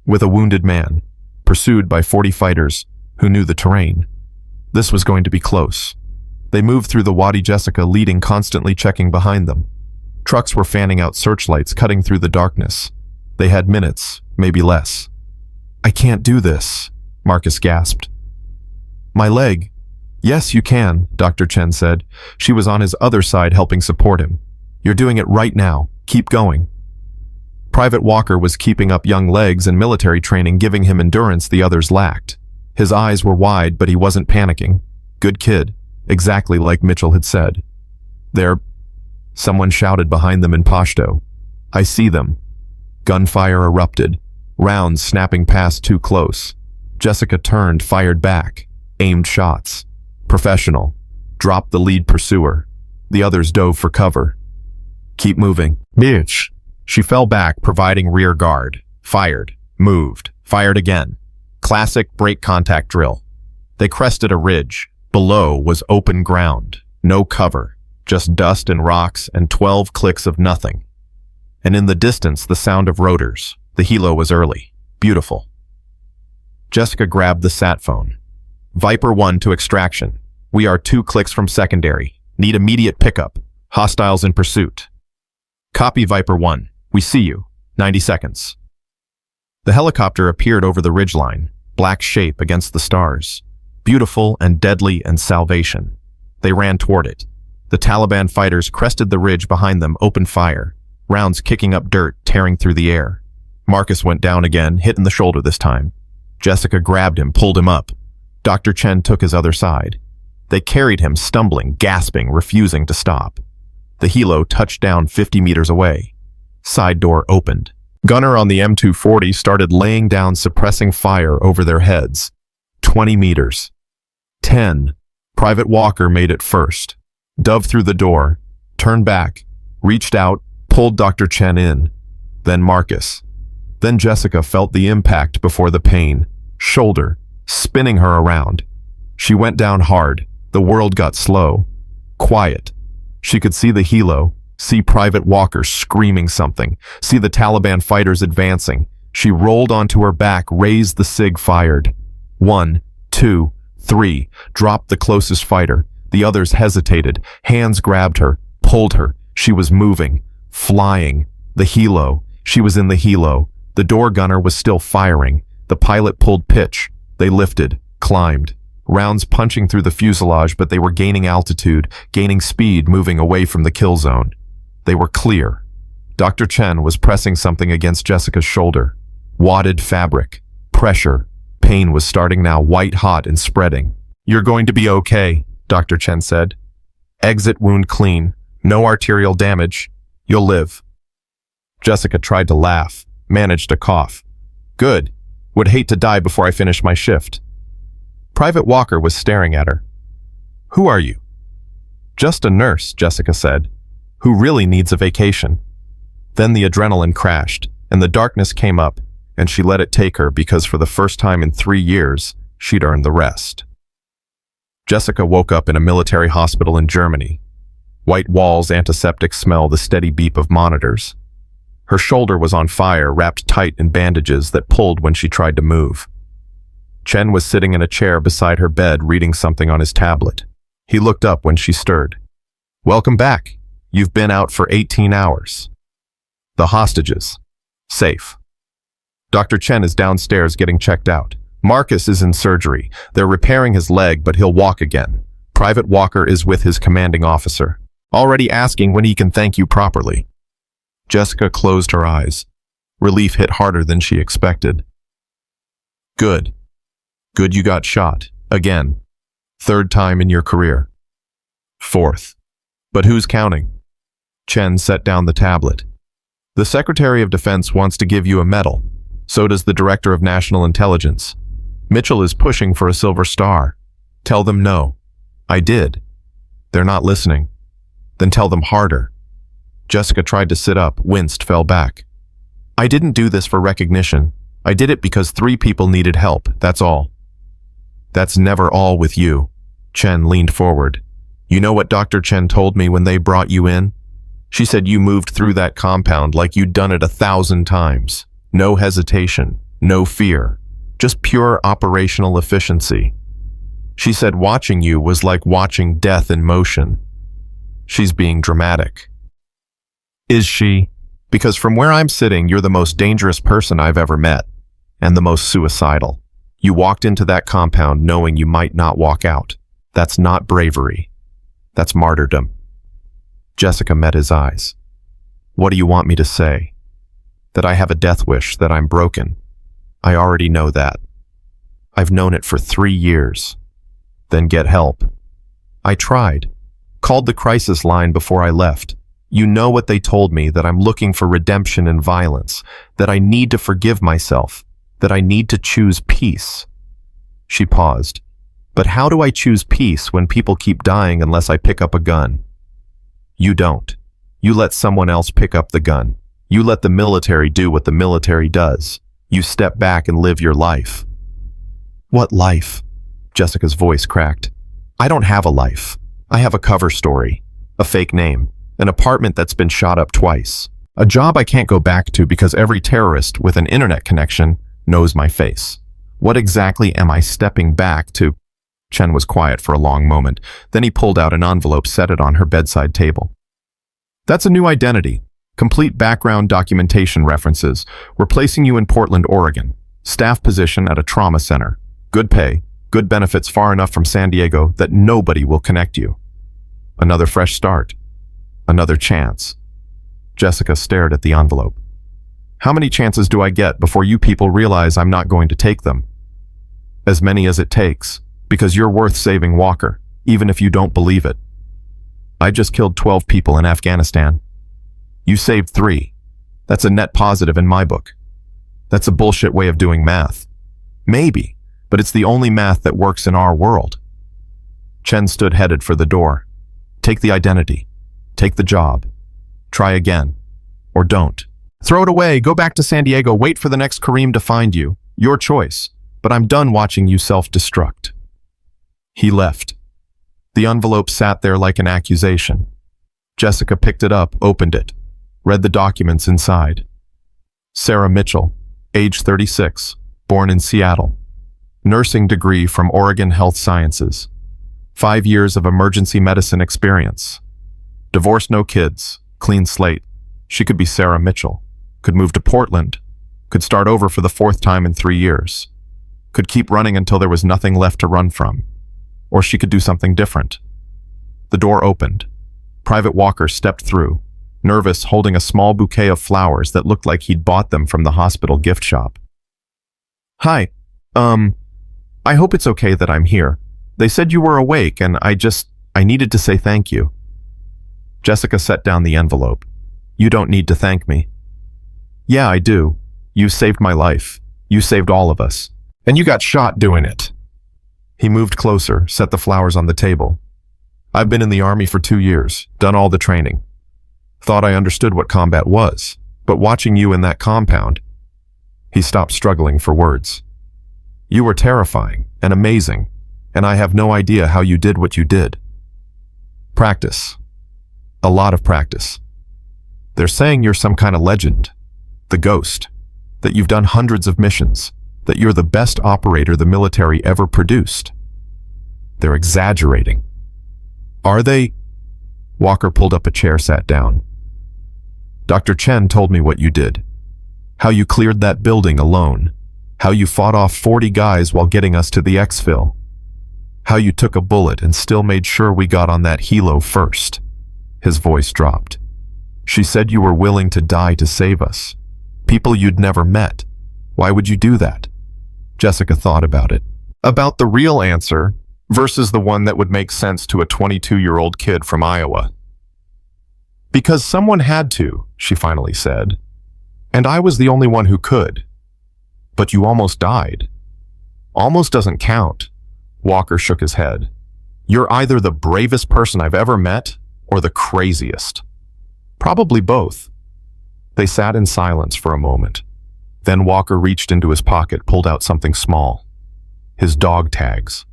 With a wounded man. Pursued by 40 fighters who knew the terrain. This was going to be close. They moved through the wadi, Jessica leading, constantly checking behind them. Trucks were fanning out searchlights, cutting through the darkness. They had minutes, maybe less. I can't do this, Marcus gasped. My leg. Yes, you can, Dr. Chen said. She was on his other side helping support him. You're doing it right now. Keep going. Private Walker was keeping up young legs and military training, giving him endurance the others lacked. His eyes were wide, but he wasn't panicking. Good kid, exactly like Mitchell had said. There, someone shouted behind them in Pashto. I see them. Gunfire erupted, rounds snapping past too close. Jessica turned, fired back, aimed shots. Professional. Dropped the lead pursuer. The others dove for cover. Keep moving. Bitch. She fell back, providing rear guard. Fired. Moved. Fired again. Classic break contact drill. They crested a ridge. Below was open ground. No cover. Just dust and rocks and 12 clicks of nothing. And in the distance, the sound of rotors. The helo was early. Beautiful. Jessica grabbed the sat phone. Viper 1 to extraction. We are 2 clicks from secondary. Need immediate pickup. Hostiles in pursuit. Copy, Viper 1. We see you. 90 seconds. The helicopter appeared over the ridgeline, black shape against the stars. Beautiful and deadly and salvation. They ran toward it. The Taliban fighters crested the ridge behind them, opened fire. Rounds kicking up dirt, tearing through the air. Marcus went down again, hit in the shoulder this time. Jessica grabbed him, pulled him up. Dr. Chen took his other side. They carried him, stumbling, gasping, refusing to stop. The helo touched down 50 meters away. Side door opened. Gunner on the M240 started laying down suppressing fire over their heads. 20 meters. 10. Private Walker made it first. Dove through the door, turned back, reached out, pulled Dr. Chen in. Then Marcus. Then Jessica felt the impact before the pain. Shoulder, spinning her around. She went down hard. The world got slow. Quiet. She could see the helo, see Private Walker screaming something, see the Taliban fighters advancing. She rolled onto her back, raised the SIG, fired. 1, 2, 3, dropped the closest fighter. The others hesitated. Hands grabbed her, pulled her. She was moving, flying. The helo. She was in the helo. The door gunner was still firing. The pilot pulled pitch. They lifted, climbed. Rounds punching through the fuselage, but they were gaining altitude, gaining speed, moving away from the kill zone. They were clear. Dr. Chen was pressing something against Jessica's shoulder. Wadded fabric. Pressure. Pain was starting now, white hot and spreading. You're going to be okay, Dr. Chen said. Exit wound clean. No arterial damage. You'll live. Jessica tried to laugh, managed a cough. Good. Would hate to die before I finish my shift. Private Walker was staring at her. Who are you? Just a nurse, Jessica said, who really needs a vacation. Then the adrenaline crashed, and the darkness came up, and she let it take her because for the first time in 3 years, she'd earned the rest. Jessica woke up in a military hospital in Germany. White walls, antiseptic smell, the steady beep of monitors. Her shoulder was on fire, wrapped tight in bandages that pulled when she tried to move. Chen was sitting in a chair beside her bed reading something on his tablet. He looked up when she stirred. Welcome back. You've been out for 18 hours. The hostages. Safe. Dr. Chen is downstairs getting checked out. Marcus is in surgery. They're repairing his leg, but he'll walk again. Private Walker is with his commanding officer, already asking when he can thank you properly. Jessica closed her eyes. Relief hit harder than she expected. Good. Good you got shot. Again. Third time in your career. Fourth. But who's counting? Chen set down the tablet. The Secretary of Defense wants to give you a medal. So does the Director of National Intelligence. Mitchell is pushing for a silver star. Tell them no. I did. They're not listening. Then tell them harder. Jessica tried to sit up, winced, fell back. I didn't do this for recognition. I did it because 3 people needed help, that's all. That's never all with you. Chen leaned forward. You know what Dr. Chen told me when they brought you in? She said you moved through that compound like you'd done it 1,000 times. No hesitation, no fear, just pure operational efficiency. She said watching you was like watching death in motion. She's being dramatic. Is she? Because from where I'm sitting, you're the most dangerous person I've ever met, and the most suicidal. You walked into that compound knowing you might not walk out. That's not bravery. That's martyrdom. Jessica met his eyes. What do you want me to say? That I have a death wish, that I'm broken. I already know that. I've known it for 3 years. Then get help. I tried. Called the crisis line before I left. You know what they told me, that I'm looking for redemption in violence, that I need to forgive myself, that I need to choose peace. She paused. But how do I choose peace when people keep dying unless I pick up a gun? You don't. You let someone else pick up the gun. You let the military do what the military does. You step back and live your life. What life? Jessica's voice cracked. I don't have a life. I have a cover story, a fake name, an apartment that's been shot up twice, a job I can't go back to because every terrorist with an internet connection knows my face. What exactly am I stepping back to? Chen was quiet for a long moment. Then he pulled out an envelope, set it on her bedside table. That's a new identity. Complete background documentation references. We're placing you in Portland, Oregon. Staff position at a trauma center. Good pay, good benefits far enough from San Diego that nobody will connect you. Another fresh start. Another chance. Jessica stared at the envelope. How many chances do I get before you people realize I'm not going to take them? As many as it takes, because you're worth saving, Walker, even if you don't believe it. I just killed 12 people in Afghanistan. You saved 3. That's a net positive in my book. That's a bullshit way of doing math. Maybe, but it's the only math that works in our world. Chen stood headed for the door. Take the identity. Take the job. Try again. Or don't. Throw it away, go back to San Diego, wait for the next Kareem to find you. Your choice. But I'm done watching you self-destruct. He left. The envelope sat there like an accusation. Jessica picked it up, opened it, read the documents inside. Sarah Mitchell, age 36, born in Seattle. Nursing degree from Oregon Health Sciences. 5 years of emergency medicine experience. Divorced, no kids, clean slate. She could be Sarah Mitchell. Could move to Portland. Could start over for the 4th time in 3 years. Could keep running until there was nothing left to run from. Or she could do something different. The door opened. Private Walker stepped through, nervous, holding a small bouquet of flowers that looked like he'd bought them from the hospital gift shop. Hi, I hope it's okay that I'm here. They said you were awake and I needed to say thank you. Jessica set down the envelope. You don't need to thank me. Yeah, I do. You saved my life. You saved all of us. And you got shot doing it. He moved closer, set the flowers on the table. I've been in the Army for 2 years, done all the training. Thought I understood what combat was, but watching you in that compound... He stopped, struggling for words. You were terrifying and amazing, and I have no idea how you did what you did. Practice. A lot of practice. They're saying you're some kind of legend, the ghost, that you've done hundreds of missions, that you're the best operator the military ever produced. They're exaggerating. Are they? Walker pulled up a chair, sat down. Dr. Chen told me what you did. How you cleared that building alone. How you fought off 40 guys while getting us to the exfil. How you took a bullet and still made sure we got on that helo first. His voice dropped. She said you were willing to die to save us. People you'd never met. Why would you do that? Jessica thought about it. About the real answer versus the one that would make sense to a 22-year-old kid from Iowa. Because someone had to, she finally said, and I was the only one who could. But you almost died. Almost doesn't count. Walker shook his head. You're either the bravest person I've ever met or the craziest. Probably both. They sat in silence for a moment. Then Walker reached into his pocket, pulled out something small. His dog tags.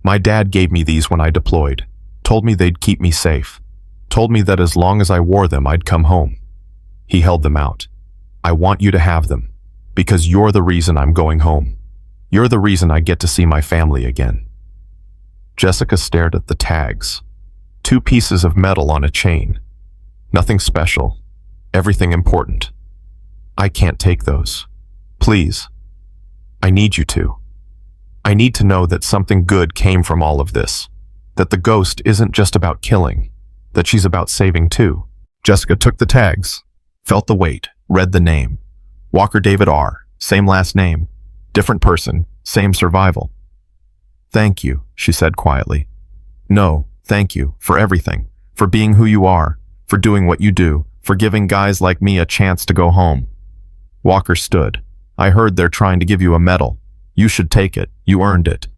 My dad gave me these when I deployed. Told me they'd keep me safe. Told me that as long as I wore them, I'd come home. He held them out. I want you to have them, because you're the reason I'm going home. You're the reason I get to see my family again. Jessica stared at the tags. 2 pieces of metal on a chain. Nothing special. Everything important. I can't take those. Please. I need you to. I need to know that something good came from all of this. That the ghost isn't just about killing. That she's about saving too. Jessica took the tags, felt the weight, read the name. Walker David R. Same last name. Different person. Same survival. Thank you, she said quietly. No, thank you for everything. For being who you are. For doing what you do. For giving guys like me a chance to go home. Walker stood. I heard they're trying to give you a medal. You should take it. You earned it.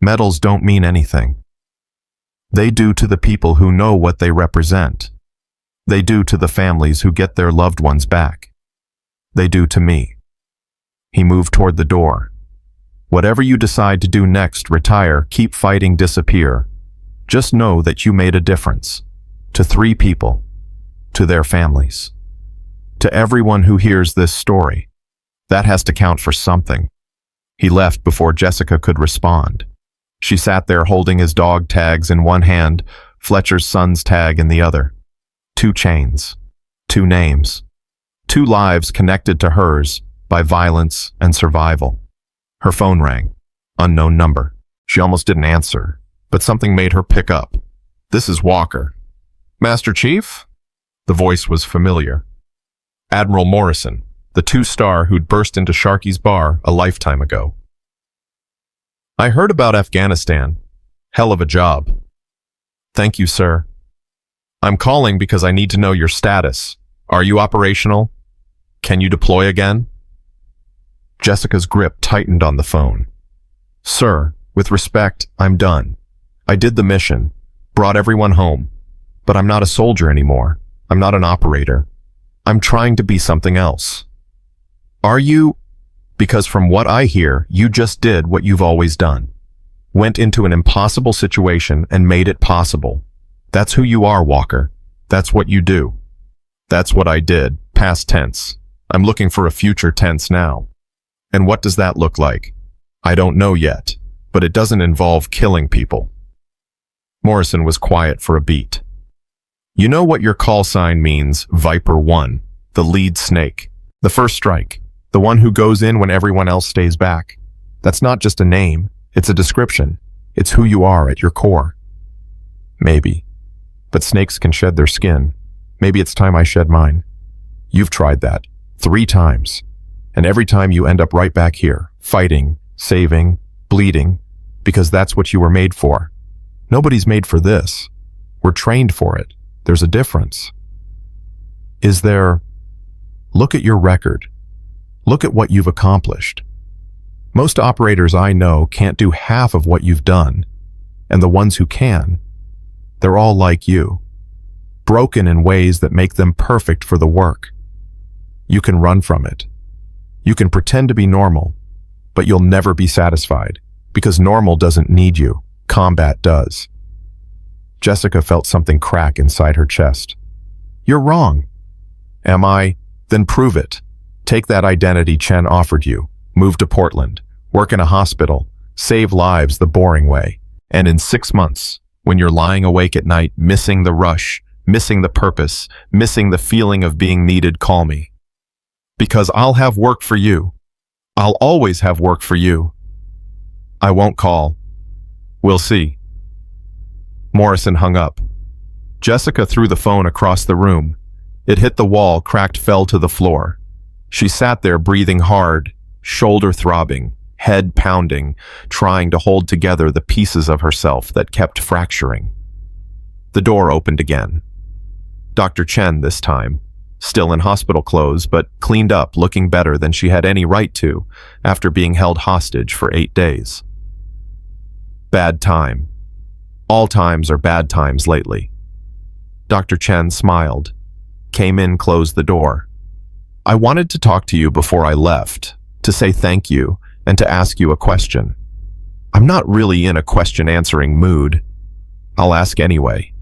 Medals don't mean anything. They do to the people who know what they represent. They do to the families who get their loved ones back. They do to me. He moved toward the door. Whatever you decide to do next, retire, keep fighting, disappear. Just know that you made a difference. To 3 people. To their families. To everyone who hears this story. That has to count for something. He left before Jessica could respond. She sat there holding his dog tags in one hand, Fletcher's son's tag in the other. 2 chains. 2 names. 2 lives connected to hers by violence and survival. Her phone rang. Unknown number. She almost didn't answer, but something made her pick up. This is Walker. Master Chief? The voice was familiar. Admiral Morrison, the 2-star who'd burst into Sharky's bar a lifetime ago. I heard about Afghanistan. Hell of a job. Thank you, sir. I'm calling because I need to know your status. Are you operational? Can you deploy again? Jessica's grip tightened on the phone. Sir, with respect, I'm done. I did the mission, brought everyone home, but I'm not a soldier anymore. I'm not an operator. I'm trying to be something else. Are you? Because from what I hear, you just did what you've always done. Went into an impossible situation and made it possible. That's who you are, Walker. That's what you do. That's what I did, past tense. I'm looking for a future tense now. And what does that look like? I don't know yet, but it doesn't involve killing people. Morrison was quiet for a beat. You know what your call sign means, Viper 1, the lead snake, the first strike, the one who goes in when everyone else stays back. That's not just a name, it's a description. It's who you are at your core. Maybe. But snakes can shed their skin. Maybe it's time I shed mine. You've tried that 3 times. And every time you end up right back here, fighting, saving, bleeding, because that's what you were made for. Nobody's made for this. We're trained for it. There's a difference. Is there? Look at your record. Look at what you've accomplished. Most operators I know can't do half of what you've done, and the ones who can, they're all like you, broken in ways that make them perfect for the work. You can run from it. You can pretend to be normal, but you'll never be satisfied, because normal doesn't need you, combat does. Jessica felt something crack inside her chest. You're wrong. Am I? Then prove it. Take that identity Chen offered you, move to Portland, work in a hospital, save lives the boring way, and in 6 months, when you're lying awake at night, missing the rush, missing the purpose, missing the feeling of being needed, call me. Because I'll have work for you. I'll always have work for you. I won't call. We'll see. Morrison hung up. Jessica threw the phone across the room. It hit the wall, cracked, fell to the floor. She sat there breathing hard, shoulder throbbing, head pounding, trying to hold together the pieces of herself that kept fracturing. The door opened again. Dr. Chen this time, still in hospital clothes, but cleaned up, looking better than she had any right to after being held hostage for 8 days. Bad time. All times are bad times lately. Dr. Chen smiled, came in, closed the door. I wanted to talk to you before I left, to say thank you, and to ask you a question. I'm not really in a question-answering mood. I'll ask anyway.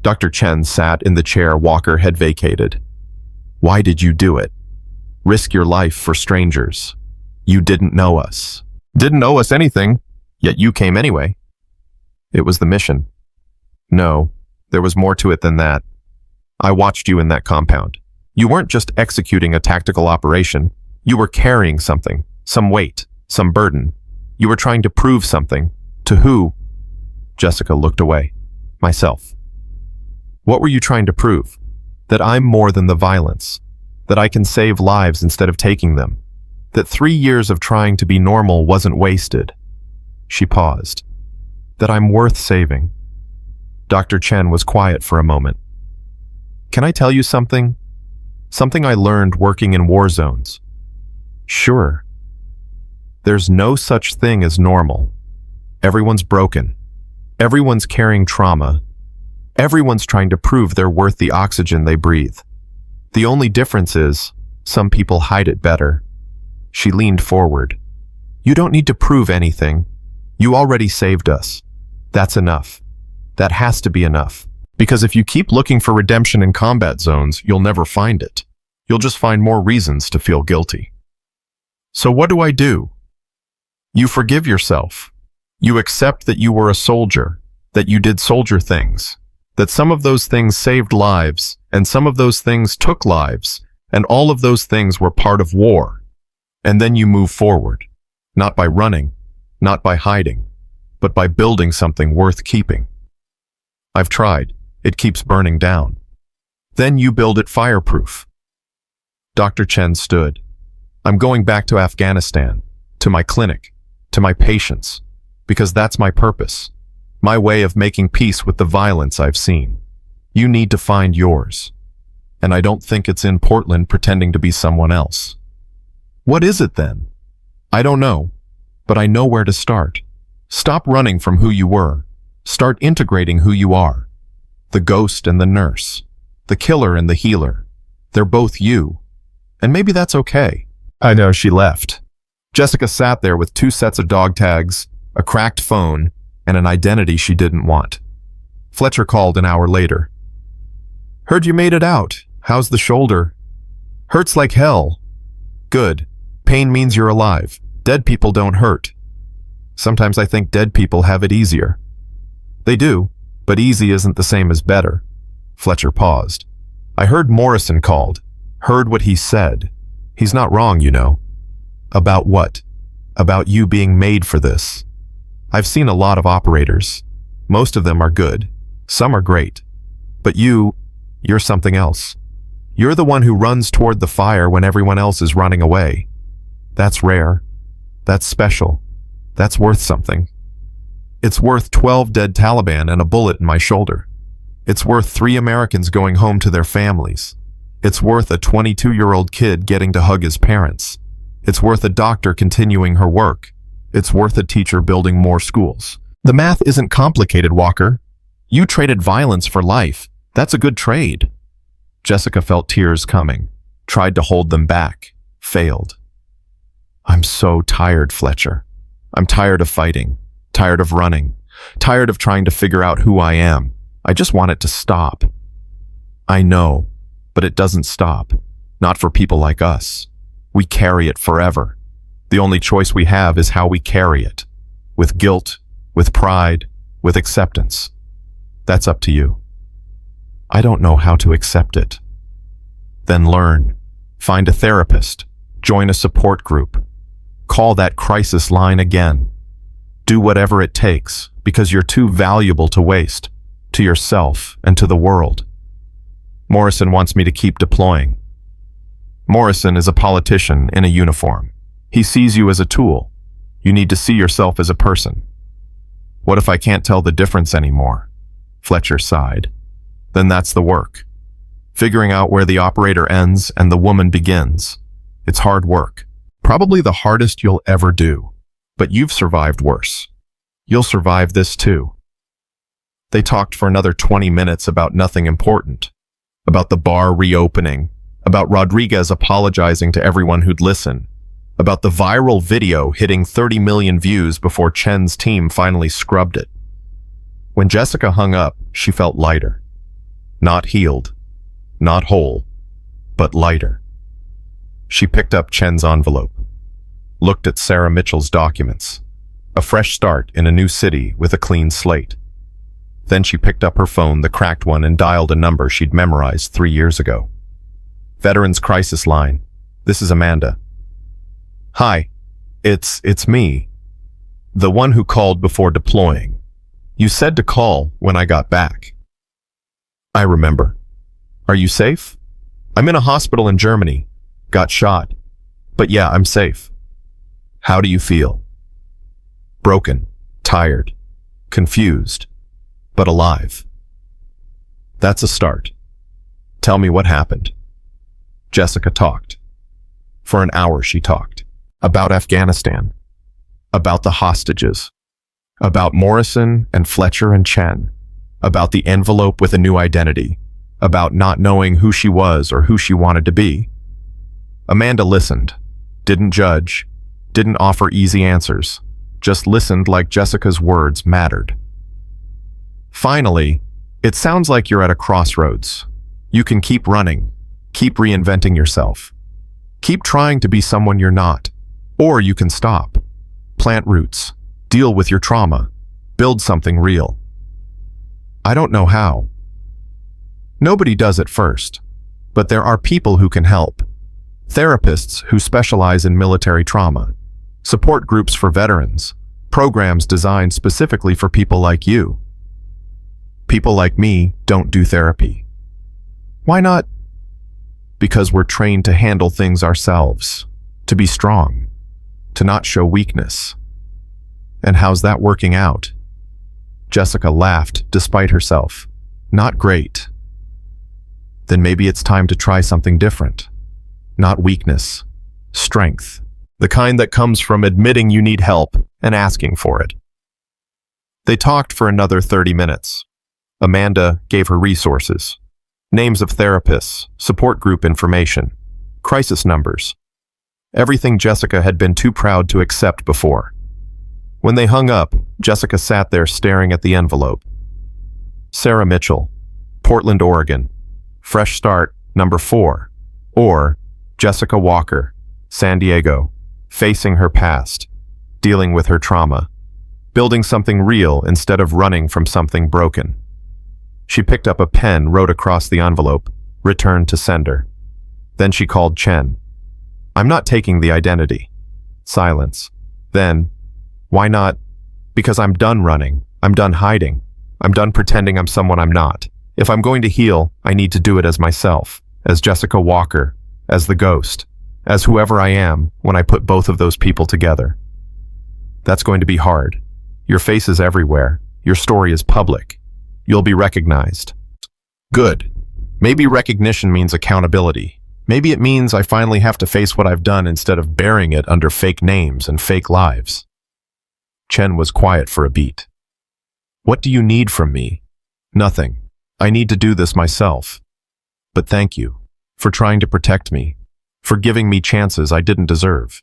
Dr. Chen sat in the chair Walker had vacated. Why did you do it? Risk your life for strangers. You didn't know us. Didn't owe us anything, yet you came anyway. It was the mission. No, there was more to it than that. I watched you in that compound. You weren't just executing a tactical operation. You were carrying something, some weight, some burden. You were trying to prove something. To who? Jessica looked away. Myself. What were you trying to prove? That I'm more than the violence. That I can save lives instead of taking them. That 3 years of trying to be normal wasn't wasted. She paused. That I'm worth saving. Dr. Chen was quiet for a moment. Can I tell you something? Something I learned working in war zones. Sure. There's no such thing as normal. Everyone's broken. Everyone's carrying trauma. Everyone's trying to prove they're worth the oxygen they breathe. The only difference is, some people hide it better. She leaned forward. You don't need to prove anything. You already saved us. That's enough. That has to be enough. Because if you keep looking for redemption in combat zones, you'll never find it. You'll just find more reasons to feel guilty. So what do I do? You forgive yourself. You accept that you were a soldier, that you did soldier things, that some of those things saved lives, and some of those things took lives, and all of those things were part of war. And then you move forward, not by running, not by hiding, but by building something worth keeping. I've tried. It keeps burning down. Then you build it fireproof. Dr. Chen stood. I'm going back to Afghanistan, to my clinic, to my patients, because that's my purpose, my way of making peace with the violence I've seen. You need to find yours. And I don't think it's in Portland pretending to be someone else. What is it then? I don't know, but I know where to start. Stop running from who you were. Start integrating who you are. The ghost and the nurse. The killer and the healer. They're both you. And maybe that's okay. I know. She left. Jessica sat there with 2 sets of dog tags, a cracked phone, and an identity she didn't want. Fletcher called an hour later. Heard you made it out. How's the shoulder? Hurts like hell. Good. Pain means you're alive. Dead people don't hurt. Sometimes I think dead people have it easier. They do, but easy isn't the same as better. Fletcher paused. I heard Morrison called. Heard what he said. He's not wrong, you know. About what? About you being made for this. I've seen a lot of operators. Most of them are good. Some are great. But you're something else. You're the one who runs toward the fire when everyone else is running away. That's rare. That's special. That's worth something. It's worth 12 dead Taliban and a bullet in my shoulder. It's worth 3 Americans going home to their families. It's worth a 22-year-old kid getting to hug his parents. It's worth a doctor continuing her work. It's worth a teacher building more schools. The math isn't complicated, Walker. You traded violence for life. That's a good trade. Jessica felt tears coming, tried to hold them back, failed. I'm so tired, Fletcher. I'm tired of fighting, tired of running, tired of trying to figure out who I am. I just want it to stop. I know, but it doesn't stop. Not for people like us. We carry it forever. The only choice we have is how we carry it. With guilt, with pride, with acceptance. That's up to you. I don't know how to accept it. Then learn. Find a therapist. Join a support group. Call that crisis line again. Do whatever it takes, because you're too valuable to waste, to yourself and to the world. Morrison wants me to keep deploying. Morrison is a politician in a uniform. He sees you as a tool. You need to see yourself as a person. What if I can't tell the difference anymore? Fletcher sighed. Then that's the work. Figuring out where the operator ends and the woman begins. It's hard work. Probably the hardest you'll ever do. But you've survived worse. You'll survive this too. They talked for another 20 minutes about nothing important. About the bar reopening. About Rodriguez apologizing to everyone who'd listen. About the viral video hitting 30 million views before Chen's team finally scrubbed it. When Jessica hung up, she felt lighter. Not healed. Not whole. But lighter. She picked up Chen's envelope. Looked at Sarah Mitchell's documents. A fresh start in a new city with a clean slate. Then she picked up her phone, the cracked one, and dialed a number she'd memorized 3 years ago. Veterans Crisis Line. This is Amanda. Hi. It's me. The one who called before deploying. You said to call when I got back. I remember. Are you safe? I'm in a hospital in Germany. Got shot. But yeah, I'm safe. How do you feel? Broken, tired, confused, but alive. That's a start. Tell me what happened. Jessica talked. For an hour she talked. About Afghanistan. About the hostages. About Morrison and Fletcher and Chen. About the envelope with a new identity. About not knowing who she was or who she wanted to be. Amanda listened. Didn't judge. Didn't offer easy answers. Just listened like Jessica's words mattered. Finally, it sounds like you're at a crossroads. You can keep running. Keep reinventing yourself. Keep trying to be someone you're not. Or you can stop. Plant roots. Deal with your trauma. Build something real. I don't know how. Nobody does at first. But there are people who can help. Therapists who specialize in military trauma. Support groups for veterans. Programs designed specifically for people like you. People like me don't do therapy. Why not? Because we're trained to handle things ourselves. To be strong. To not show weakness. And how's that working out? Jessica laughed despite herself. Not great. Then maybe it's time to try something different. Not weakness. Strength. The kind that comes from admitting you need help and asking for it. They talked for another 30 minutes. Amanda gave her resources. Names of therapists, support group information, crisis numbers. Everything Jessica had been too proud to accept before. When they hung up, Jessica sat there staring at the envelope. Sarah Mitchell, Portland, Oregon. Fresh start, number 4. Or Jessica Walker, San Diego. Facing her past, dealing with her trauma, building something real instead of running from something broken. She picked up a pen, wrote across the envelope, returned to sender. Then she called Chen. I'm not taking the identity. Silence. Then, why not? Because I'm done running. I'm done hiding. I'm done pretending I'm someone I'm not. If I'm going to heal, I need to do it as myself, as Jessica Walker, as the ghost. As whoever I am when I put both of those people together. That's going to be hard. Your face is everywhere. Your story is public. You'll be recognized. Good. Maybe recognition means accountability. Maybe it means I finally have to face what I've done instead of burying it under fake names and fake lives. Chen was quiet for a beat. What do you need from me? Nothing. I need to do this myself. But thank you for trying to protect me. For giving me chances I didn't deserve.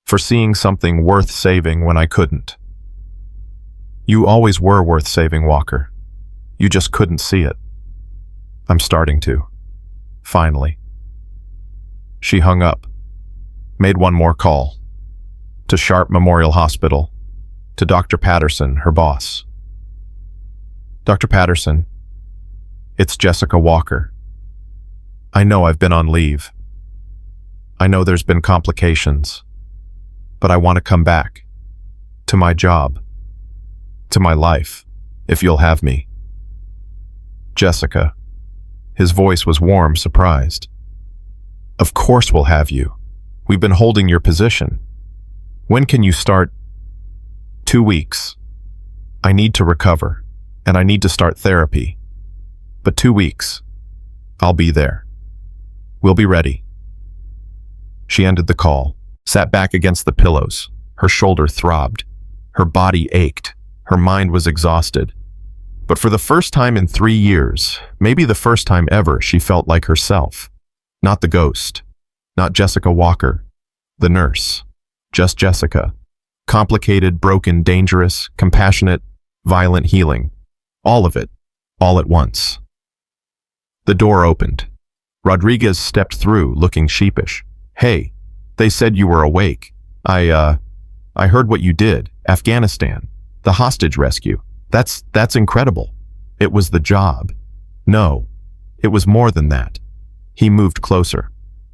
For seeing something worth saving when I couldn't. You always were worth saving, Walker. You just couldn't see it. I'm starting to. Finally. She hung up. Made one more call. To Sharp Memorial Hospital. To Dr. Patterson, her boss. Dr. Patterson, it's Jessica Walker. I know I've been on leave. I know there's been complications, but I want to come back. To my job. To my life, if you'll have me. Jessica. His voice was warm, surprised. Of course we'll have you. We've been holding your position. When can you start? 2 weeks. I need to recover, and I need to start therapy. But 2 weeks. I'll be there. We'll be ready. She ended the call, sat back against the pillows. Her shoulder throbbed. Her body ached. Her mind was exhausted. But for the first time in 3 years, maybe the first time ever, she felt like herself. Not the ghost. Not Jessica Walker. The nurse. Just Jessica. Complicated, broken, dangerous, compassionate, violent healing. All of it. All at once. The door opened. Rodriguez stepped through, looking sheepish. Hey, they said you were awake. I heard what you did. Afghanistan. The hostage rescue. That's incredible. It was the job. No, it was more than that. He moved closer.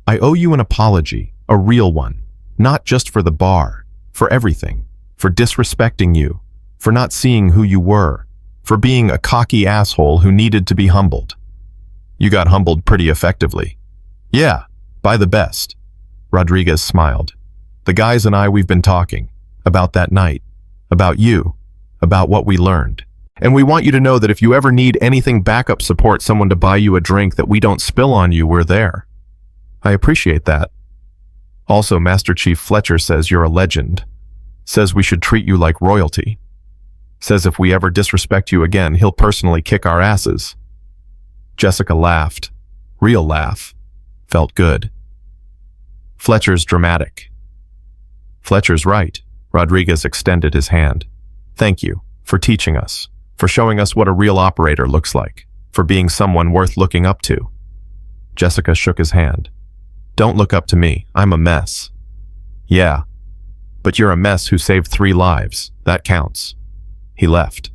I owe you an apology, a real one. Not just for the bar, for everything. For disrespecting you, for not seeing who you were, for being a cocky asshole who needed to be humbled. You got humbled pretty effectively. Yeah, by the best. Rodriguez smiled. The guys and I, we've been talking. About that night. About you. About what we learned. And we want you to know that if you ever need anything backup support, someone to buy you a drink that we don't spill on you, we're there. I appreciate that. Also, Master Chief Fletcher says you're a legend. Says we should treat you like royalty. Says if we ever disrespect you again, he'll personally kick our asses. Jessica laughed. Real laugh. Felt good. Fletcher's dramatic. Fletcher's right. Rodriguez extended his hand. Thank you for teaching us, for showing us what a real operator looks like, for being someone worth looking up to. Jessica shook his hand. Don't look up to me. I'm a mess. Yeah, but you're a mess who saved 3 lives. That counts. He left.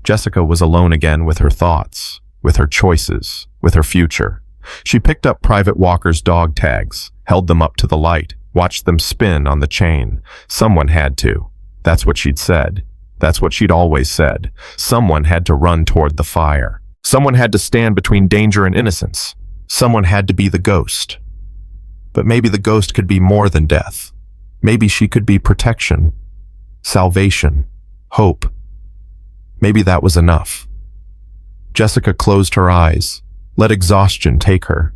Jessica was alone again with her thoughts, with her choices, with her future. She picked up Private Walker's dog tags, held them up to the light, watched them spin on the chain. Someone had to. That's what she'd said. That's what she'd always said. Someone had to run toward the fire. Someone had to stand between danger and innocence. Someone had to be the ghost. But maybe the ghost could be more than death. Maybe she could be protection, salvation, hope. Maybe that was enough. Jessica closed her eyes, let exhaustion take her.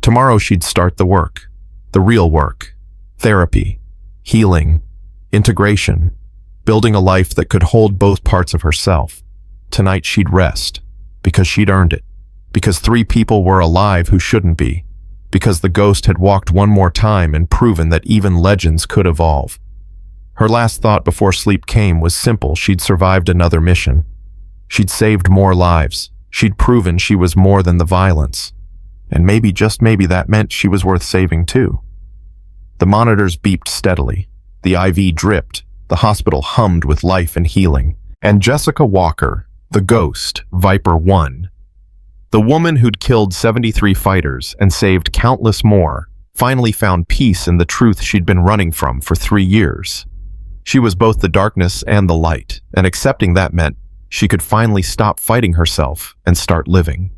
Tomorrow she'd start the work, the real work, therapy, healing, integration, building a life that could hold both parts of herself. Tonight she'd rest, because she'd earned it, because 3 people were alive who shouldn't be, because the ghost had walked one more time and proven that even legends could evolve. Her last thought before sleep came was simple. She'd survived another mission. She'd saved more lives. She'd proven she was more than the violence. And maybe, just maybe, that meant she was worth saving too. The monitors beeped steadily. The IV dripped. The hospital hummed with life and healing. And Jessica Walker, the ghost, Viper 1, the woman who'd killed 73 fighters and saved countless more, finally found peace in the truth she'd been running from for 3 years. She was both the darkness and the light, and accepting that meant she could finally stop fighting herself and start living.